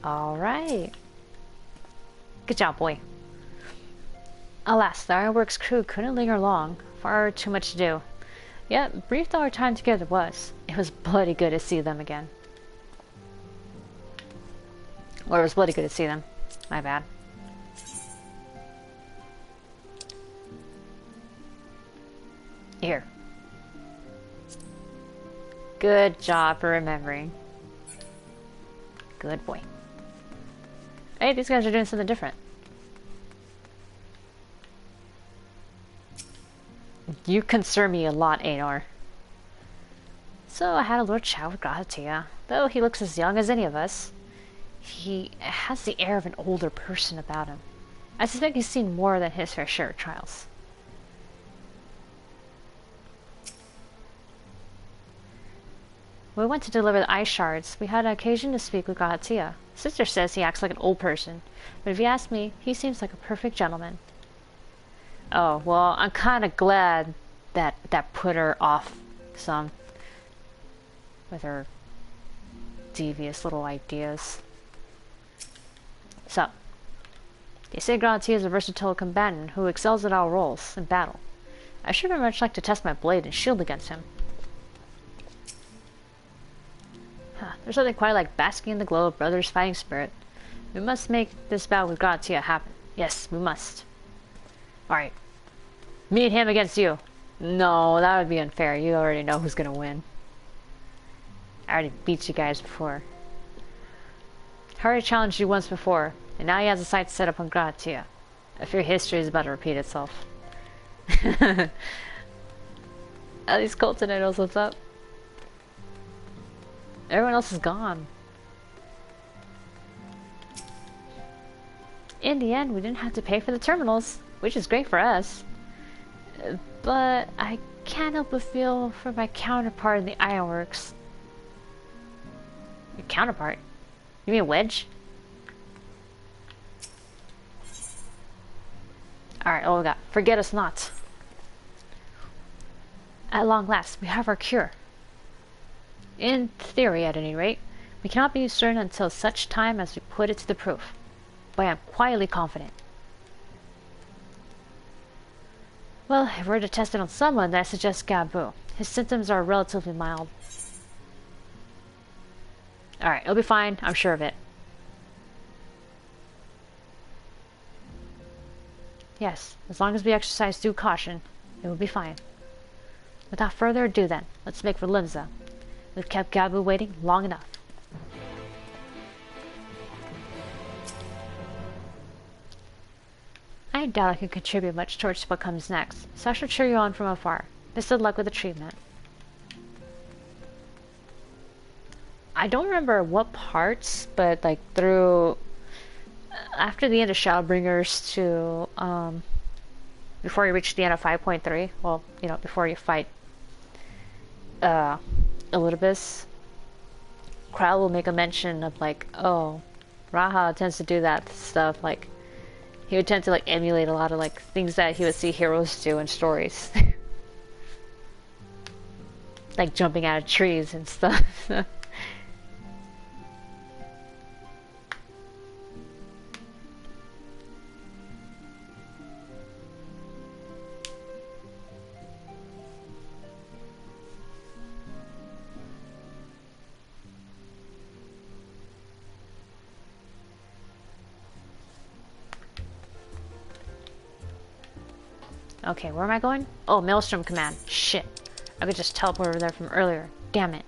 Alright. Good job, boy. Alas, the Ironworks crew couldn't linger long. Far too much to do. Yet, brief though our time together was, it was bloody good to see them again. Or it was bloody good to see them. My bad. Here. Good job for remembering. Good boy. Hey, these guys are doing something different. You concern me a lot, Aenor. So I had a little chat with Gratia. Though he looks as young as any of us, he has the air of an older person about him. I suspect he's seen more than his fair share of trials. When we went to deliver the ice shards, we had an occasion to speak with Gratia. Sister says he acts like an old person, but if you ask me, he seems like a perfect gentleman. Oh, well, I'm kind of glad that put her off some with her devious little ideas. So, they say Gratia is a versatile combatant who excels at all roles in battle. I should very much like to test my blade and shield against him. There's something quite like basking in the glow of brothers' fighting spirit. We must make this battle with Gratia happen. Yes, we must. Alright. Me and him against you. No, that would be unfair. You already know who's gonna win. I already beat you guys before. I already challenged you once before, and now he has a sight set up on Gratia. I fear history is about to repeat itself. At least Colton knows what's up. Everyone else is gone. In the end, we didn't have to pay for the terminals, which is great for us. But I can't help but feel for my counterpart in the Ironworks. Your counterpart? You mean Wedge? Alright, oh we got Forget Us Not. At long last, we have our cure. In theory, at any rate, we cannot be certain until such time as we put it to the proof. But I am quietly confident. Well, if we're to test it on someone, then I suggest Gabu. His symptoms are relatively mild. Alright, it'll be fine, I'm sure of it. Yes, as long as we exercise due caution, it will be fine. Without further ado then, let's make for Limsa. We've kept Gabu waiting long enough. I doubt I can contribute much towards what comes next, so I shall cheer you on from afar. Best of luck with the treatment. I don't remember what parts, but like through after the end of Shadowbringers to before you reach the end of 5.3, well, you know, before you fight Elidibus, Kral will make a mention of like, oh, Raha tends to do that stuff, like he would tend to like emulate a lot of like things that he would see heroes do in stories. Like jumping out of trees and stuff. Okay, where am I going? Oh, Maelstrom Command. Shit. I could just teleport over there from earlier. Damn it.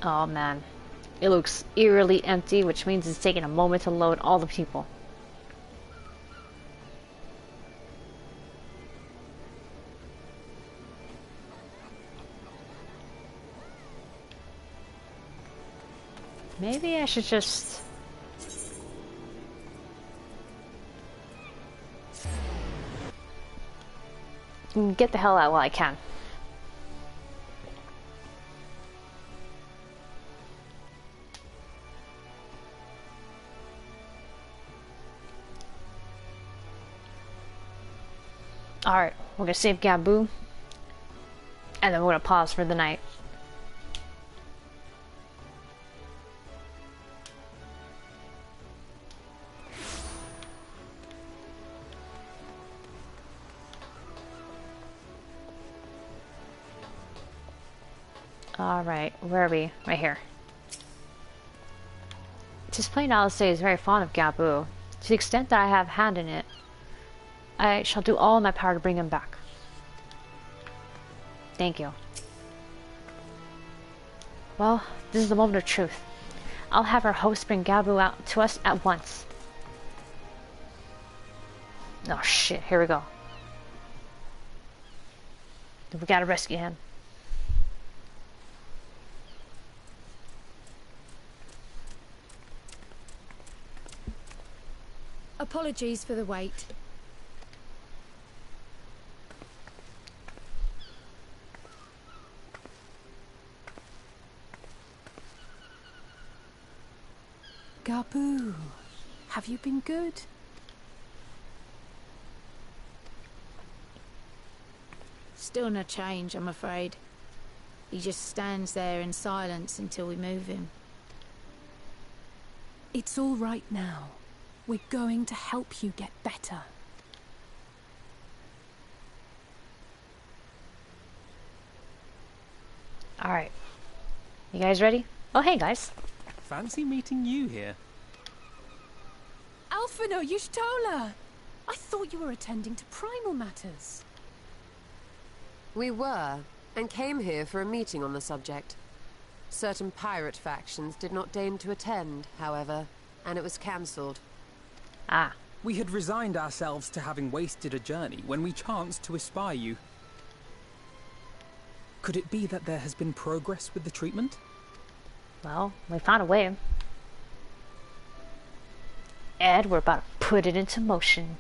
Oh man. It looks eerily empty, which means it's taking a moment to load all the people. Maybe I should just... get the hell out while I can. Alright, we're gonna save Gabu. And then we're gonna pause for the night. Alright, where are we? Right here. This plain Alice is very fond of Gabu. To the extent that I have hand in it, I shall do all in my power to bring him back. Thank you. Well, this is the moment of truth. I'll have our host bring Gabu out to us at once. Oh shit, here we go. We gotta rescue him. Apologies for the wait. Gabu, have you been good? Still no change, I'm afraid. He just stands there in silence until we move him. It's all right now. We're going to help you get better. Alright. You guys ready? Oh, hey guys. Fancy meeting you here. Alphino, Y'shtola! I thought you were attending to primal matters. We were, and came here for a meeting on the subject. Certain pirate factions did not deign to attend, however, and it was cancelled. Ah. We had resigned ourselves to having wasted a journey when we chanced to espy you. Could it be that there has been progress with the treatment? Well, we found a way. And we're about to put it into motion.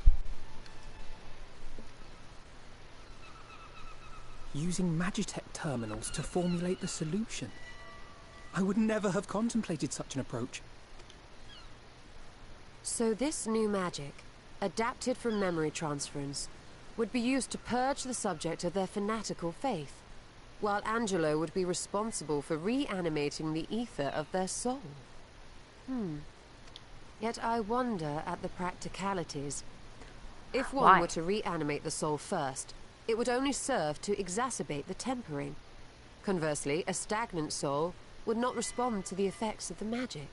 Using Magitech terminals to formulate the solution. I would never have contemplated such an approach. So this new magic, adapted from memory transference, would be used to purge the subject of their fanatical faith, while Angelo would be responsible for reanimating the ether of their soul. Yet I wonder at the practicalities. If one were to reanimate the soul first, it would only serve to exacerbate the tempering. Conversely, a stagnant soul would not respond to the effects of the magic.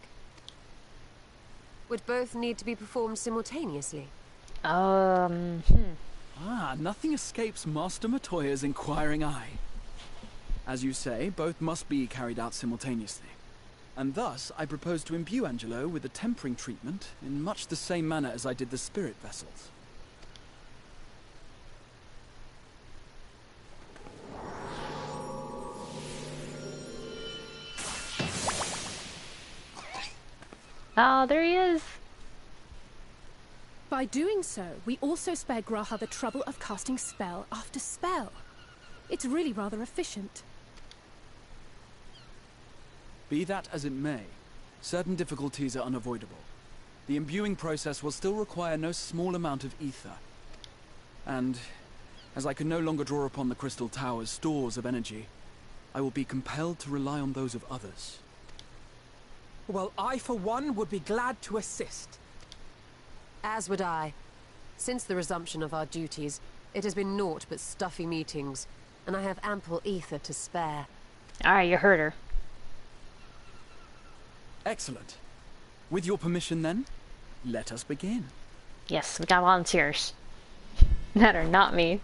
Would both need to be performed simultaneously? Nothing escapes Master Matoya's inquiring eye. As you say, both must be carried out simultaneously. And thus, I propose to imbue Angelo with a tempering treatment in much the same manner as I did the spirit vessels. Oh, there he is. By doing so, we also spare Graha the trouble of casting spell after spell. It's really rather efficient. Be that as it may, certain difficulties are unavoidable. The imbuing process will still require no small amount of ether. And, as I can no longer draw upon the Crystal Tower's stores of energy, I will be compelled to rely on those of others. Well, I, for one, would be glad to assist. As would I. Since the resumption of our duties, it has been naught but stuffy meetings, and I have ample ether to spare. Alright, you heard her. Excellent. With your permission then, let us begin. Yes, we got volunteers. That are not me.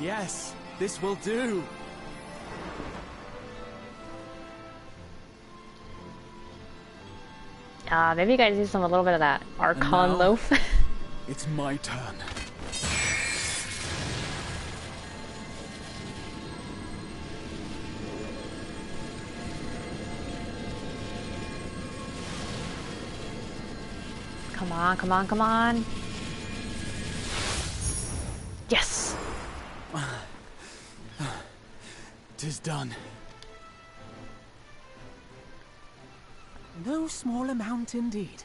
Yes, this will do. Maybe you guys need some a little bit of that Archon loaf. It's my turn. Come on, come on, come on. Yes! 'Tis done. No small amount indeed.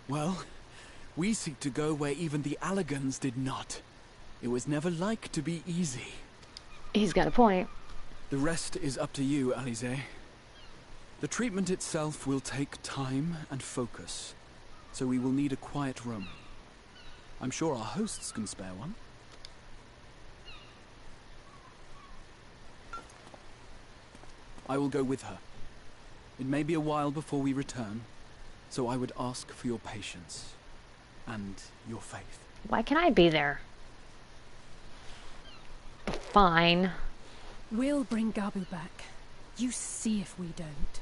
Well, we seek to go where even the Alligans did not. It was never like to be easy. He's got a point. The rest is up to you, Alize. The treatment itself will take time and focus, so we will need a quiet room. I'm sure our hosts can spare one. I will go with her. It may be a while before we return, so I would ask for your patience and your faith. Why can't I be there? Fine. We'll bring Gabu back. You see if we don't.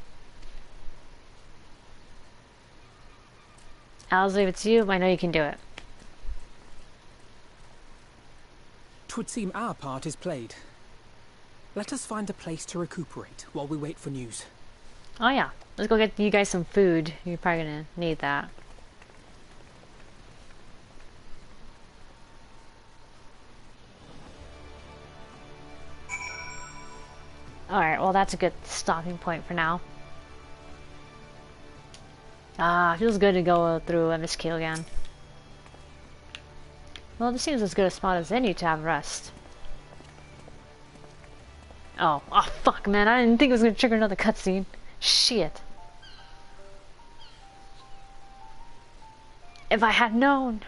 I'll leave it to you. I know you can do it. 'Twould seem our part is played. Let us find a place to recuperate while we wait for news. Oh yeah. Let's go get you guys some food. You're probably gonna need that. Alright, well that's a good stopping point for now. Feels good to go through MSQ again. Well, this seems as good a spot as any to have rest. Oh fuck, man, I didn't think it was gonna trigger another cutscene. Shit. If I had known.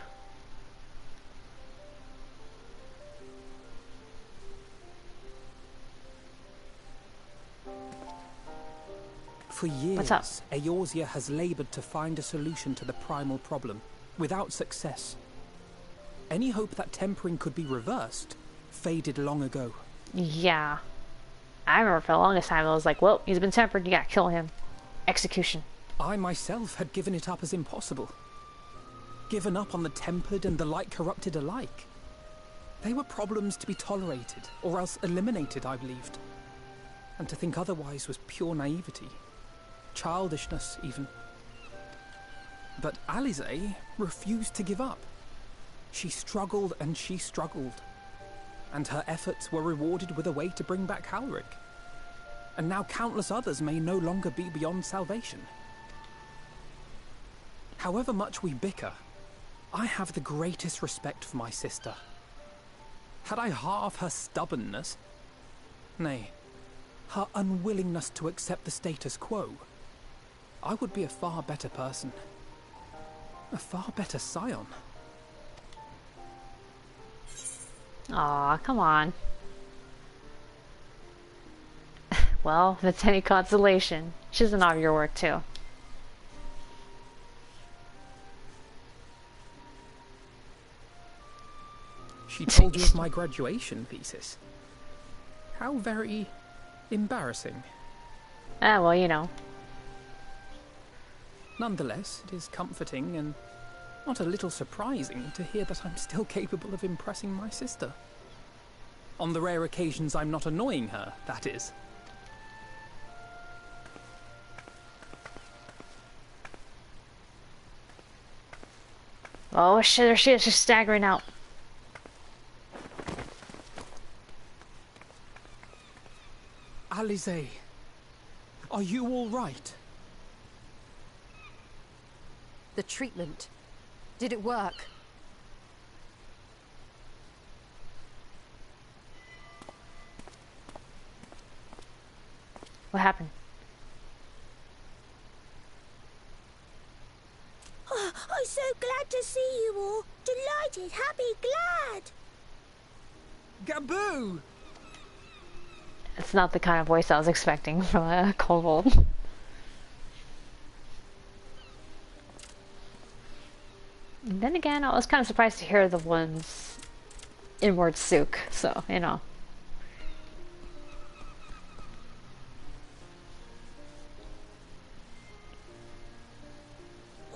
For years, What's up? Eorzea has labored to find a solution to the primal problem, without success. Any hope that tempering could be reversed faded long ago. Yeah. I remember for the longest time I was like, well, he's been tempered, you gotta kill him. Execution. I myself had given it up as impossible. Given up on the tempered and the light corrupted alike. They were problems to be tolerated, or else eliminated, I believed. And to think otherwise was pure naivety. Childishness, even. But Alize refused to give up. She struggled and she struggled. And her efforts were rewarded with a way to bring back Halric. And now countless others may no longer be beyond salvation. However much we bicker, I have the greatest respect for my sister. Had I half her stubbornness, nay, her unwillingness to accept the status quo, I would be a far better person. A far better scion. Aw, come on. Well, if it's any consolation, she's an of your work too. She told you of my graduation thesis. How very embarrassing. Well, you know. Nonetheless, it is comforting and not a little surprising to hear that I'm still capable of impressing my sister. On the rare occasions I'm not annoying her, that is. Oh shit, there she is, she's staggering out. Alize, are you all right? The treatment. Did it work? What happened? Oh, I'm so glad to see you all. Delighted, happy, glad. Gaboo! It's not the kind of voice I was expecting from a kobold. And then again, I was kind of surprised to hear the ones inward Sook, so, you know.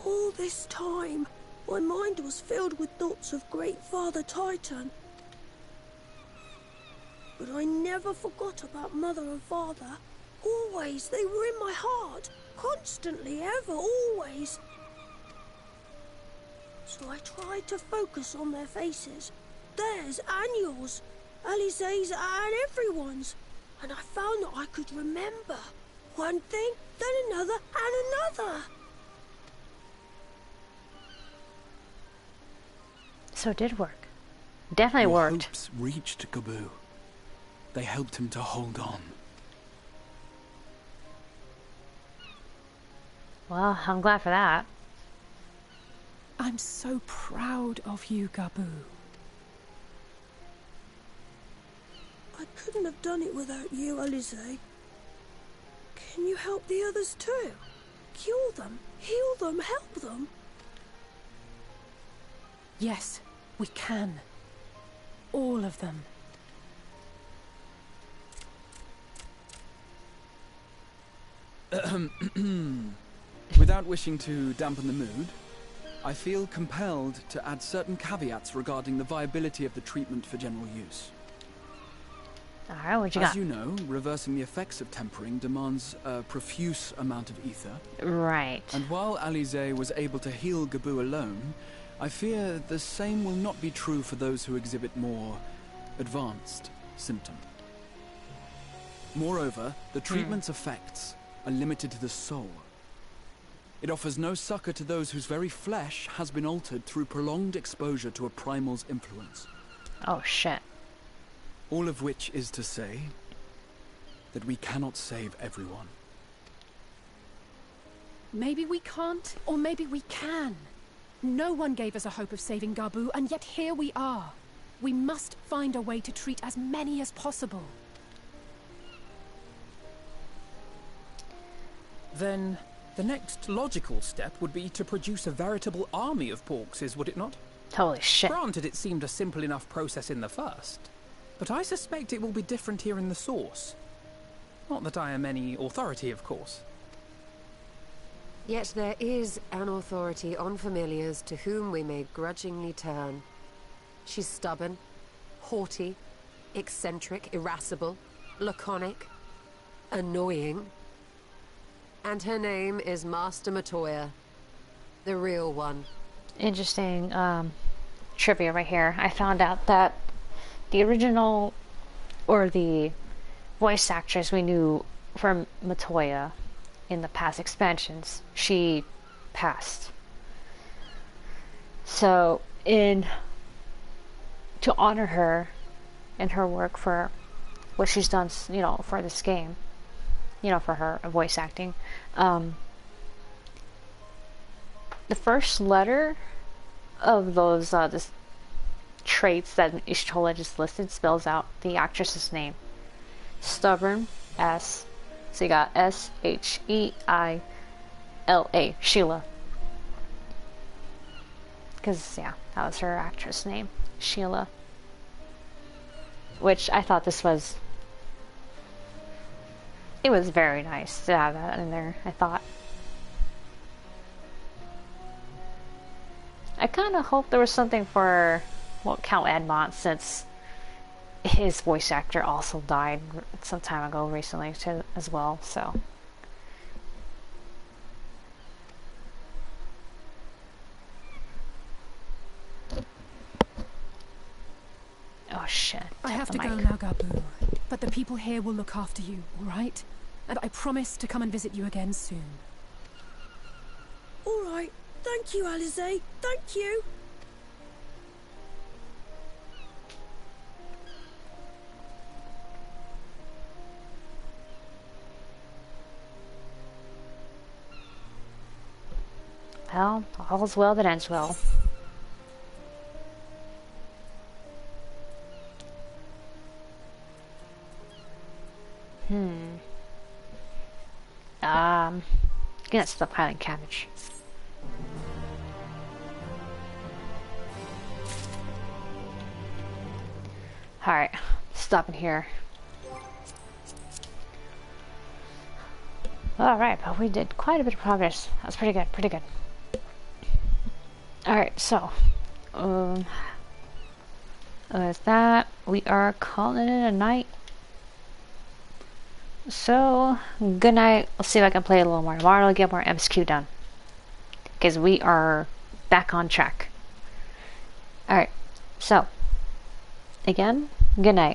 All this time, my mind was filled with thoughts of Great Father Titan. But I never forgot about Mother and Father. Always, they were in my heart. Constantly, ever, always. So I tried to focus on their faces. Theirs and yours. Allie's and everyone's. And I found that I could remember. One thing, then another, and another. So it did work. Definitely Your worked. hopes reached Gaboo. They helped him to hold on. Well, I'm glad for that. I'm so proud of you, Gaboo. I couldn't have done it without you, Alize. Can you help the others too? Cure them, heal them, help them? Yes, we can. All of them. Without wishing to dampen the mood, I feel compelled to add certain caveats regarding the viability of the treatment for general use. Alright, what you As got? you know, reversing the effects of tempering demands a profuse amount of ether. Right. And while Alize was able to heal Gaboo alone, I fear the same will not be true for those who exhibit more advanced symptom. Moreover, the treatment's effects are limited to the soul. It offers no succor to those whose very flesh has been altered through prolonged exposure to a primal's influence. Oh shit. All of which is to say that we cannot save everyone. Maybe we can't, or maybe we can. No one gave us a hope of saving Gaboo, and yet here we are. We must find a way to treat as many as possible. Then the next logical step would be to produce a veritable army of porkses, would it not? Holy shit. Granted, it seemed a simple enough process in the first, but I suspect it will be different here in the source. Not that I am any authority, of course. Yet there is an authority on familiars to whom we may grudgingly turn. She's stubborn, haughty, eccentric, irascible, laconic, annoying. And her name is Master Matoya, the real one. Interesting trivia right here. I found out that the original, or the voice actress we knew from Matoya in the past expansions, she passed. So, to honor her and her work for what she's done, you know, for this game, you know, for her voice acting, the first letter of those this traits that Ishtola just listed spells out the actress's name. Stubborn, S. So you got S-H-E-I-L-A, Sheila. Because, yeah, that was her actress name, Sheila. Which I thought this was... It was very nice to have that in there, I thought. I kind of hope there was something for, well, Count Edmont, since his voice actor also died some time ago recently too, as well, so. Oh shit. I have to go now, Gaboo. But the people here will look after you, all right? And I promise to come and visit you again soon. All right. Thank you, Alize. Thank you. Well, all's well that ends well. Gonna stop piling cabbage. Alright, stopping here. Alright, but we did quite a bit of progress. That's pretty good, pretty good. Alright, so with that, we are calling it a night. So, good night. Let's see if I can play a little more tomorrow to get more MSQ done. Because we are back on track. Alright, so, again, good night.